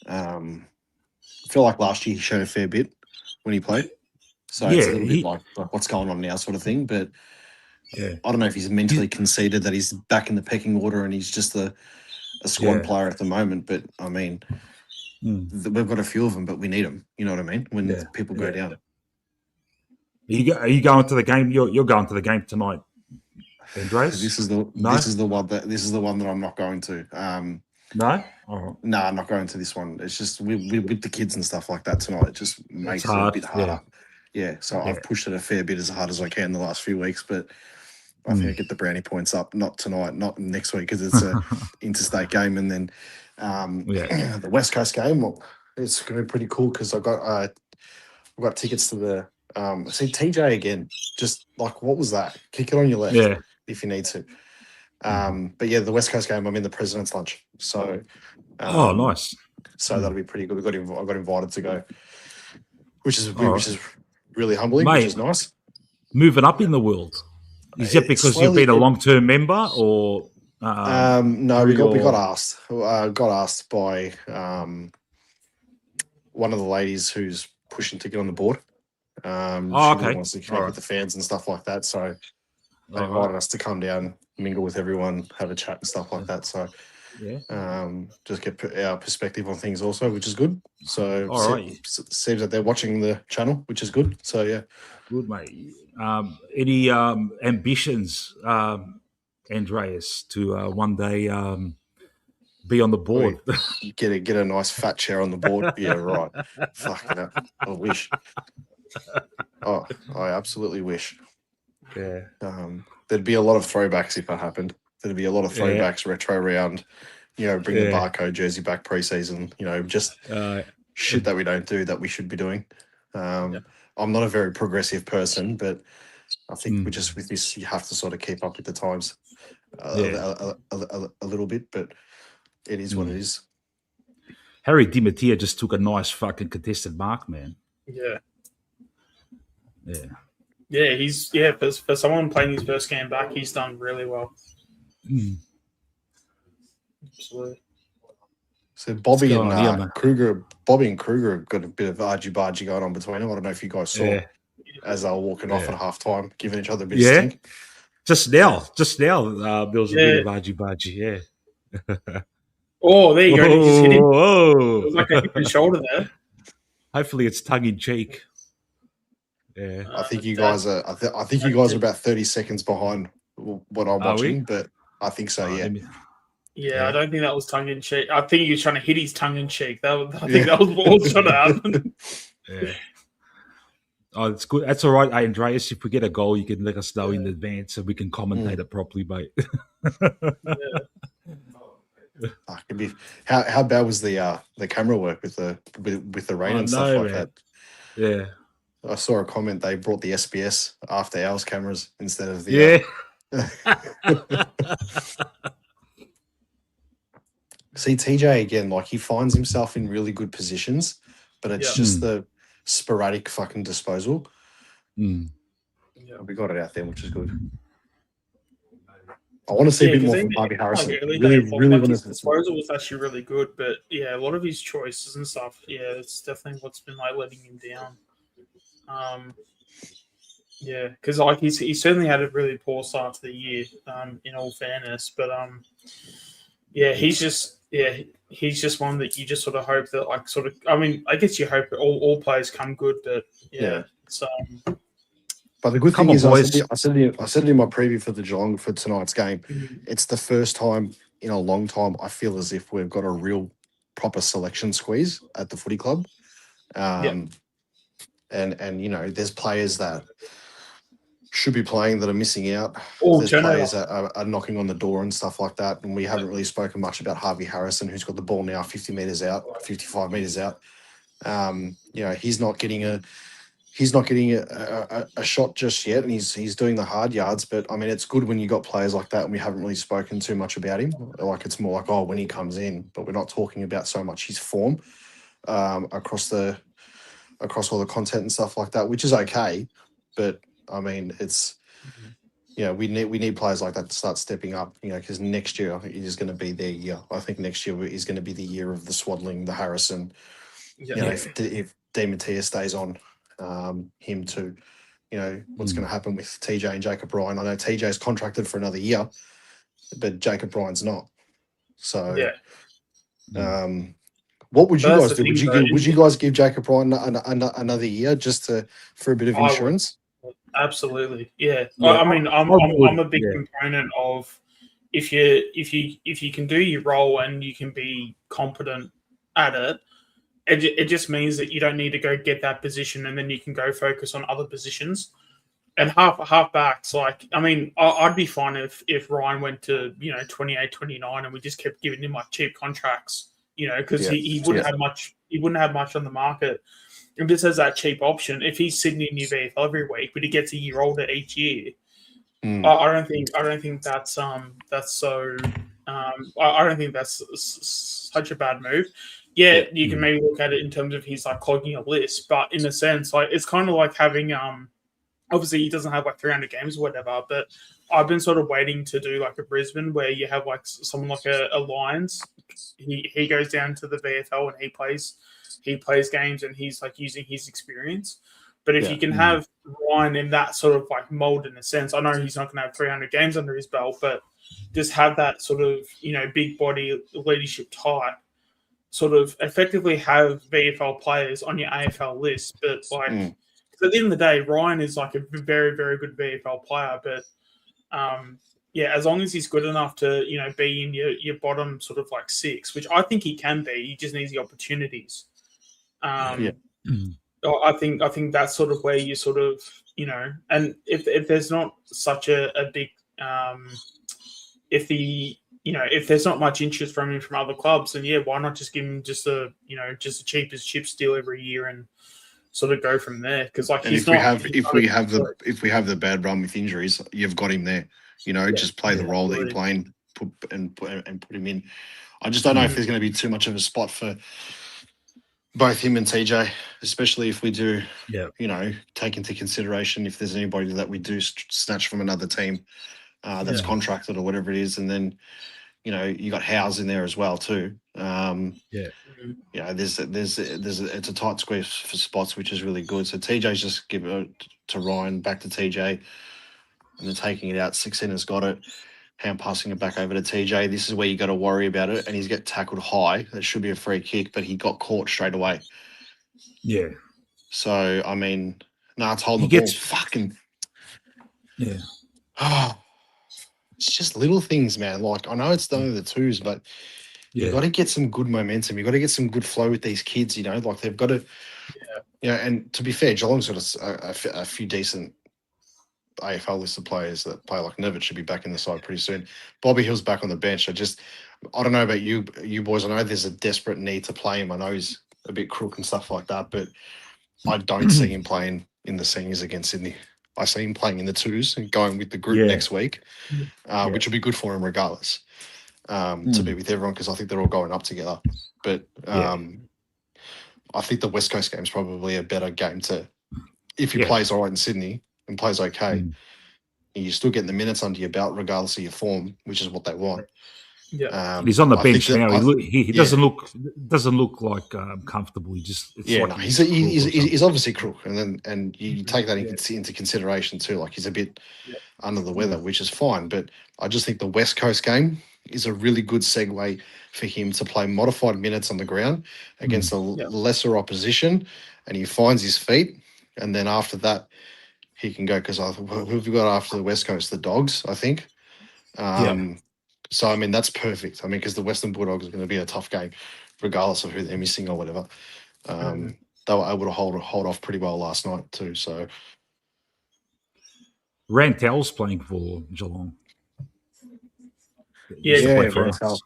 I feel like last year he showed a fair bit when he played. So it's a little bit like what's going on now sort of thing. But I don't know if he's mentally conceded that he's back in the pecking order and he's just a squad player at the moment. But, I mean, we've got a few of them, but we need them. You know what I mean? When people go down. Are you going to the game? You're going to the game tonight, Andreas? This is the one that I'm not going to. No? Oh. No, I'm not going to this one. It's just with the kids and stuff like that tonight. It just makes it a bit harder. Yeah, so I've pushed it a fair bit as hard as I can the last few weeks, but I think I get the brownie points up, not tonight, not next week, because it's a interstate game. And then the West Coast game, well, it's going to be pretty cool because I've got tickets to the see TJ again. Just like, what was that? Kick it on your left if you need to. But yeah, the West Coast game, I'm in the President's Lunch. So nice. So that'll be pretty good. I got invited to go, which is really humbling, which is nice. Moving up in the world. Is that because you've been a long-term member, or no? We got asked. Got asked by one of the ladies who's pushing to get on the board. She really wants to connect with the fans and stuff like that. So they invited us to come down, mingle with everyone, have a chat and stuff like that. So just get our perspective on things also, which is good. So seems that they're watching the channel, which is good. So yeah, good mate. Any ambitions, Andreas, to one day be on the board? Get a nice fat chair on the board. Yeah, right. Fucking hell. I wish. Oh, I absolutely wish. Yeah. There'd be a lot of throwbacks if that happened. There'd be a lot of throwbacks, retro round. You know, bring the barcode jersey back pre-season. You know, just shit that we don't do that we should be doing. I'm not a very progressive person, but I think with this, you have to sort of keep up with the times a little bit. But it is what it is. Harry DiMattia just took a nice fucking contested mark, man. Yeah. Yeah. He's for someone playing his first game back, he's done really well. Absolutely. So Bobby and Kruger have got a bit of argy-bargy going on between them. I don't know if you guys saw as they were walking off at halftime, giving each other a bit of stink. Just now, there was a bit of argy-bargy, Oh, there you go. He just hit him. It was like a hip and shoulder there. Hopefully, it's tongue in cheek. Yeah, I think you guys are. I think you guys are about 30 seconds behind what I'm watching, but I think so. Yeah, I don't think that was tongue in cheek. I think he was trying to hit his tongue in cheek. I think that was what was trying to happen. Oh, it's good. That's all right, Andreas. If we get a goal, you can let us know in advance so we can commentate it properly, mate. How bad was the camera work with the rain and stuff like that? Yeah, I saw a comment. They brought the SBS after hours cameras instead of the See TJ again, like he finds himself in really good positions, but it's just the sporadic fucking disposal. We got it out there, which is good. I want to see a bit more from Harvey Harrison. Really want to. His disposal was actually really good, but a lot of his choices and stuff. It's definitely what's been like letting him down. Because like he certainly had a really poor start to the year. In all fairness, but he's just one that you just sort of hope that I guess you hope all players come good, but so. But the good thing is, I said it in my preview for the Geelong for tonight's game. It's the first time in a long time I feel as if we've got a real proper selection squeeze at the footy club. And you know, there's players that should be playing that are missing out. There's players that are knocking on the door and stuff like that. And we haven't really spoken much about Harvey Harrison, who's got the ball now 50 metres out, 55 metres out. You know, he's not getting a shot just yet, and he's doing the hard yards. But I mean, it's good when you got players like that, and we haven't really spoken too much about him. Like it's more like when he comes in, but we're not talking about so much his form across all the content and stuff like that, which is okay. But I mean, we need players like that to start stepping up. Because next year is going to be their year. I think next year is going to be the year of the Swaddling, the Harrison. If Di Mattia stays on, him too. What's going to happen with TJ and Jacob Ryan? I know TJ's contracted for another year, but Jacob Ryan's not. So, what would you guys do? Would you guys give Jacob Ryan another year just for a bit of insurance? Absolutely, yeah. I mean, I'm a big component of if you can do your role and you can be competent at it. It just means that you don't need to go get that position, and then you can go focus on other positions. And half backs, like, I mean, I'd be fine if Ryan went to 28, 29, and we just kept giving him like cheap contracts, because he wouldn't have much. He wouldn't have much on the market. And just as that cheap option, if he's sitting in your VFL every week, but he gets a year older each year, I don't think that's so. I don't think that's such a bad move. Yeah, you can maybe look at it in terms of he's like clogging a list, but in a sense, like it's kind of like having obviously he doesn't have like 300 games or whatever, but I've been sort of waiting to do like a Brisbane where you have like someone like a Lions. He goes down to the VFL and he plays games and he's like using his experience. But if you can have Ryan in that sort of like mold in a sense, I know he's not going to have 300 games under his belt, but just have that sort of, big body leadership type, sort of effectively have VFL players on your AFL list. But like, at the end of the day, Ryan is like a very, very good VFL player. But as long as he's good enough to, be in your bottom sort of like six, which I think he can be, he just needs the opportunities. I think that's sort of where you sort of, and if there's not such a big, if there's not much interest from him from other clubs, then why not just give him just the cheapest chip deal every year and sort of go from there? Because like, if we have the bad run with injuries, you've got him there. Just play the role that you're playing, put him in. I just don't know if there's going to be too much of a spot for both him and TJ, especially if we do, take into consideration if there's anybody that we do snatch from another team that's contracted or whatever it is, and then you got Howes in there as well too. It's a tight squeeze for spots, which is really good. So TJ's just give it to Ryan, back to TJ, and then taking it out. 16 has got it. Hand passing it back over to TJ. This is where you got to worry about it. And he's get tackled high. That should be a free kick, but he got caught straight away. Yeah. So, I mean, it's holding the ball. Fucking. Yeah. It's just little things, man. Like, I know it's only the twos, but you got to get some good momentum. You got to get some good flow with these kids, like they've got to. And to be fair, Geelong's got a few decent AFL list of players that play. Like Neville should be back in the side pretty soon. Bobby Hill's back on the bench. I don't know about you boys. I know there's a desperate need to play him. I know he's a bit crook and stuff like that, but I don't see him playing in the seniors against Sydney. I see him playing in the twos and going with the group next week, which will be good for him regardless, to be with everyone, because I think they're all going up together. But I think the West Coast game is probably a better game if he plays all right in Sydney and plays okay, you're still getting the minutes under your belt regardless of your form, which is what they want. He's on the bench now. He doesn't look like comfortable. He's obviously crook, and you take that into consideration too. Like, he's a bit under the weather, which is fine. But I just think the West Coast game is a really good segue for him to play modified minutes on the ground against a lesser opposition, and he finds his feet, and then after that he can go, because who have we got after the West Coast? The Dogs, I think. So, I mean, that's perfect. I mean, because the Western Bulldogs are going to be a tough game, regardless of who they're missing or whatever. They were able to hold off pretty well last night too. So, Rantel's playing for Geelong. Rantel.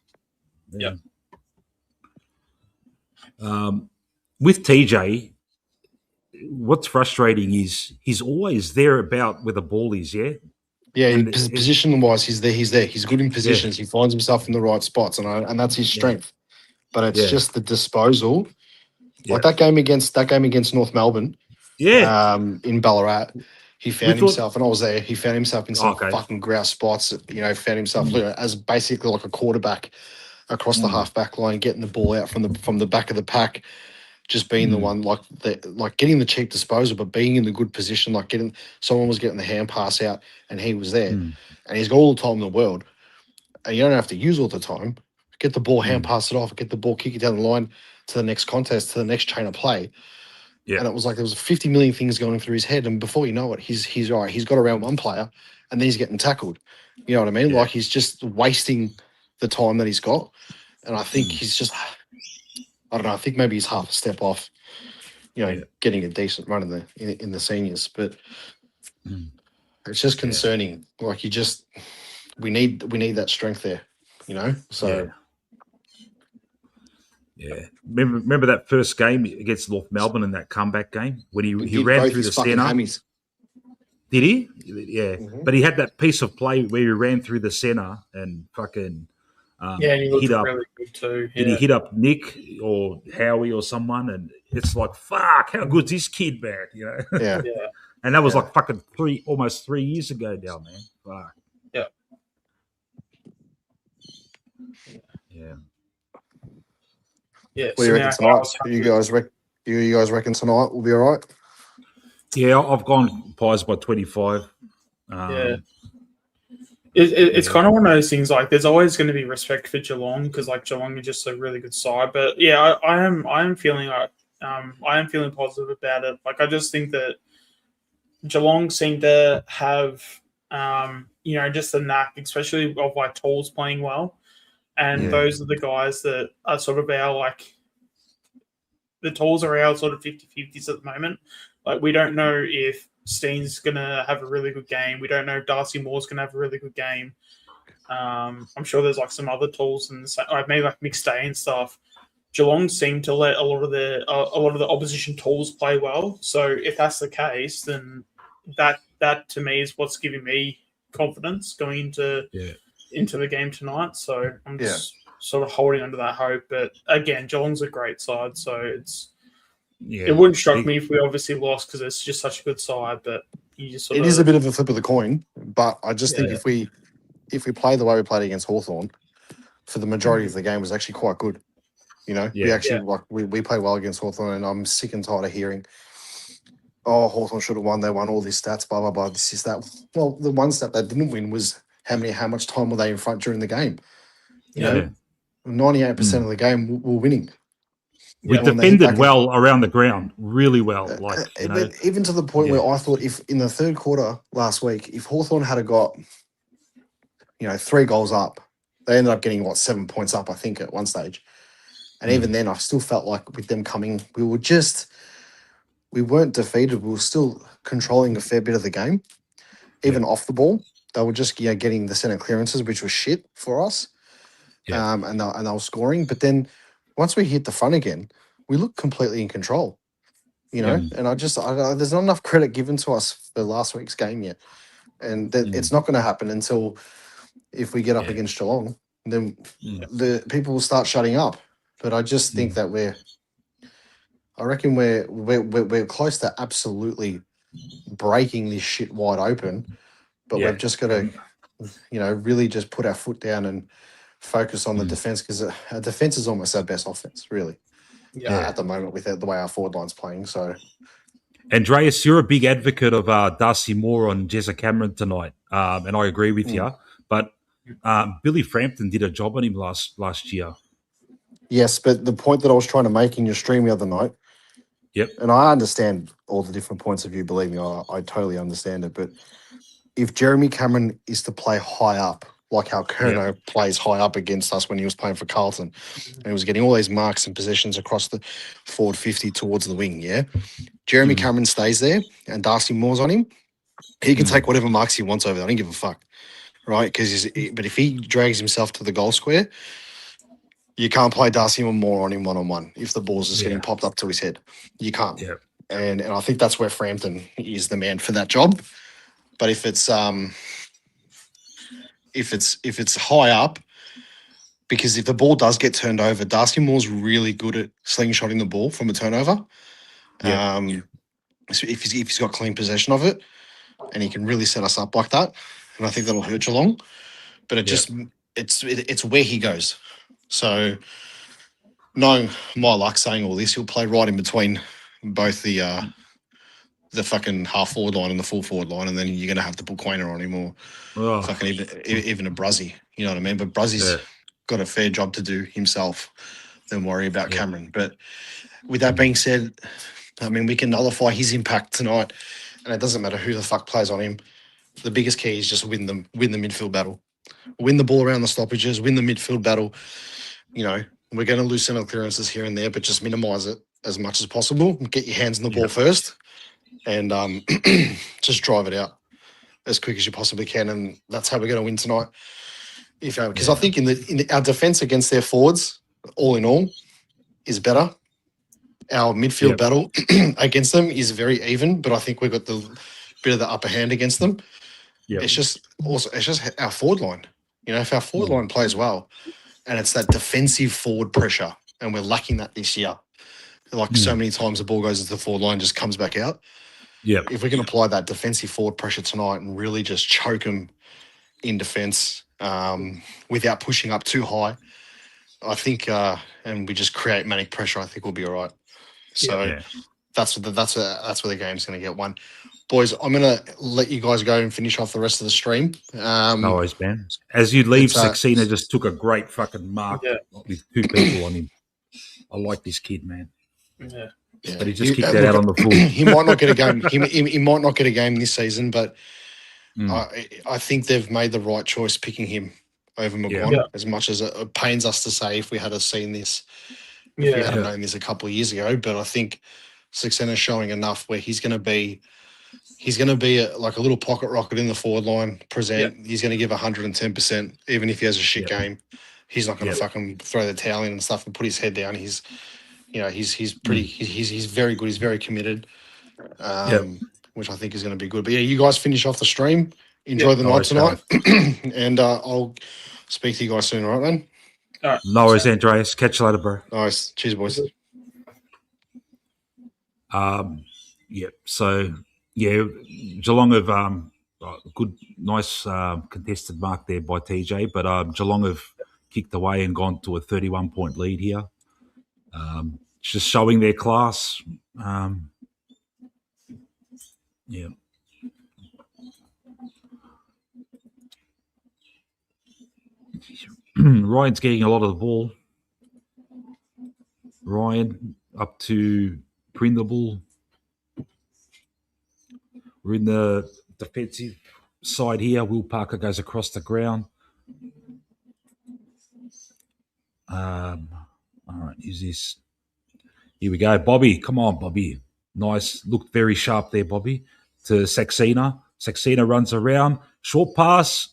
With TJ, what's frustrating is he's always there about where the ball is, position-wise, he's there. He's good in positions. He finds himself in the right spots, and that's his strength. But it's just the disposal. Like that game against North Melbourne, in Ballarat, he We found thought, himself, and I was there. He found himself in some okay, fucking grouse spots. Found himself as basically like a quarterback across the half back line, getting the ball out from the back of the pack, just being the one like getting the cheap disposal, but being in the good position, like someone was getting the hand pass out, and he was there, and he's got all the time in the world, and you don't have to use all the time. Get the ball, hand pass it off, get the ball, kick it down the line to the next contest, to the next chain of play. yeah, And it was like there was 50 million things going through his head, and before you know it, he's all right. He's got around one player, and then he's getting tackled. You know what I mean? Yeah. Like he's just wasting the time that he's got, and I think he's just, I don't know. I think maybe he's half a step off, getting a decent run in the seniors, but it's just concerning. Like we need that strength there, So. Yeah. Remember that first game against North Melbourne in that comeback game when he did ran both through his the fucking centre? hammies. Did he? Yeah. But he had that piece of play where he ran through the centre and fucking and he looked hit up. really good too. Did he hit up Nick or Howie or someone? And it's like, fuck, how good's this kid, man? Yeah. And that was like fucking almost 3 years ago now, man. Fuck. Yeah. Yeah. Yeah. What do you reckon tonight? You guys reckon tonight will be all right? Yeah, I've gone Pies by 25. It's kind of one of those things. Like, there's always going to be respect for Geelong because, like, Geelong are just a really good side. But yeah, I am feeling like I am feeling positive about it. Like, I just think that Geelong seem to have just the knack, especially of like Tools playing well, and those are the guys that are sort of the Tools are our sort of 50-50s at the moment. Like, we don't know if Steen's going to have a really good game. We don't know if Darcy Moore's going to have a really good game. I'm sure there's like some other Tools and maybe like mixed day and stuff. Geelong seem to let a lot of the opposition Tools play well. So if that's the case, then that to me is what's giving me confidence going into the game tonight. So I'm just sort of holding onto that hope. But again, Geelong's a great side, so it wouldn't shock me if we obviously lost because it's just such a good side. But you just it is a bit of a flip of the coin. But I just think if we play the way we played against Hawthorn for the majority of the game was actually quite good. We actually we play well against Hawthorn, and I'm sick and tired of hearing, oh, Hawthorn should have won. They won all these stats, blah blah blah. This is that. Well, the one stat they didn't win was how much time were they in front during the game? 98% of the game we're winning. We defended well around the ground, really well. But even to the point where I thought if in the third quarter last week, if Hawthorn had got 3 goals up, they ended up getting 7 points up, I think, at one stage. And even then, I still felt like with them coming, we weren't defeated. We were still controlling a fair bit of the game, even off the ball. They were just getting the centre clearances, which was shit for us. And they were scoring. But then once we hit the front again, we looked completely in control. And there's not enough credit given to us for last week's game yet. And it's not going to happen until if we get up against Geelong, then the people will start shutting up. But I just think that I reckon we're close to absolutely breaking this shit wide open. But we've just got to, really just put our foot down and focus on the defense, because our defense is almost our best offense, really. At the moment with the way our forward line's playing. So, Andreas, you're a big advocate of Darcy Moore on Jezza Cameron tonight, and I agree with you. But Billy Frampton did a job on him last year. Yes, but the point that I was trying to make in your stream the other night, and I understand all the different points of view, believe me, I totally understand it. But if Jeremy Cameron is to play high up, like how Kerno plays high up against us when he was playing for Carlton, and he was getting all these marks and possessions across the forward 50 towards the wing, Jeremy Cameron stays there and Darcy Moore's on him, he can take whatever marks he wants over there. I don't give a fuck, right? But if he drags himself to the goal square, you can't play Darcy Moore on him one-on-one if the ball's just getting popped up to his head. You can't. And I think that's where Frampton is the man for that job. But if it's high up, because if the ball does get turned over, Darcy Moore's really good at slingshotting the ball from a turnover. So if he's got clean possession of it. and he can really set us up like that. And I think that'll hurt Geelong. But it's where he goes. So knowing my luck saying all this, he'll play right in between both the fucking half forward line and the full forward line, and then you're gonna have to put Quainer on him or fucking even a Bruzzy. You know what I mean? But Bruzzy's got a fair job to do himself. Then worry about Cameron. But with that being said, I mean, we can nullify his impact tonight, and it doesn't matter who the fuck plays on him. The biggest key is just win the midfield battle. Win the ball around the stoppages, win the midfield battle. You know, we're going to lose centre clearances here and there, but just minimise it as much as possible. Get your hands on the ball first and just drive it out as quick as you possibly can. And that's how we're going to win tonight. Because I think in our defence against their forwards, all in all, is better. Our midfield battle against them is very even, but I think we've got the bit of the upper hand against them. Yep. It's just our forward line. You know, if our forward line plays well, and it's that defensive forward pressure, and we're lacking that this year. Like so many times the ball goes into the forward line, just comes back out. Yeah. If we can apply that defensive forward pressure tonight and really just choke them in defence without pushing up too high, I think, and we just create manic pressure, I think we'll be all right. So that's where the game's going to get won. Boys, I'm going to let you guys go and finish off the rest of the stream. No worries, man. As you leave, Saxena just took a great fucking mark with 2 people on him. I like this kid, man. Yeah. But he just kicked that out on the full. He might not get a game. He might not get a game this season, but I think they've made the right choice picking him over McGuire. As much as it pains us to say if we had seen this, if we had known this a couple of years ago, but I think Saxena's showing enough where he's going to be like a little pocket rocket in the forward line. He's going to give 110%, even if he has a shit game. He's not going to fucking throw the towel in and stuff and put his head down. He's very good. He's very committed, which I think is going to be good. But yeah, you guys finish off the stream. Enjoy the night tonight, and I'll speak to you guys soon. All right, then. All right. No worries, Andreas. Catch you later, bro. Nice. Cheers, boys. So Geelong have good, nice contested mark there by TJ, but Geelong have kicked away and gone to a 31-point lead here. Just showing their class. Ryan's getting a lot of the ball. Ryan up to Prindable. We're in the defensive side here. Will Parker goes across the ground. All right, who's this? Here we go. Bobby, come on, Bobby. Nice. Looked very sharp there, Bobby. To Saxena. Saxena runs around. Short pass.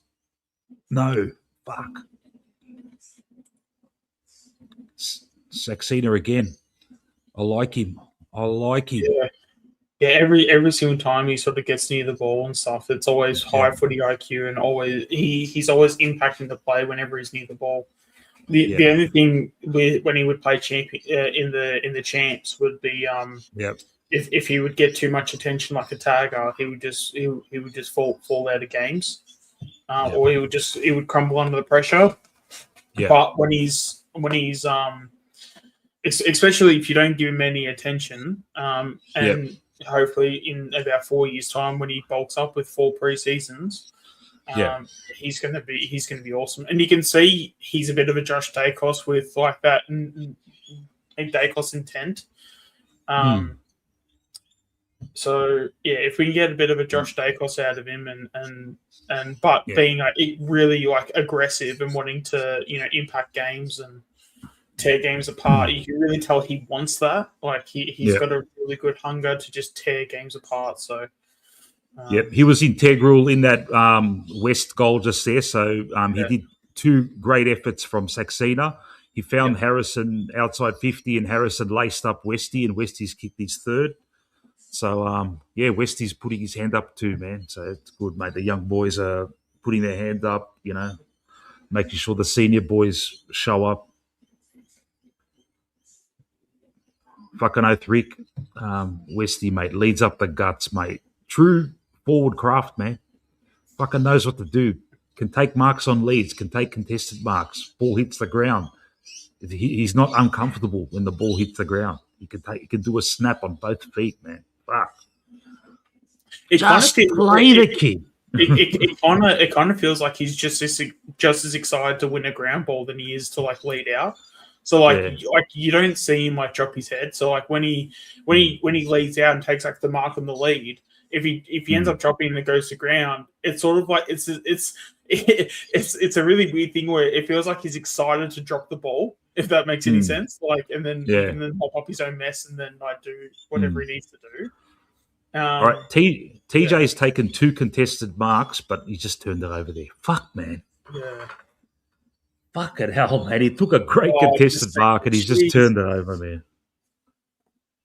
No. Fuck. Saxena again. I like him. Yeah, every single time he sort of gets near the ball and stuff, it's always high footy IQ, and always he's always impacting the play whenever he's near the ball. The only thing when he would play in the champs would be if he would get too much attention like a tagger, he would just fall out of games, or he would crumble under the pressure. Yeah. But when he's especially if you don't give him any attention, and hopefully in about 4 years' time when he bulks up with 4 pre-seasons, he's going to be awesome. And you can see he's a bit of a Josh Dacos with like that Dacos intent. So if we can get a bit of a Josh Dacos out of him but being really like aggressive and wanting to impact games and tear games apart, you can really tell he wants that. Like he's got a really good hunger to just tear games apart. So he was integral in that West goal just there. So he did 2 great efforts from Saxena. He found Harrison outside 50, and Harrison laced up Westy, and Westy's kicked his 3rd. So Westy's putting his hand up too, man. So it's good, mate. The young boys are putting their hand up, making sure the senior boys show up. Fucking oath, Rick. Westy, mate, leads up the guts, mate. True forward craft, man. Fucking knows what to do. Can take marks on leads, can take contested marks. Ball hits the ground. He's not uncomfortable when the ball hits the ground. He can do a snap on both feet, man. Fuck. Just play the kid. It kind of feels like he's just as excited to win a ground ball than he is to like lead out. So like you don't see him like drop his head. So like when he leads out and takes like the mark on the lead, if he ends up dropping and it goes to ground, it's sort of like it's a really weird thing where it feels like he's excited to drop the ball, if that makes any sense. Like and then mop up his own mess and then like do whatever he needs to do. All right, TJ's taken 2 contested marks, but he just turned it over there. Fuck, man. Yeah. Fucking hell, man. He took a great contested mark and he's just turned it over, man.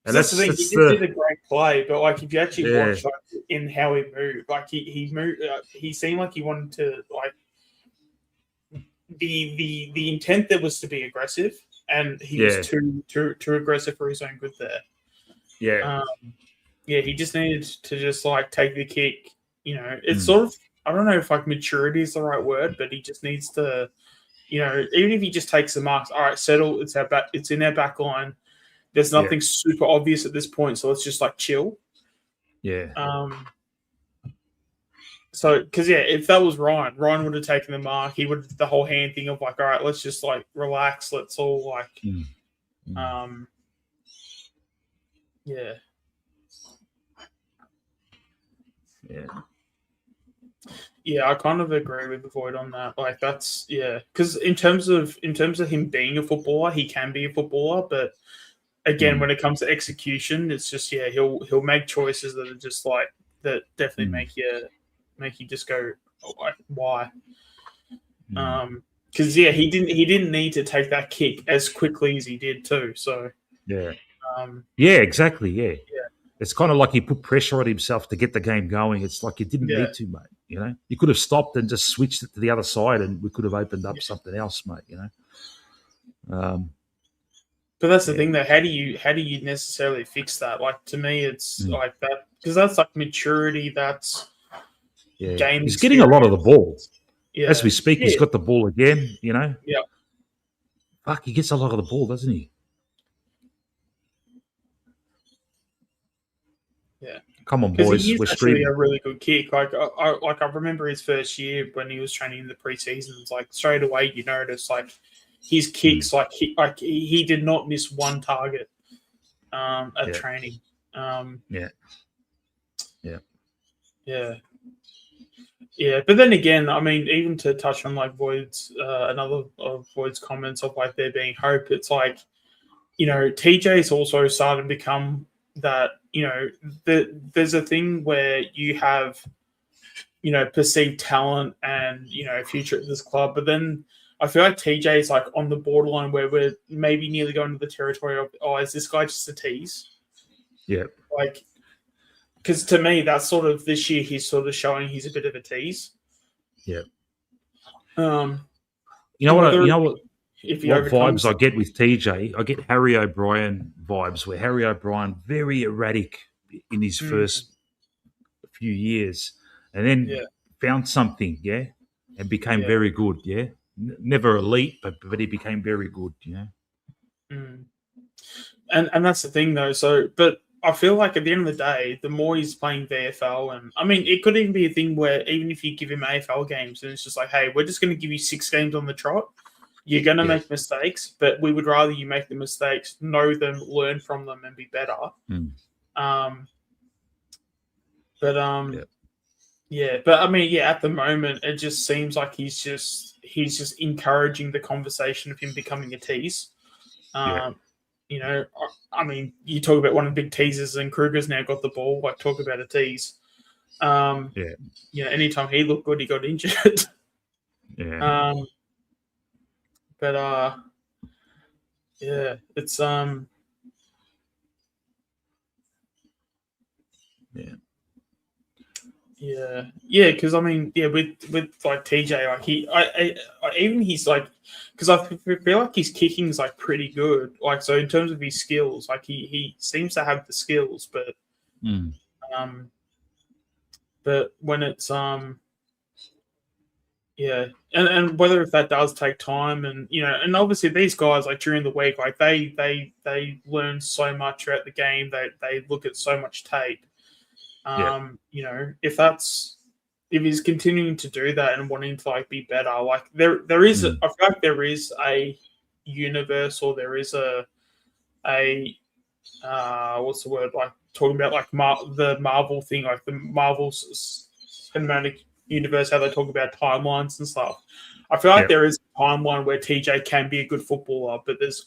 And that's the thing. He did a great play, but like if you actually watch like in how he moved, like he moved, he seemed like he wanted to like the intent there was to be aggressive, and he was too aggressive for his own good there. Yeah. He just needed to just like take the kick. You know, it's sort of, I don't know if like maturity is the right word, but he just needs to, you know, even if he just takes the marks, all right, settle. It's in our back line. There's nothing super obvious at this point, so let's just like chill. Yeah. So, because if that was Ryan would have taken the mark. He would the whole hand thing of like, all right, let's just like relax. Let's all like, yeah. Yeah, I kind of agree with Void on that. Like that's because in terms of him being a footballer, he can be a footballer, but again, when it comes to execution, it's just he'll make choices that are just like that definitely make you just go, oh, like, why? Because he didn't need to take that kick as quickly as he did too. So exactly. Yeah. It's kind of like he put pressure on himself to get the game going. It's like you didn't need to, mate. You know, you could have stopped and just switched it to the other side, and we could have opened up something else, mate. You know. But that's the thing, though. How do you necessarily fix that? Like to me, it's like that because that's like maturity. That's game. He's getting a lot of the ball. Yeah. As we speak, he's got the ball again. You know. Yeah. Fuck, he gets a lot of the ball, doesn't he? Yeah. Come on, boys. He's we're actually streaming. a really good kick. Like I remember his first year when he was training in the preseasons. Like straight away, you notice like his kicks. Like he did not miss one target at training. Yeah. But then again, I mean, even to touch on like Void's another of Void's comments of like there being hope. It's like, you know, TJ's also starting to become that. You know, there's a thing where you have, you know, perceived talent and, you know, future at this club. But then I feel like TJ is like on the borderline where we're maybe nearly going to the territory of, oh, is this guy just a tease? Yeah. Like, because to me, that's sort of this year he's sort of showing he's a bit of a tease. Yeah. You know what? What vibes I get with TJ, I get Harry O'Brien vibes, where Harry O'Brien very erratic in his first few years, and then found something, and became very good, Never elite, but he became very good, And that's the thing though. So, but I feel like at the end of the day, the more he's playing VFL, and I mean, it could even be a thing where even if you give him AFL games, and it's just like, hey, we're just going to give you 6 games on the trot. You're going to make mistakes, but we would rather you make the mistakes, know them, learn from them, and be better. But I mean, at the moment, it just seems like he's just encouraging the conversation of him becoming a tease. You know, I mean, you talk about one of the big teasers, and Kruger's now got the ball. Like, talk about a tease. You know, anytime he looked good, he got injured. But it's because I mean, with like TJ, like even he's like, because I feel like his kicking's like pretty good. Like, so in terms of his skills, like he seems to have the skills, but But when it's yeah, and whether if that does take time, and and obviously these guys like during the week, like they learn so much throughout the game. They look at so much tape. If he's continuing to do that and wanting to like be better, like there is I feel like there is a universe, or there is a what's the word, like talking about like the Marvel thing, like the Marvel cinematic universe, how they talk about timelines and stuff. I feel like there is a timeline where TJ can be a good footballer, but there's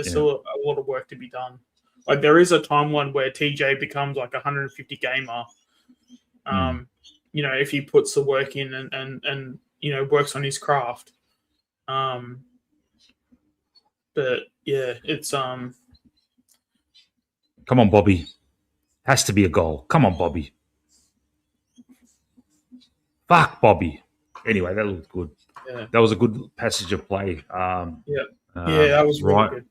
still a lot of work to be done. Like there is a timeline where TJ becomes like 150 gamer. If he puts the work in and works on his craft. But yeah, it's Come on, Bobby. Has to be a goal. Come on, Bobby. Fuck, Bobby. Anyway, that looked good. Yeah. That was a good passage of play. That was really good.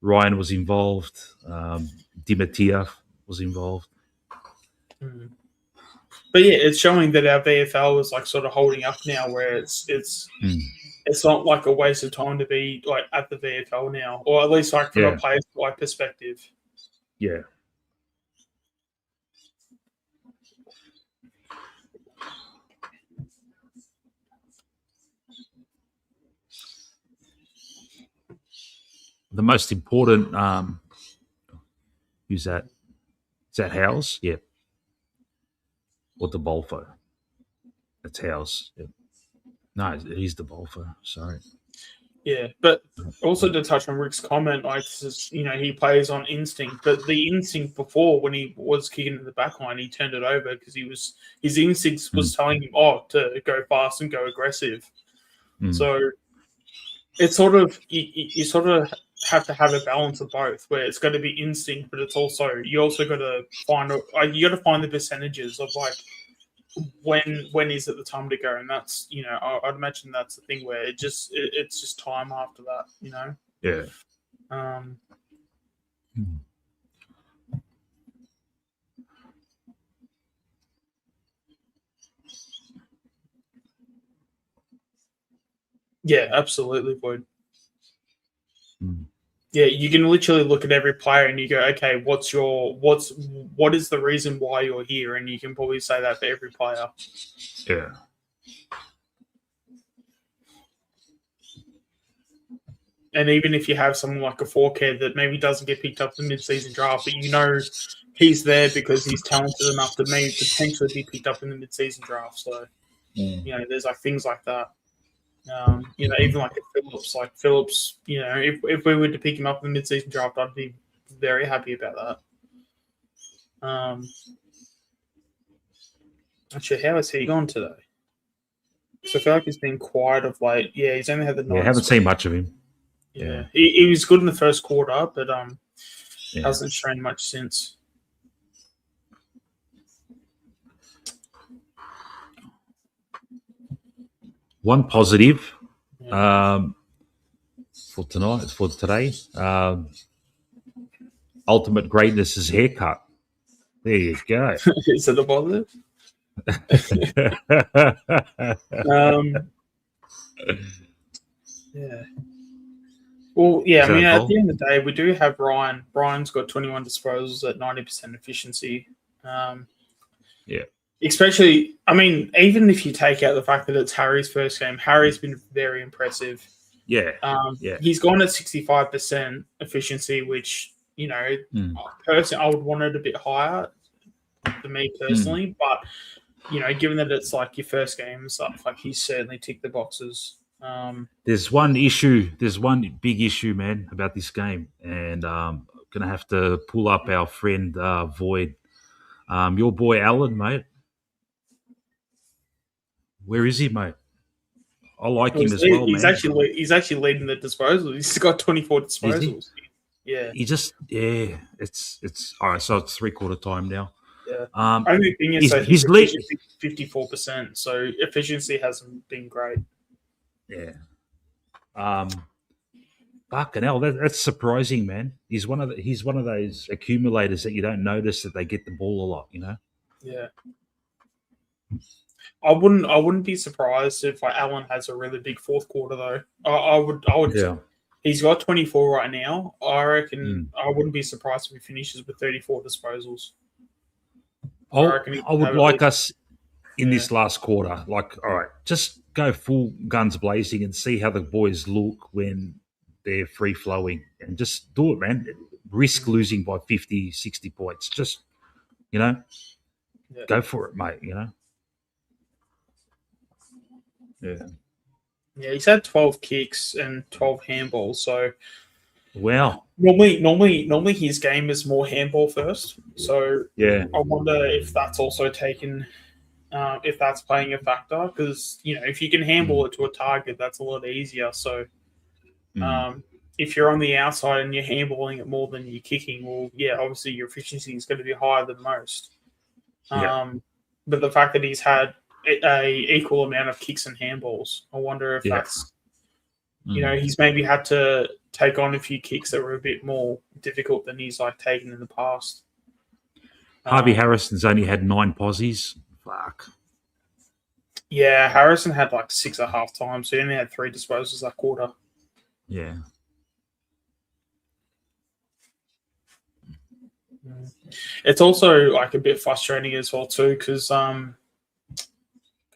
Ryan was involved. Dimatia was involved. But yeah, it's showing that our VFL is like sort of holding up now, where it's not like a waste of time to be like at the VFL now, or at least like from a player's like perspective. Yeah. The most important, who's that? Is that Howes? Yeah. Or the Bolfo? That's Howes. Yeah. No, he's the Bolfo. Sorry. Yeah, but also to touch on Rick's comment, like he plays on instinct, but the instinct before, when he was kicking in the back line, he turned it over because his instincts was telling him to go fast and go aggressive. So it's sort of you sort of have to have a balance of both, where it's going to be instinct, but it's also you also got to find the percentages of like when is it the time to go, and that's I'd imagine that's the thing where it's just time after that, Yeah. Yeah, absolutely, Boyd. Yeah, you can literally look at every player and you go, okay, what is the reason why you're here? And you can probably say that for every player. Yeah. And even if you have someone like a Forkhead that maybe doesn't get picked up in the mid-season draft, but he's there because he's talented enough to maybe potentially be picked up in the mid-season draft. So, there's like things like that. Even like a Phillips, if we were to pick him up in the mid-season draft, I'd be very happy about that. Actually, how is he gone today? So I feel like he's been quiet of late. Yeah, he's only had the 9. Yeah, haven't seen much of him. Yeah. He was good in the first quarter, but hasn't shown much since. One positive for today. Ultimate Greatness is haircut. There you go. Is it a positive? Yeah. Well, yeah, I mean, at the end of the day, we do have Ryan. Brian's got 21 disposals at 90% efficiency. Especially, I mean, even if you take out the fact that it's Harry's first game, Harry's been very impressive. Yeah. He's gone at 65% efficiency, which, personally, I would want it a bit higher for me personally. But, given that it's like your first game and stuff, like he's certainly ticked the boxes. There's one big issue, man, about this game, and I'm gonna have to pull up our friend Void, your boy Alan, mate. Where is he, mate? I like him as well, he's man. He's actually leading the disposals. He's got 24 disposals. Yeah. It's all right. So it's 3/4 time now. Yeah. Only thing is, his efficiency 54%. So efficiency hasn't been great. Yeah. Fucking hell, that's surprising, man. He's one of those accumulators that you don't notice that they get the ball a lot, Yeah. I wouldn't be surprised if Allen has a really big fourth quarter though. I would. Yeah. He's got 24 right now. I reckon I wouldn't be surprised if he finishes with 34 disposals. I would like us in this last quarter, like, all right, just go full guns blazing and see how the boys look when they're free flowing, and just do it, man. Risk losing by 50, 60 points. Just, go for it, mate, Yeah. Yeah, he's had 12 kicks and 12 handballs. So, wow. Normally his game is more handball first. So, yeah, I wonder if that's also taken, if that's playing a factor. Because if you can handball it to a target, that's a lot easier. So, if you're on the outside and you're handballing it more than you're kicking, well, yeah, obviously your efficiency is going to be higher than most. But the fact that he's had a equal amount of kicks and handballs, I wonder if that's, he's maybe had to take on a few kicks that were a bit more difficult than he's taken in the past. Harvey Harrison's only had 9 posies. Fuck. Yeah, Harrison had 6 at half time, so he only had 3 disposals that quarter. Yeah. It's also a bit frustrating as well too, because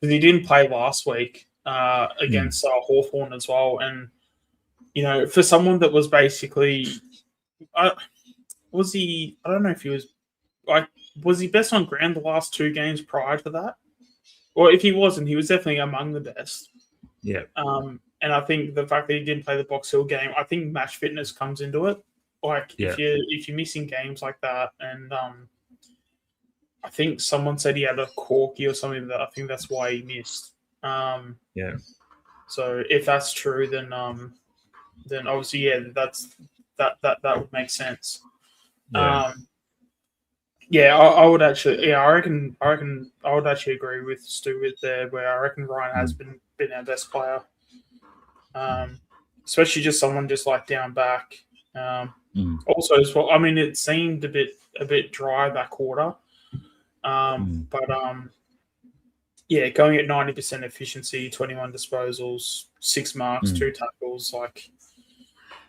he didn't play last week against Hawthorn as well, and for someone that was basically, was he? I don't know if he was was he best on ground the last 2 games prior to that, or if he wasn't, he was definitely among the best. Yeah. And I think the fact that he didn't play the Box Hill game, I think match fitness comes into it. If you're missing games like that, and I think someone said he had a corky or something, that I think that's why he missed. Yeah. So if that's true, then obviously that would make sense. Yeah. I would actually. I reckon I would actually agree with Stu with there, where I reckon Ryan has been our best player. Especially just someone just down back. Also, as well, I mean, it seemed a bit dry that quarter, but going at 90% efficiency, 21 disposals, 6 marks, 2 tackles,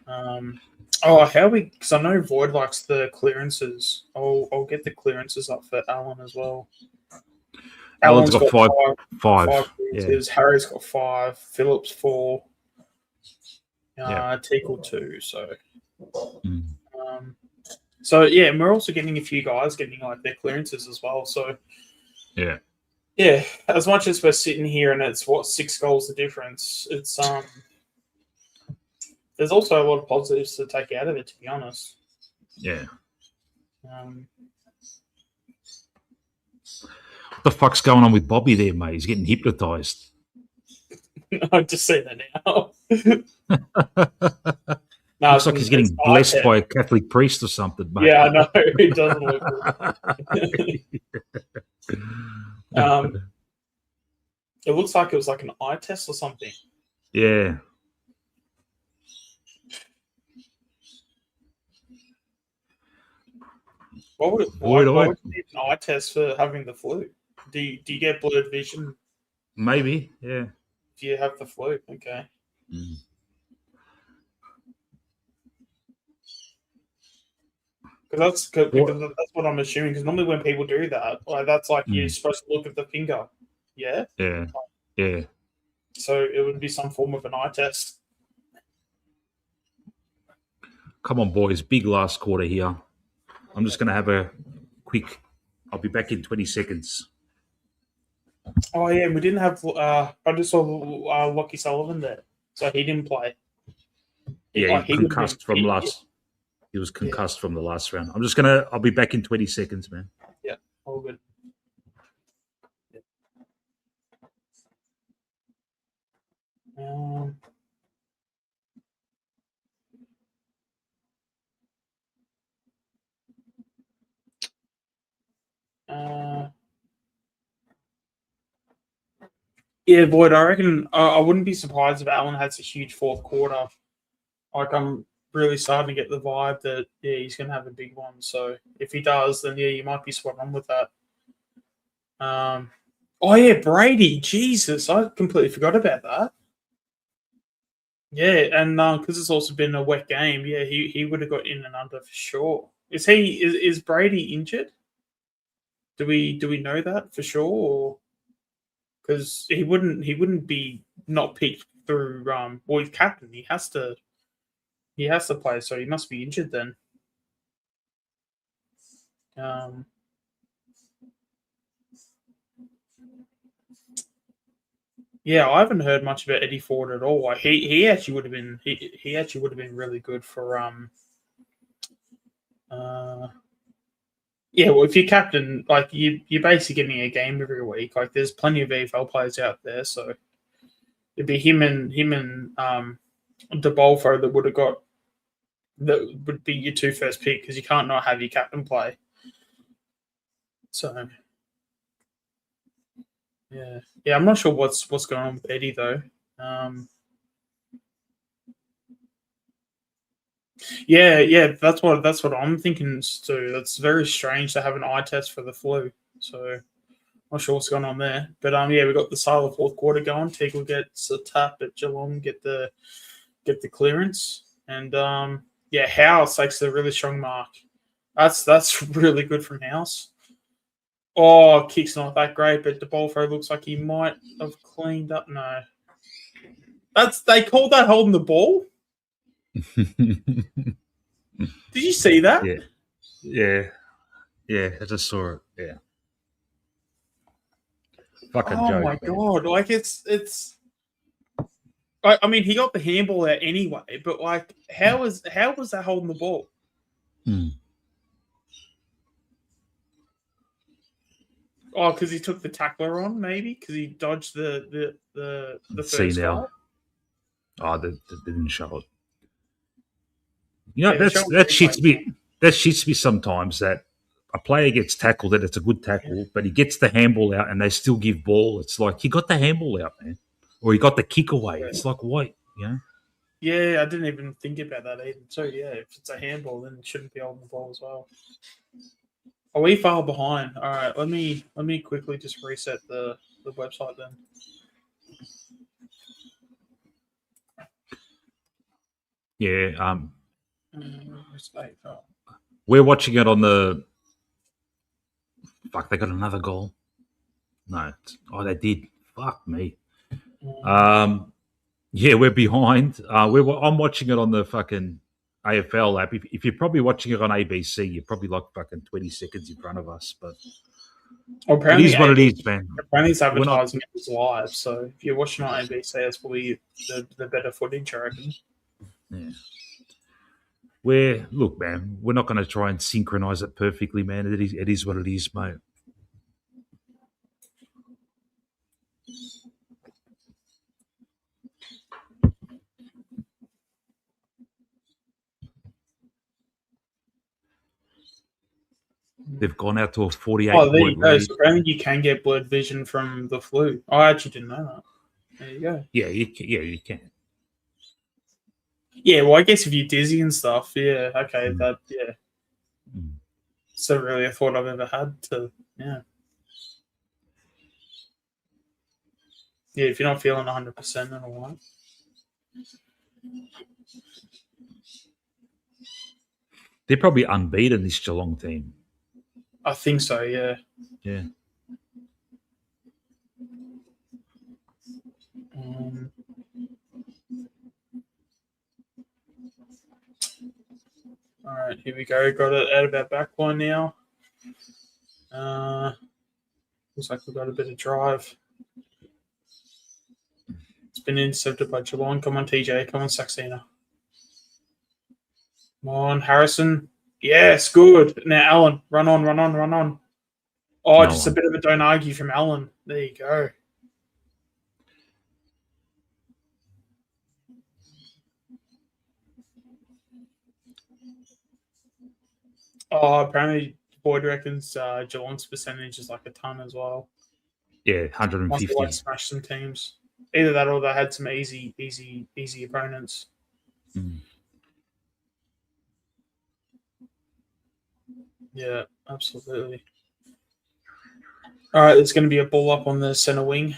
how we? Because I know Void likes the clearances. I'll get the clearances up for Alan as well. Alan's got five. Clearances. Yeah. Harry's got 5. Phillips 4. Teakle 2. So. And we're also getting a few guys getting their clearances as well. So. Yeah. As much as we're sitting here and it's 6 goals the difference, it's there's also a lot of positives to take out of it, to be honest. Yeah. What the fuck's going on with Bobby there, mate? He's getting hypnotised. I've just seen it now. Looks like he's getting blessed by a Catholic priest or something, mate. Yeah, I know. It doesn't look good. It looks like it was an eye test or something. Yeah. Why would you need an eye test for having the flu? Do you get blurred vision? Maybe, yeah. If you have the flu, okay. Because that's what I'm assuming. Because normally when people do that, that's you're supposed to look at the finger. Yeah. Yeah. Yeah. So it would be some form of an eye test. Come on, boys! Big last quarter here. I'm just going to have a quick. I'll be back in 20 seconds. Oh yeah, we didn't have. I just saw Lockie Sullivan there, so he didn't play. Yeah, he concussed from last. He was concussed from the last round. I'm just gonna. I'll be back in 20 seconds, man. Yeah, all good. Yeah, Boyd, I reckon I wouldn't be surprised if Allen has a huge fourth quarter. I'm really starting to get the vibe that, he's going to have a big one. So if he does, then, you might be spot on with that. Oh yeah, Brady. Jesus, I completely forgot about that. Yeah, and because it's also been a wet game, yeah, he would have got in and under for sure. Is Brady injured? Do we know that for sure? Because he wouldn't be not picked through well, he's captain. He has to play, so he must be injured then. Yeah, I haven't heard much about Eddie Ford at all. Like, he actually would have been he actually would have been really good for yeah, well, if you're captain, like you're basically getting a game every week. Like, there's plenty of VFL players out there, so it'd be him and DeBolfo that would be your two first pick, because you can't not have your captain play. So yeah, I'm not sure what's going on with Eddie though. Yeah, that's what I'm thinking too. That's very strange to have an eye test for the flu. So not sure what's going on there. But yeah, we got the start of the fourth quarter going. Teagle gets a tap at Geelong, get the clearance, and yeah, House takes a really strong mark. That's really good from House. Oh, kick's not that great, but DeBolfo looks like he might have cleaned up. No, they called that holding the ball. Did you see that? Yeah. I just saw it. Yeah. Fucking Oh joke, my man. god! Like it's. I mean, he got the handball out anyway, but like, how was that holding the ball? Oh, because he took the tackler on, maybe because he dodged the See first now. guy. Oh, they didn't show it. You know, Yeah, that shits me. That shits me sometimes that a player gets tackled and it's a good tackle, but he gets the handball out and they still give ball. It's like, he got the handball out, man, or he got the kick away. It's like, why? You know? Yeah, I didn't even think about that either. So yeah, if it's a handball, then it shouldn't be holding the ball as well. Are we far behind? All right, let me quickly just reset the website then. Yeah. We're watching it on the. Fuck! They got another goal. No. They did. Fuck me. Yeah, we're behind. I'm watching it on the fucking AFL app. If you're probably watching it on ABC, you're probably like fucking 20 seconds in front of us. But it is what it is, man. Apparently, it's advertising it was live. So if you're watching on ABC, that's probably the better footage, I reckon. Yeah. Look, man, we're not going to try and synchronize it perfectly, man. It is what it is, mate. They've gone out to a 48 Oh, there you point go. lead. So apparently you can get blurred vision from the flu. I actually didn't know that. There you go. Yeah, you can. Yeah, well, I guess if you're dizzy and stuff, yeah, okay, it's not really a thought I've ever had to, yeah. Yeah, if you're not feeling 100%, then all right. They're probably unbeaten, this Geelong team. I think so, yeah. Yeah. All right, here we go. Got it out of our back line now. Looks like we've got a bit of drive. It's been intercepted by Geelong. Come on, TJ. Come on, Saxena. Come on, Harrison. Yes, good. Now, Allen. Run on. Oh, just a bit of a don't argue from Allen. There you go. Oh, apparently Boyd reckons Geelong's percentage is like a ton as well. Yeah, 150. Must have like smashed some teams. Either that or they had some easy opponents. Yeah, absolutely. All right, there's going to be a ball up on the centre wing.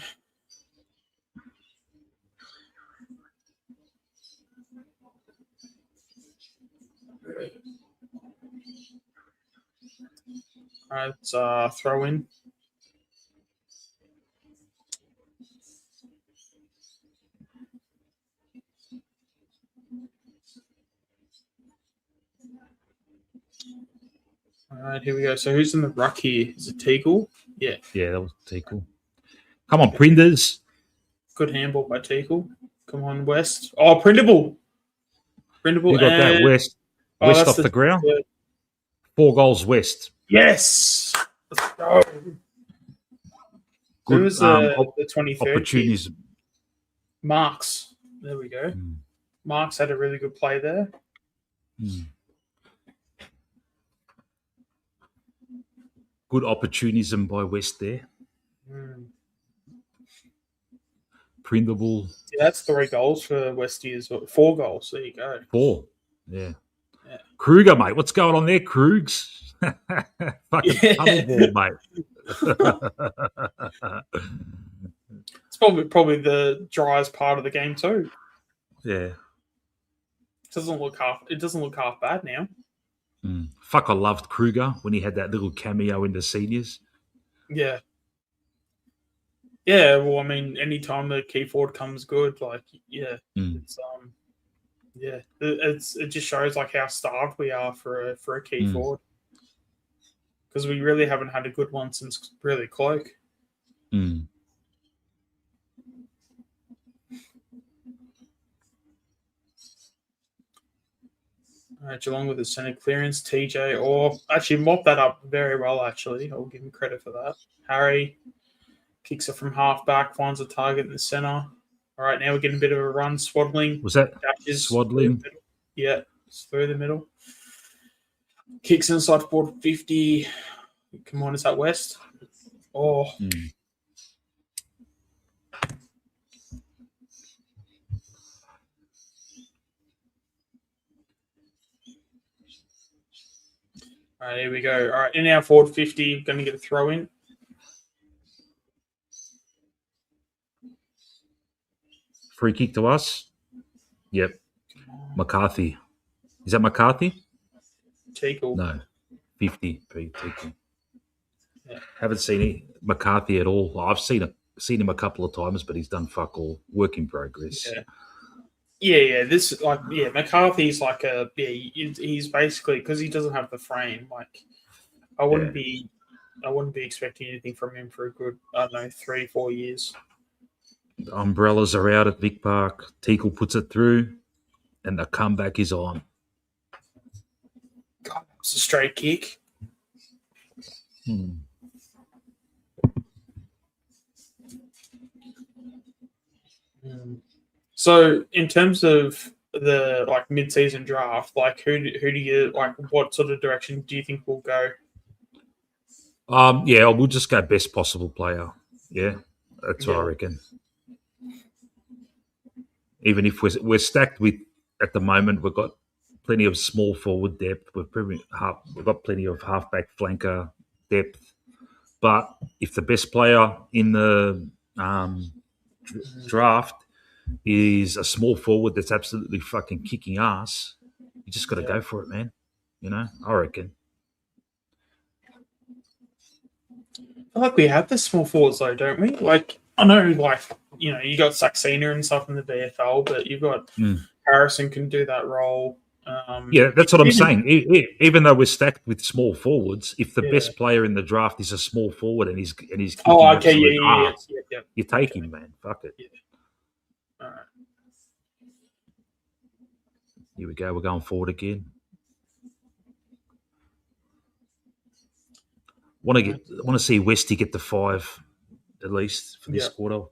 All right, it's throw in. All right, here we go. So who's in the ruck here? Is it Teagle? Yeah. Yeah, that was Teagle. Come on, Prinders. Good handball by Teagle. Come on, West. Oh, Printable. Printable. You got that, West. West off the ground. 4 goals, West. Yes. Let's go. Good, Who was the 23rd opportunities. kid? Marks. There we go. Marks had a really good play there. Good opportunism by West there. Printable. Yeah, that's 3 goals for Westie as well. 4 goals. There you go. 4. Yeah. Kruger, mate. What's going on there, Krugs? Fucking tunnel ball, mate. It's probably the driest part of the game too. Yeah. It doesn't look half bad now. Fuck, I loved Kruger when he had that little cameo in the seniors. Yeah. Yeah, well, I mean, anytime the key forward comes good, like, yeah, it's it just shows like how starved we are for a key forward, because we really haven't had a good one since really Cloak. All right, Geelong with the centre clearance. TJ, or actually mopped that up very well. Actually, I'll give him credit for that. Harry kicks it from half back, finds a target in the centre. All right, now we're getting a bit of a run. Swaddling. Was that dashes Swaddling? Yeah, it's through the middle. Kicks inside forward 50. Come on, is that West? Oh. All right, here we go. All right, in our forward 50, going to get a throw in. Free kick to us. Yep. McCarthy. Is that McCarthy? Teagle. No. 50. Teagle. Yeah. Haven't seen McCarthy at all. I've seen him a couple of times, but he's done fuck all. Work in progress. Yeah. McCarthy's like he's basically, because he doesn't have the frame. Like, I wouldn't be expecting anything from him for a good, 3-4 years. The umbrellas are out at Vic Park. Teagle puts it through, and the comeback is on. God, it's a straight kick. So, in terms of the mid-season draft, who do you what sort of direction do you think we'll go? We'll just go best possible player. Yeah, that's what I reckon. Even if we're stacked with, at the moment, we've got plenty of small forward depth. We've got plenty of halfback flanker depth. But if the best player in the draft is a small forward that's absolutely fucking kicking ass, you just got to go for it, man. I reckon. I feel like we have the small forwards though, don't we? I know, you got Saxena and stuff in the VFL, but you've got Harrison can do that role. That's what I'm saying. Even though we're stacked with small forwards, if the best player in the draft is a small forward and he's kicking ass, you take him, man. Fuck it. Yeah. All right. Here we go. We're going forward again. Want to see Westy get to 5 at least for this quarter.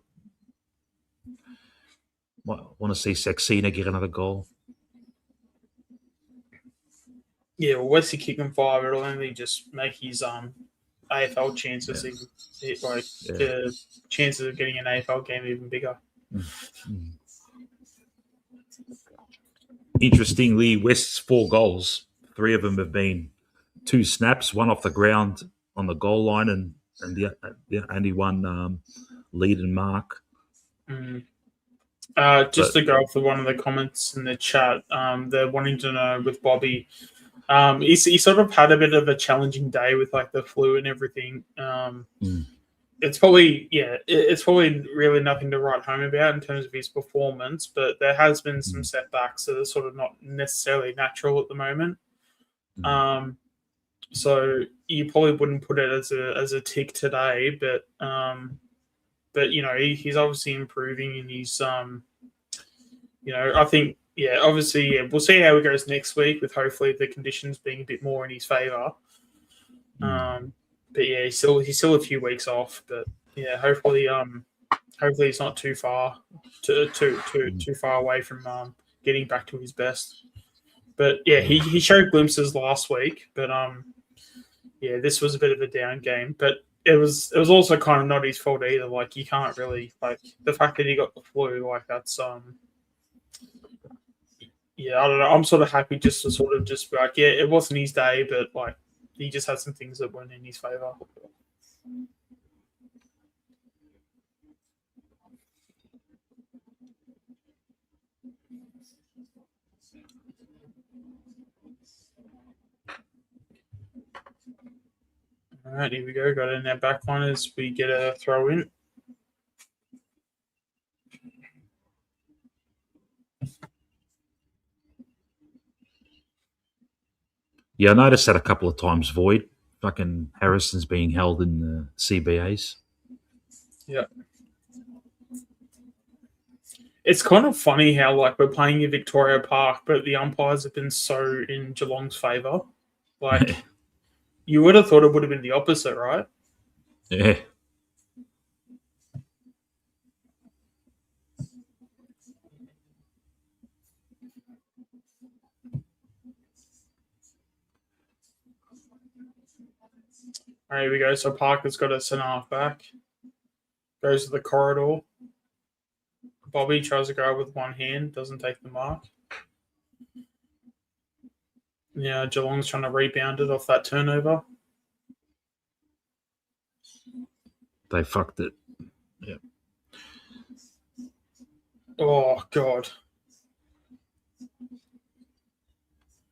Want to see Saxena get another goal. Yeah, well, Westy kicking 5, it'll only just make his AFL chances the chances of getting an AFL game even bigger. Interestingly, West's 4 goals, 3 of them have been 2 snaps, one off the ground on the goal line, and and the only one lead and mark. Just to go off of one of the comments in the chat, they're wanting to know with Bobby. He sort of had a bit of a challenging day with like the flu and everything. It's probably really nothing to write home about in terms of his performance, but there has been some setbacks that are sort of not necessarily natural at the moment. So you probably wouldn't put it as a tick today, but he's obviously improving, and he's I think obviously we'll see how it goes next week with hopefully the conditions being a bit more in his favour. But yeah, he's still a few weeks off, but yeah, hopefully he's not too far away from getting back to his best. But yeah, he showed glimpses last week, but this was a bit of a down game. But it was also kind of not his fault either. Like, you can't really, like, the fact that he got the flu, like, that's I don't know. I'm sort of happy just to sort of just be like, it wasn't his day, but like he just had some things that weren't in his favour. All right, here we go. Got in our back line as we get a throw in. Yeah, I noticed that a couple of times, Void. Fucking Harrison's being held in the CBAs. Yeah. It's kind of funny how, like, we're playing in Victoria Park, but the umpires have been so in Geelong's favour. Like, you would have thought it would have been the opposite, right? Yeah. All right, here we go. So Parker's got a centre half back. Goes to the corridor. Bobby tries to go with one hand, doesn't take the mark. Yeah, Geelong's trying to rebound it off that turnover. They fucked it. Yeah. Oh, God.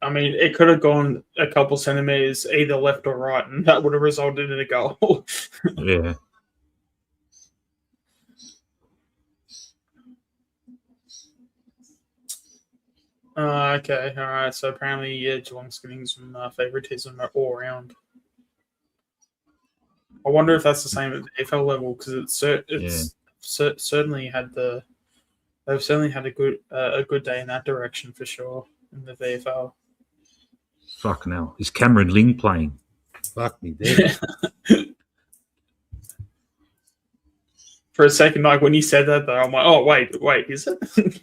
I mean, it could have gone a couple centimetres either left or right, and that would have resulted in a goal. Yeah. Okay, all right. So apparently, Geelong's getting some favouritism all around. I wonder if that's the same at the AFL level, because certainly had they've certainly had a good day in that direction for sure in the VFL. Fucking hell. Is Cameron Ling playing? Fuck me there. For a second, like when you said that, though, I'm like, oh, wait, is it?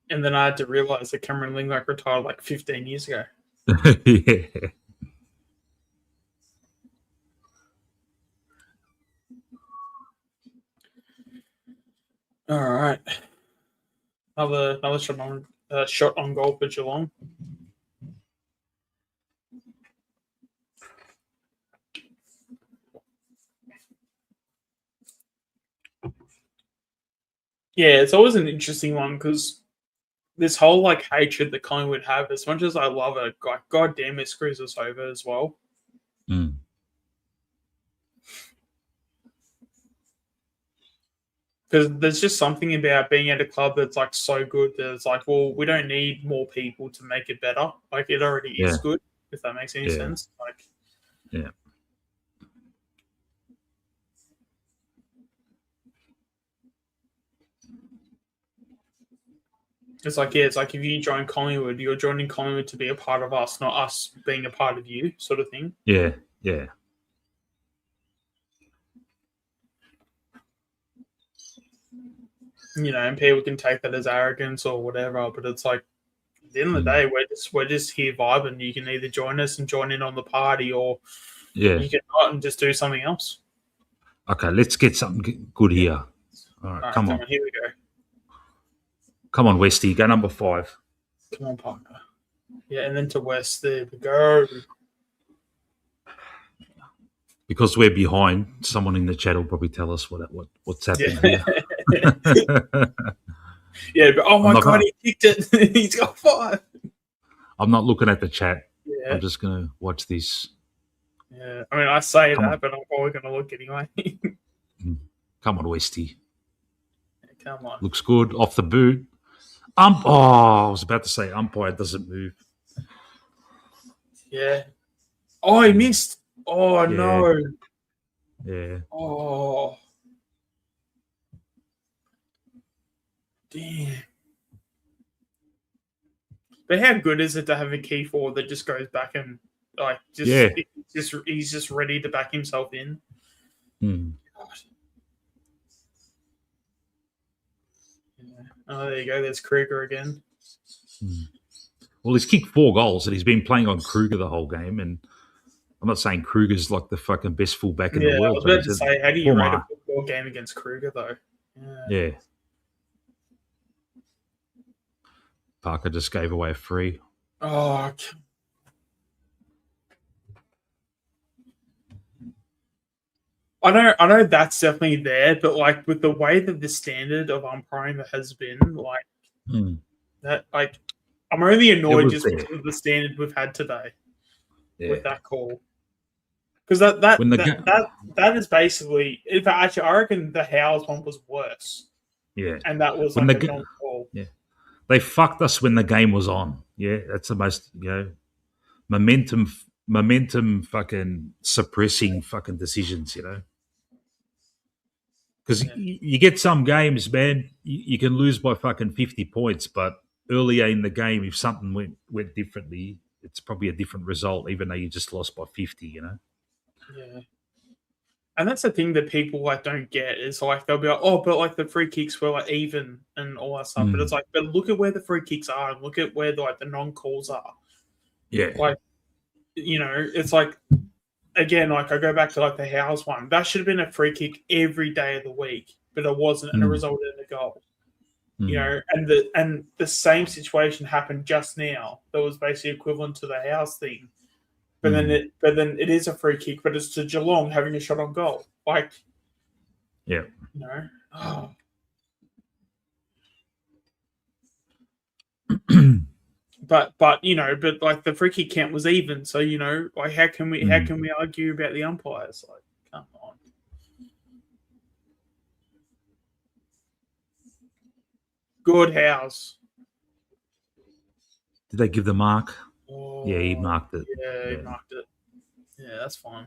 And then I had to realise that Cameron Ling retired like 15 years ago. Yeah. All right. Another shot on goal for Geelong. Yeah, it's always an interesting one because this whole like hatred that Collingwood have, as much as I love it, God damn, it screws us over as well. Mm. Because there's just something about being at a club that's like so good that it's like, well, we don't need more people to make it better. Like, it already is good, if that makes any sense. Like, yeah. It's like if you join Collingwood, you're joining Collingwood to be a part of us, not us being a part of you, sort of thing. Yeah, yeah. And people can take that as arrogance or whatever, but it's like, at the end of the day, we're just here vibing. You can either join us and join in on the party, or you can not and just do something else. Okay, let's get something good here. All right, come on. Here we go. Come on, Westy. Go number 5. Come on, Parker. Yeah, and then to West. There we go. Because we're behind, someone in the chat will probably tell us what's happening Yeah. here. Yeah, but oh my God, he kicked it. He's got 5. I'm not looking at the chat. Yeah. I'm just going to watch this. Yeah, I mean, I say that, but I'm probably going to look anyway. Come on, Westy. Come on. Looks good. Off the boot. I was about to say umpire doesn't move. Yeah. Oh, he missed. Oh, Yeah. no. Yeah. Oh. Damn. But how good is it to have a key forward that just goes back and he's just ready to back himself in? Mm. Yeah. Oh, there you go. There's Kruger again. Mm. Well, he's kicked 4 goals and he's been playing on Kruger the whole game. And I'm not saying Kruger's like the fucking best fullback in the world. I was about to say, how do you rate a football game against Kruger, though? Yeah. Parker just gave away a free. Oh, I know that's definitely there, but like with the way that the standard of umpiring that has been, like that, like I'm only annoyed just because of the standard we've had today with that call. Because that is basically, in fact, actually, I reckon the Howes one was worse. Yeah, and that was like a non-call. Yeah, they fucked us when the game was on. Yeah, that's the most momentum fucking suppressing fucking decisions. Because you get some games, man, you can lose by fucking 50 points, but earlier in the game, if something went differently, it's probably a different result, even though you just lost by 50. Yeah. And that's the thing that people like don't get is like they'll be like, oh, but like the free kicks were like even and all that stuff. But it's like, but look at where the free kicks are and look at where the non calls are. Yeah. Like, it's like again, like I go back to like the Howes one. That should have been a free kick every day of the week, but it wasn't, and it resulted in a goal. And the same situation happened just now. That was basically equivalent to the Howes thing. But then it is a free kick, but it's to Geelong having a shot on goal. Like, yeah, Oh. but like the free kick count was even. So like how can we argue about the umpires? Like, come on. Good Howes. Did they give the mark? Oh, yeah, he marked it. Yeah, he marked it. Yeah, that's fine.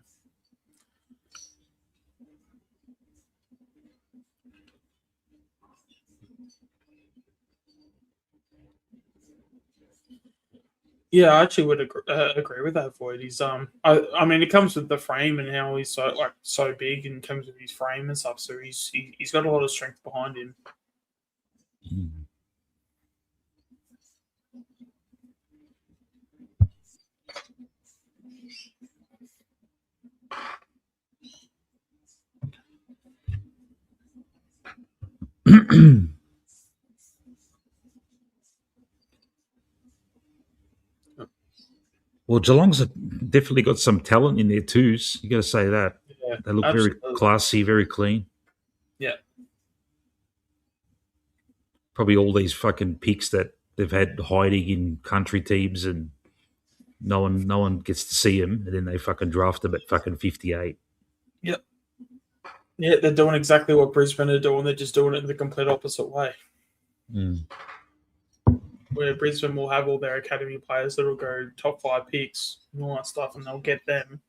Yeah, I actually would agree with that, Void. He's I mean, it comes with the frame and how he's so big in terms of his frame and stuff. So he's got a lot of strength behind him. Well, Geelong's definitely got some talent in their twos. You got to say that. Yeah, they look very classy, very clean. Yeah. Probably all these fucking picks that they've had hiding in country teams, and no one gets to see them, and then they fucking draft them at fucking 58. Yep. Yeah, they're doing exactly what Brisbane are doing. They're just doing it in the complete opposite way. Where Brisbane will have all their academy players that will go top 5 picks and all that stuff, and they'll get them.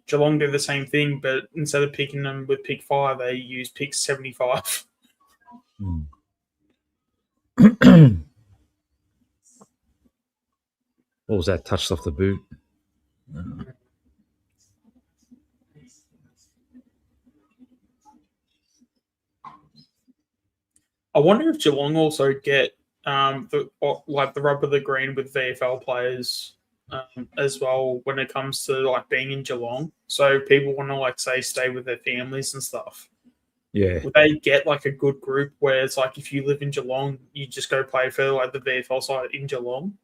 Geelong do the same thing, but instead of picking them with pick 5, they use pick 75. What was that? Touched off the boot. I wonder if Geelong also get the rub of the green with VFL players as well when it comes to being in Geelong. So people want to say stay with their families and stuff. Yeah. Would they get a good group where it's if you live in Geelong, you just go play for the VFL side in Geelong?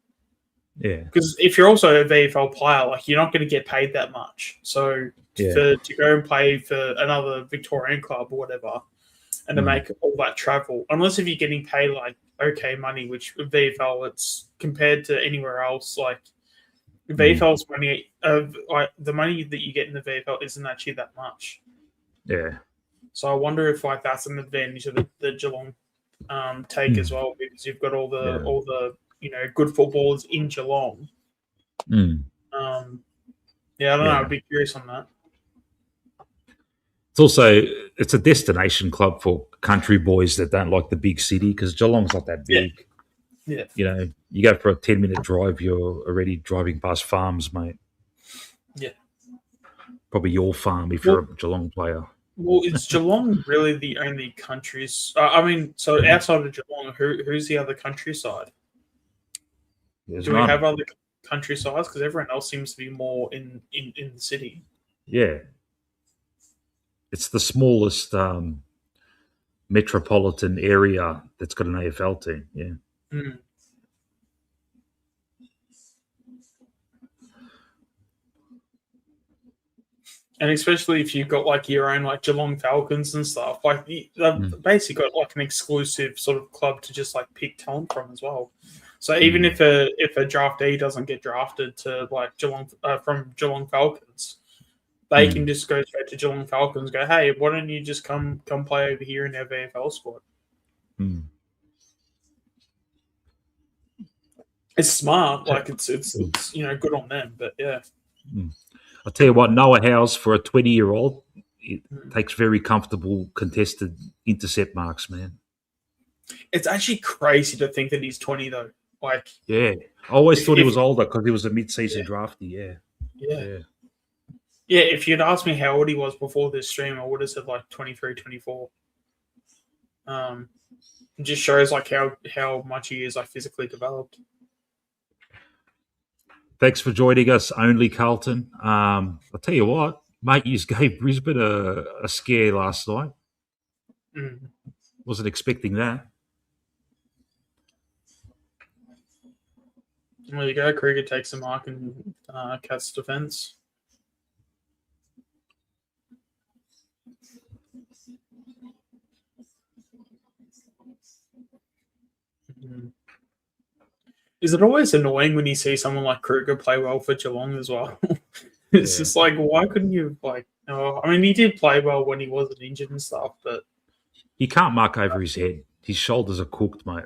Yeah. Because if you're also a VFL player, like you're not going to get paid that much. So to go and play for another Victorian club or whatever, and to make all that travel, unless if you're getting paid like okay money, which VFL it's compared to anywhere else, like VFL's money, like the money that you get in the VFL isn't actually that much. Yeah. So I wonder if like that's an advantage of the Geelong take as well, because you've got all the good footballers in Geelong. I don't know. I'd be curious on that. It's a destination club for country boys that don't like the big city, because Geelong's not that big. Yeah. You go for a 10-minute drive, you're already driving past farms, mate. Yeah. Probably your farm if you're a Geelong player. Well, is Geelong really the only countries? So outside of Geelong, who's the other countryside? Do we have other countrysides? Because everyone else seems to be more in the city. Yeah. It's the smallest metropolitan area that's got an AFL team. Yeah. And especially if you've got like your own like Geelong Falcons and stuff, like they've basically got like an exclusive sort of club to just like pick talent from as well. So even if a draftee doesn't get drafted to like Geelong from Geelong Falcons, they can just go straight to Geelong Falcons. Go, hey, why don't you just come play over here in our VFL squad? It's smart, like it's good on them, but yeah. I'll tell you what, Noah House for a 20-year-old, it takes very comfortable contested intercept marks, man. It's actually crazy to think that he's 20 though. Like, I always thought he was older because he was a mid-season drafty. Yeah. If you'd asked me how old he was before this stream, I would have said like 23, 24. It just shows like how much he is like physically developed. Thanks for joining us, Only Carlton. I'll tell you what, mate, you gave Brisbane a scare last night. Wasn't expecting that. There you go. Krieger takes the mark in Cat's defence. Is it always annoying when you see someone like Kruger play well for Geelong as well? It's just like, why couldn't you he did play well when he wasn't injured and stuff, but he can't mark over his head. His shoulders are cooked, mate.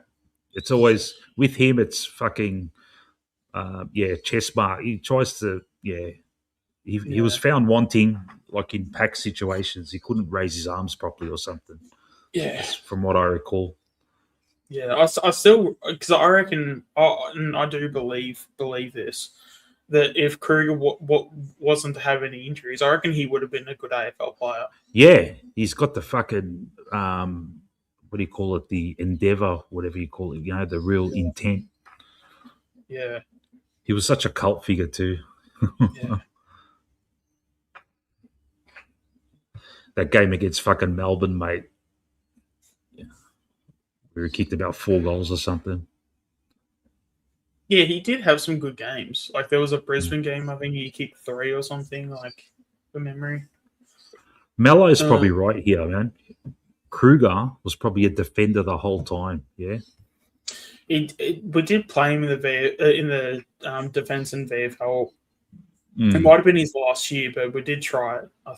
It's always with him. It's fucking chest mark. He tries to He was found wanting, like in pack situations. He couldn't raise his arms properly or something. Yeah, from what I recall. Yeah, I still, because I reckon, and I do believe this, that if Kruger wasn't to have any injuries, I reckon he would have been a good AFL player. Yeah, he's got the fucking what do you call it? The endeavor, whatever you call it. The real intent. Yeah, he was such a cult figure too. Yeah. That game against fucking Melbourne, mate. We were kicked about 4 goals or something. Yeah, he did have some good games. Like there was a Brisbane game, I think he kicked 3 or something, like from memory. Mello's probably right here, man. Kruger was probably a defender the whole time. Yeah, we did play him in the defense in VFL. It might have been his last year, but we did try it. I'm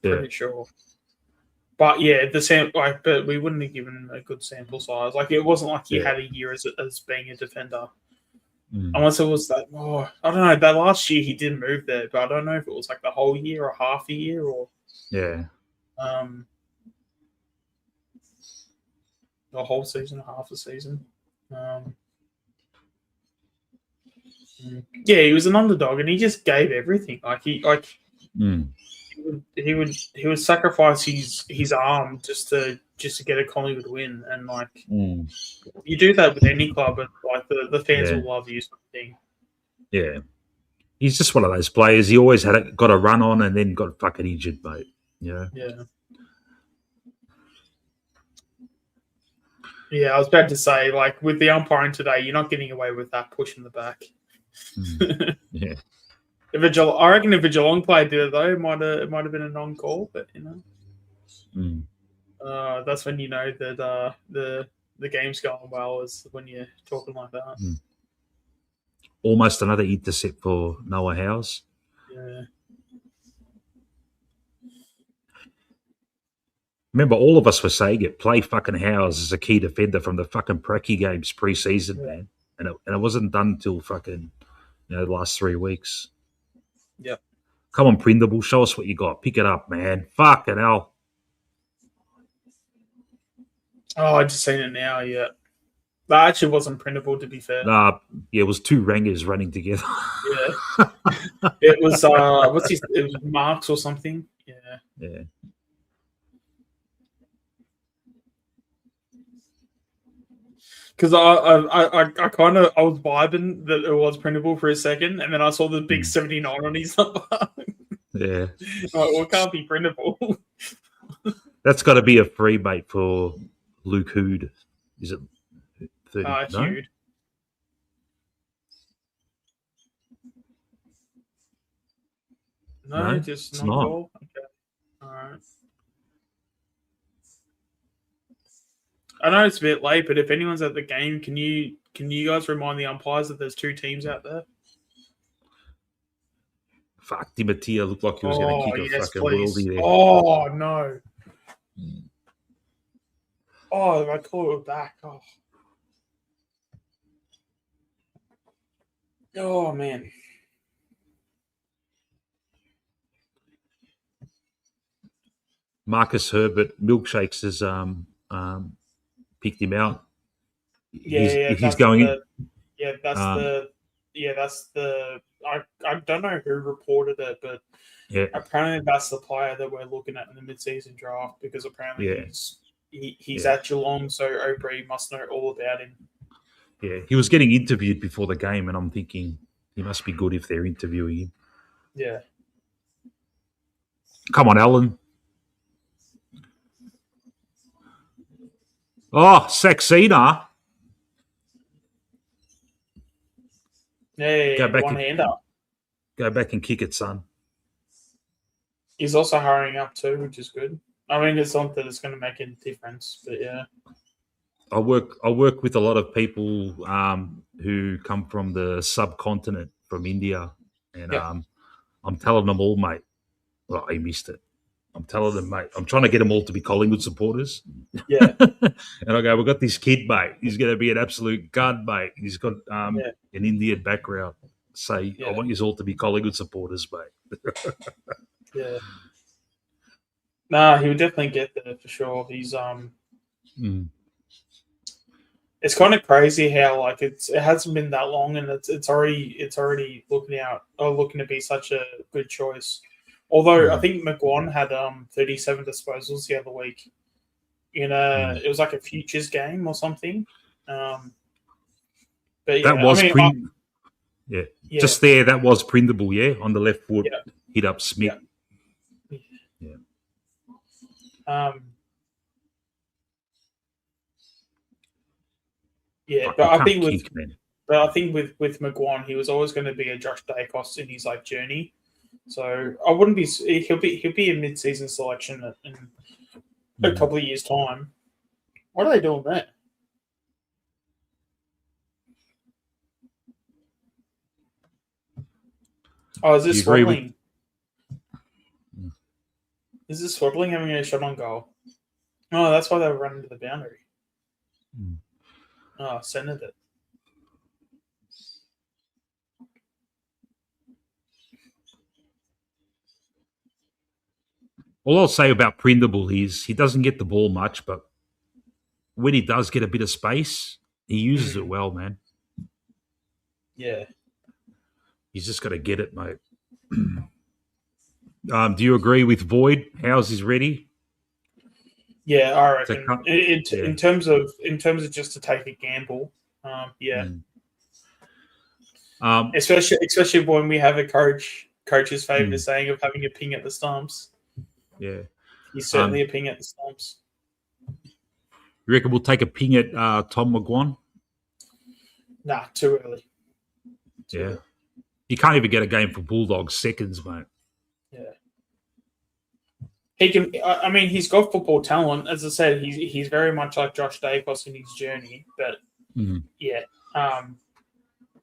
pretty sure. But yeah, but we wouldn't have given him a good sample size. Like it wasn't like he had a year as being a defender, unless it was that. I don't know. That last year he did move there, but I don't know if it was like the whole year or half a year or the whole season, half a season. Yeah, he was an underdog, and he just gave everything. He would sacrifice his arm just to get a Collingwood win, and you do that with any club, and the fans will love you. Sort of thing. Yeah, he's just one of those players. He always got a run on, and then got fucking injured, mate. Yeah. Yeah, I was about to say, like with the umpiring today, you're not getting away with that push in the back. Yeah. I reckon if a Geelong player did it though, it might have been a non-call, but that's when you know that the game's going well, is when you're talking like that. Almost another intercept for Noah Howes. Yeah. Remember, all of us were saying it. Play fucking Howes as a key defender from the fucking Pracky games pre-season, man. And it wasn't done until fucking the last 3 weeks. Yep. Come on, Prindable, show us what you got. Pick it up, man. Fucking hell. Oh, I just seen it now. Yeah, that actually wasn't printable, to be fair. It was 2 Rangers running together. Yeah, it was. It was Marks or something. Yeah. Yeah. Because I kind of was vibing that it was printable for a second, and then I saw the big 79 on his number. Yeah. Well, it can't be printable. That's got to be a free mate for Luke Hood. Is it 30? No? Huge. No, just it's not. not. Goal. Okay. All right. I know it's a bit late, but if anyone's at the game, can you guys remind the umpires that there's 2 teams out there? Fuck, Di Mattia looked like he was going to kick a fucking worldie there. Oh, no. Oh, I caught it back. Oh, man. Marcus Herbert, Milkshakes has picked him out. He's going in. Yeah, that's the. I don't know who reported it, but apparently that's the player that we're looking at in the mid-season draft, because apparently he's at Geelong, so O'Brien must know all about him. Yeah, he was getting interviewed before the game, and I'm thinking he must be good if they're interviewing him. Yeah. Come on, Alan. Oh, Saxena. Yeah, one-hander. Go back and kick it, son. He's also hurrying up too, which is good. I mean, it's not that it's going to make a difference, but yeah. I work with a lot of people who come from the subcontinent, from India, and I'm telling them all, mate. Well, he missed it. I'm telling them, mate. I'm trying to get them all to be Collingwood supporters. Yeah. And I go, we've got this kid, mate. He's going to be an absolute gun, mate. He's got an Indian background. I want you all to be Collingwood supporters, mate. Yeah. Nah, he would definitely get there for sure. He's It's kind of crazy how it hasn't been that long, and it's already looking to be such a good choice. Although I think McGuan had 37 disposals the other week in it was like a futures game or something. But yeah, that was just there. That was printable, on the left foot, hit up Smith. But I think with McGuan, he was always going to be a Josh Dacos in his journey. So I wouldn't be. He'll be a mid-season selection in a couple of years' time. What are they doing there? Oh, is this Swaddling? Is this Swaddling having a shot on goal? Oh, that's why they were running to the boundary. Oh, centered it. All I'll say about Prindable is he doesn't get the ball much, but when he does get a bit of space, he uses it well, man. Yeah. He's just got to get it, mate. Do you agree with Void? How's his ready? Yeah, I reckon. In terms of just to take a gamble, especially when we have a coach's favourite saying of having a ping at the stumps. Yeah, he's certainly a ping at the stumps. You reckon we'll take a ping at Tom McGuan? Nah, too early. He can't even get a game for Bulldogs seconds, mate. Yeah. He can. I mean, he's got football talent. As I said, he's very much like Josh Dacos in his journey. But yeah, and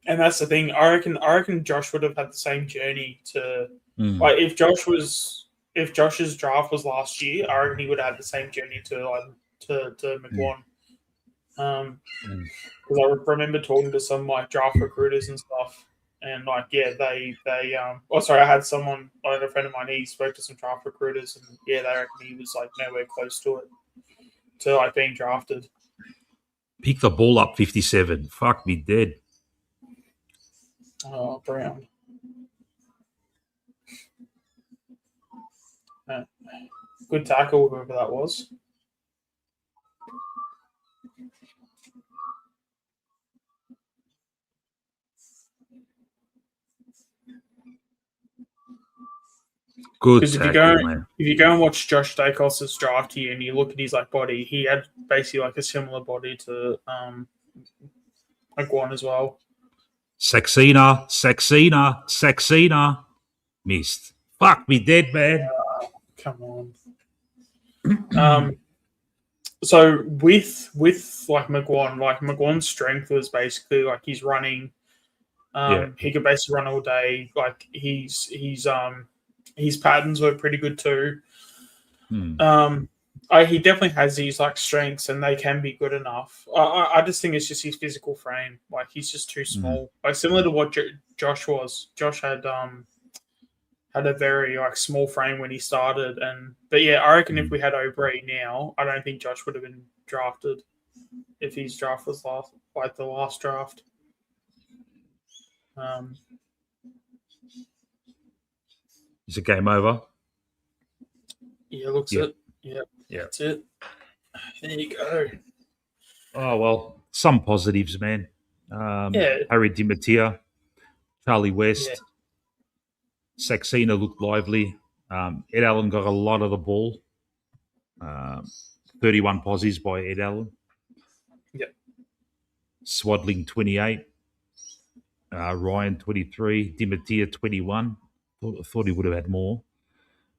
that's the thing. I reckon Josh would have had the same journey to like if Josh's draft was last year. I reckon he would have had the same journey to McGuan. Because I remember talking to some like draft recruiters and stuff. And like, yeah, they I had someone, like a friend of mine, he spoke to some draft recruiters, and yeah, they reckon he was like nowhere close to it, to like being drafted. Pick the ball up 57. Fuck me dead. Oh, Brown. Good tackle, whoever that was. Good Because if you go and watch Josh Dacos' draft here and you look at his like body, he had basically like a similar body to McGuan as well. Saxena. Missed. Fuck me dead, man. Come on. So with like McGuan's strength was basically like he's running. He could basically run all day. Like his patterns were pretty good too. He definitely has these like strengths, and they can be good enough. I just think it's just his physical frame. Like he's just too small. Like similar to what Josh was. Josh had a very like small frame when he started, but yeah, I reckon if we had Aubrey now, I don't think Josh would have been drafted if his draft was the last draft. Is it game over? Yeah, looks it. Yeah, that's it. There you go. Oh well, some positives, man. Harry DiMattia, Charlie West, Saxena looked lively. Ed Allen got a lot of the ball. 31 posies by Ed Allen. Yep. Swaddling 28. Ryan 23. DiMattia 21. Thought he would have had more.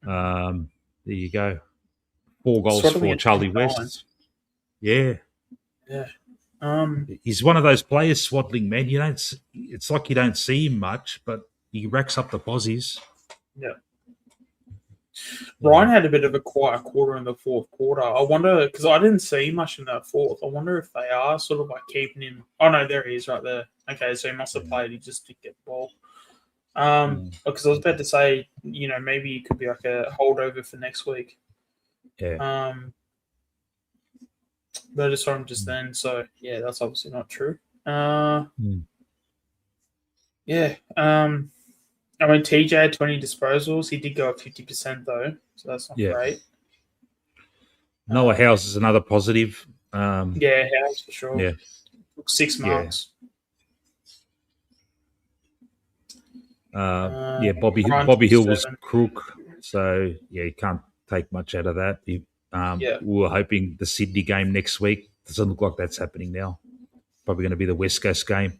There you go. 4 goals for Charlie West. Yeah. Yeah. He's one of those players, Swaddling, man. It's like you don't see him much, but he racks up the posies. Yeah. Ryan had a bit of a quiet quarter in the fourth quarter. I wonder, because I didn't see much in that fourth. I wonder if they are sort of like keeping him. Oh no, there he is, right there. Okay, so he must have played. He just didn't get the ball. Because I was about to say, maybe it could be like a holdover for next week. Yeah. But I just saw him just then, so yeah, that's obviously not true. Yeah. I mean, TJ had 20 disposals. He did go up 50% though, so that's not great. Noah House is another positive. House for sure. Yeah. 6 marks. Bobby Hill was crook, so he can't take much out of that. We were hoping the Sydney game next week. Doesn't look like that's happening now. Probably going to be the West Coast game.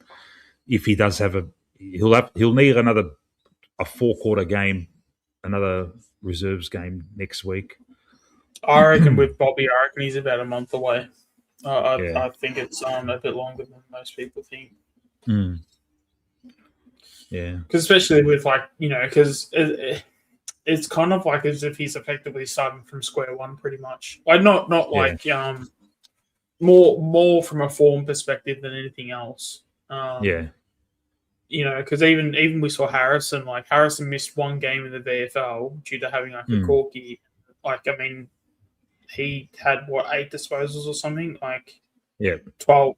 If he does have he'll need a 4-quarter game, another reserves game next week. I reckon with Bobby, he's about a month away. I think it's a bit longer than most people think. Yeah, because especially with because it's kind of like as if he's effectively starting from square one, pretty much. Like not more from a form perspective than anything else. Because even we saw Harrison. Like Harrison missed 1 game in the VFL due to having a corky. He had 8 disposals or something. 12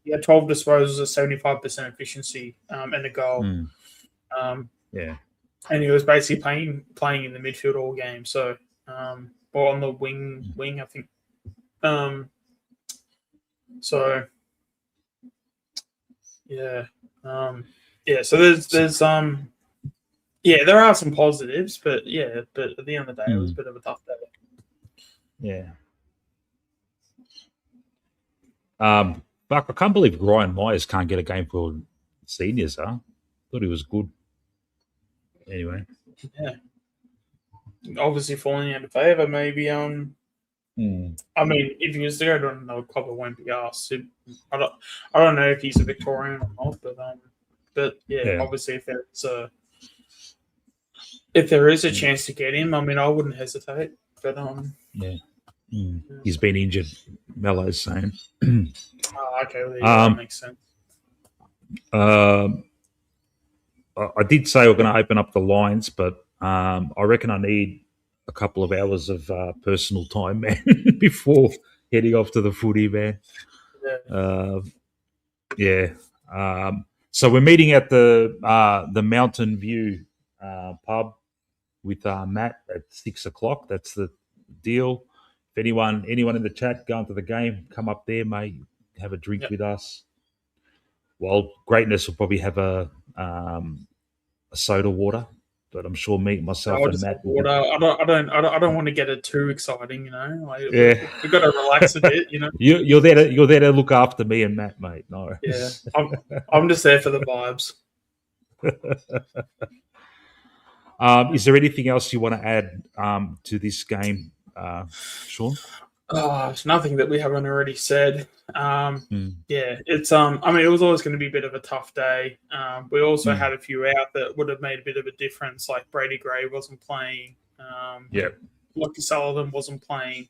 disposals at 75% efficiency and a goal. And he was basically playing in the midfield all game. So or on the wing I think. So there's there are some positives, but at the end of the day, it was a bit of a tough day. Yeah. But I can't believe Ryan Myers can't get a game for seniors, huh? Thought he was good. anyway. Yeah. Obviously falling out of favour, maybe. I mean, if he was to go to another club, it won't be us. I don't know if he's a Victorian or not, but yeah. Obviously, if there is a chance to get him, I mean, I wouldn't hesitate. But he's been injured. Mello's saying. Okay, well, that makes sense. I did say we're going to open up the lines, but I reckon I need a couple of hours of personal time, man, before heading off to the footy, man. So we're meeting at the Mountain View pub with Matt at 6 o'clock. That's the deal. If anyone in the chat going to the game, come up there, mate. Have a drink with us. Well, Greatness will probably have a soda water, but I'm sure myself and Matt. Water. I don't want to get it too exciting, you know. Like, we've got to relax a bit, you know. You're there to look after me and Matt, mate. No. Yeah, I'm just there for the vibes. Is there anything else you want to add to this game, Sean? There's nothing that we haven't already said. Yeah, it's I mean, it was always going to be a bit of a tough day. We also had a few out that would have made a bit of a difference, like Brady Gray wasn't playing. Lockie Sullivan wasn't playing.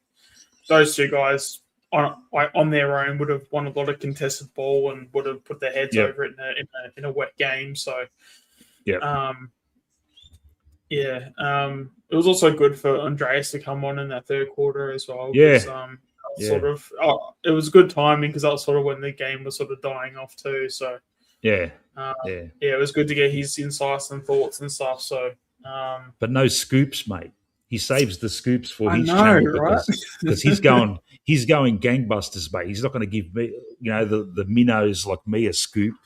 Those two guys on their own would have won a lot of contested ball and would have put their heads over it in a wet game. So it was also good for Andreas to come on in that third quarter as well. It was good timing because that was sort of when the game was sort of dying off too. So it was good to get his insights and thoughts and stuff. So, but no scoops, mate. He saves the scoops for his channel, right? Because he's going gangbusters, mate. He's not going to give me, the minnows like me a scoop.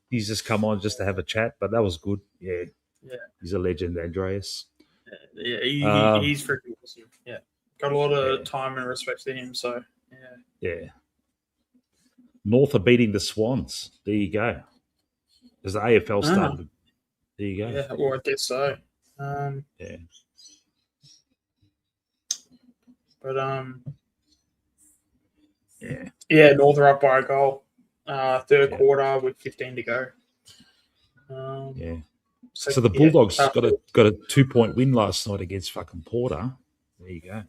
He's just come on just to have a chat, but that was good. Yeah. He's a legend, Andreas. Yeah, he's freaking awesome. Yeah. Got a lot of time and respect to him, so yeah. North are beating the Swans. There you go. As the AFL started. There you go. Yeah, well, I guess so. But North are up by a goal. Third quarter with 15 to go. So the Bulldogs got a 2-point win last night against fucking Porter. There you go.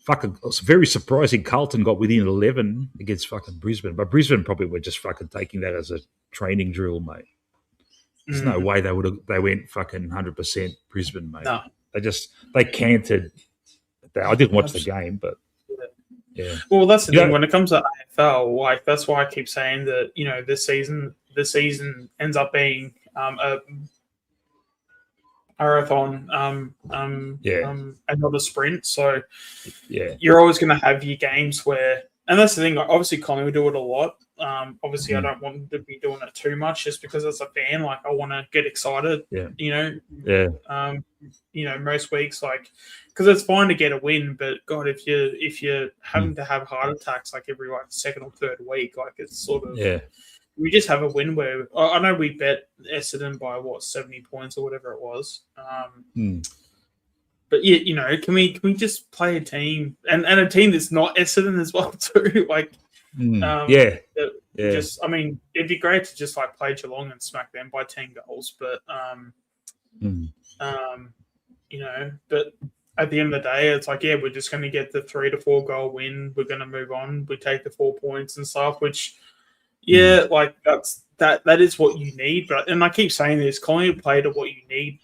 Fucking, it was very surprising. Carlton got within 11 against fucking Brisbane, but Brisbane probably were just fucking taking that as a training drill, mate. There's no way they went fucking 100% Brisbane, mate. No. They canted. I didn't watch the game, but Well, that's the thing. When it comes to AFL, like that's why I keep saying that this season ends up being a marathon, and not a sprint. So you're always going to have your games where, and that's the thing. Obviously, Collingwood do it a lot. Obviously, I don't want to be doing it too much, just because as a fan, like I want to get excited. Most weeks, like, because it's fine to get a win, but God, if you're having to have heart attacks like every second or third week, like it's sort of we just have a win where I know we bet Essendon by 70 points or whatever it was. But can we just play a team and a team that's not Essendon as well too? Like, just I mean, it'd be great to just like play Geelong and smack them by 10 goals, but but at the end of the day, it's like we're just going to get the 3 to 4 goal win. We're going to move on. We take the 4 points and stuff, which. Like that is what you need. But I keep saying this, Collingwood play to what you need,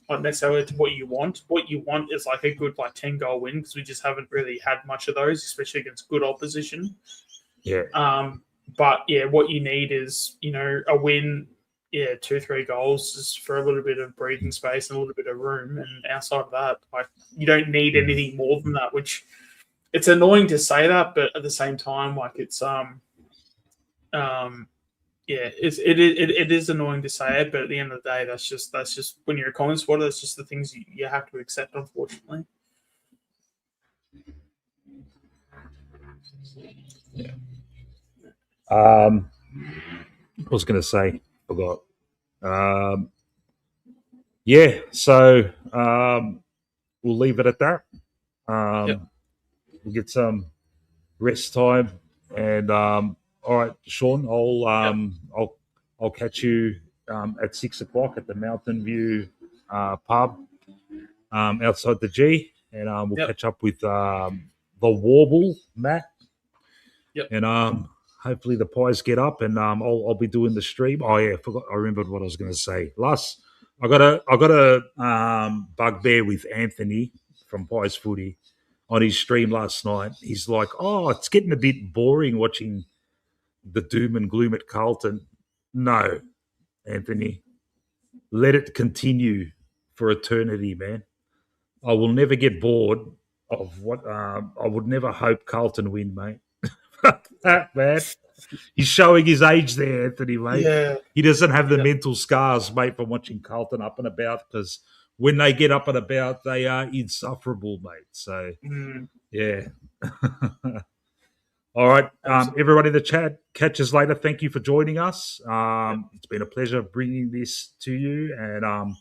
not necessarily to what you want. What you want is like a good 10-goal win, because we just haven't really had much of those, especially against good opposition. But what you need is a win. 2-3 goals just for a little bit of breathing space and a little bit of room. And outside of that, like you don't need anything more than that. Which it's annoying to say that, but at the same time, like it's it is annoying to say it, but at the end of the day, that's just when you're a Collins supporter, that's just the things you have to accept, unfortunately. I was going to say, forgot. So we'll leave it at that. We'll get some rest time, and all right, Sean, I'll catch you at 6 o'clock at the Mountain View pub outside the G, and we'll catch up with the Warble, Matt. And hopefully the Pies get up, and I'll be doing the stream. Oh yeah, I remembered what I was going to say. Last, I got a bugbear with Anthony from Pies Footy on his stream last night. He's like, "Oh, it's getting a bit boring watching the doom and gloom at Carlton." No, Anthony, let it continue for eternity, man. I will never get bored of what I would never hope Carlton win, mate. That man, he's showing his age there, Anthony, mate. Yeah. He doesn't have the mental scars, mate, from watching Carlton up and about, because when they get up and about, they are insufferable, mate. So, yeah. All right. Everybody in the chat, catch us later. Thank you for joining us. It's been a pleasure bringing this to you. And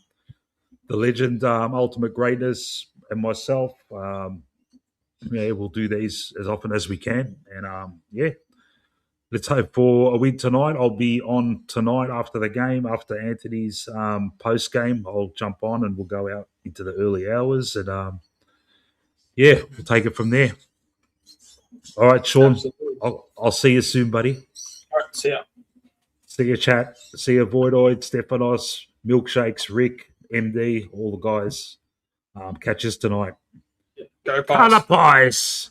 the legend, Ultimate Greatness, and myself, we'll do these as often as we can. And, let's hope for a win tonight. I'll be on tonight after the game, after Anthony's post-game. I'll jump on and we'll go out into the early hours. And, we'll take it from there. All right, Sean, I'll see you soon, buddy. All right, see ya. See you, chat. See you, Voidoid, Stephanos, Milkshakes, Rick, MD, all the guys. Catch us tonight. Go Pies. Colour Pies.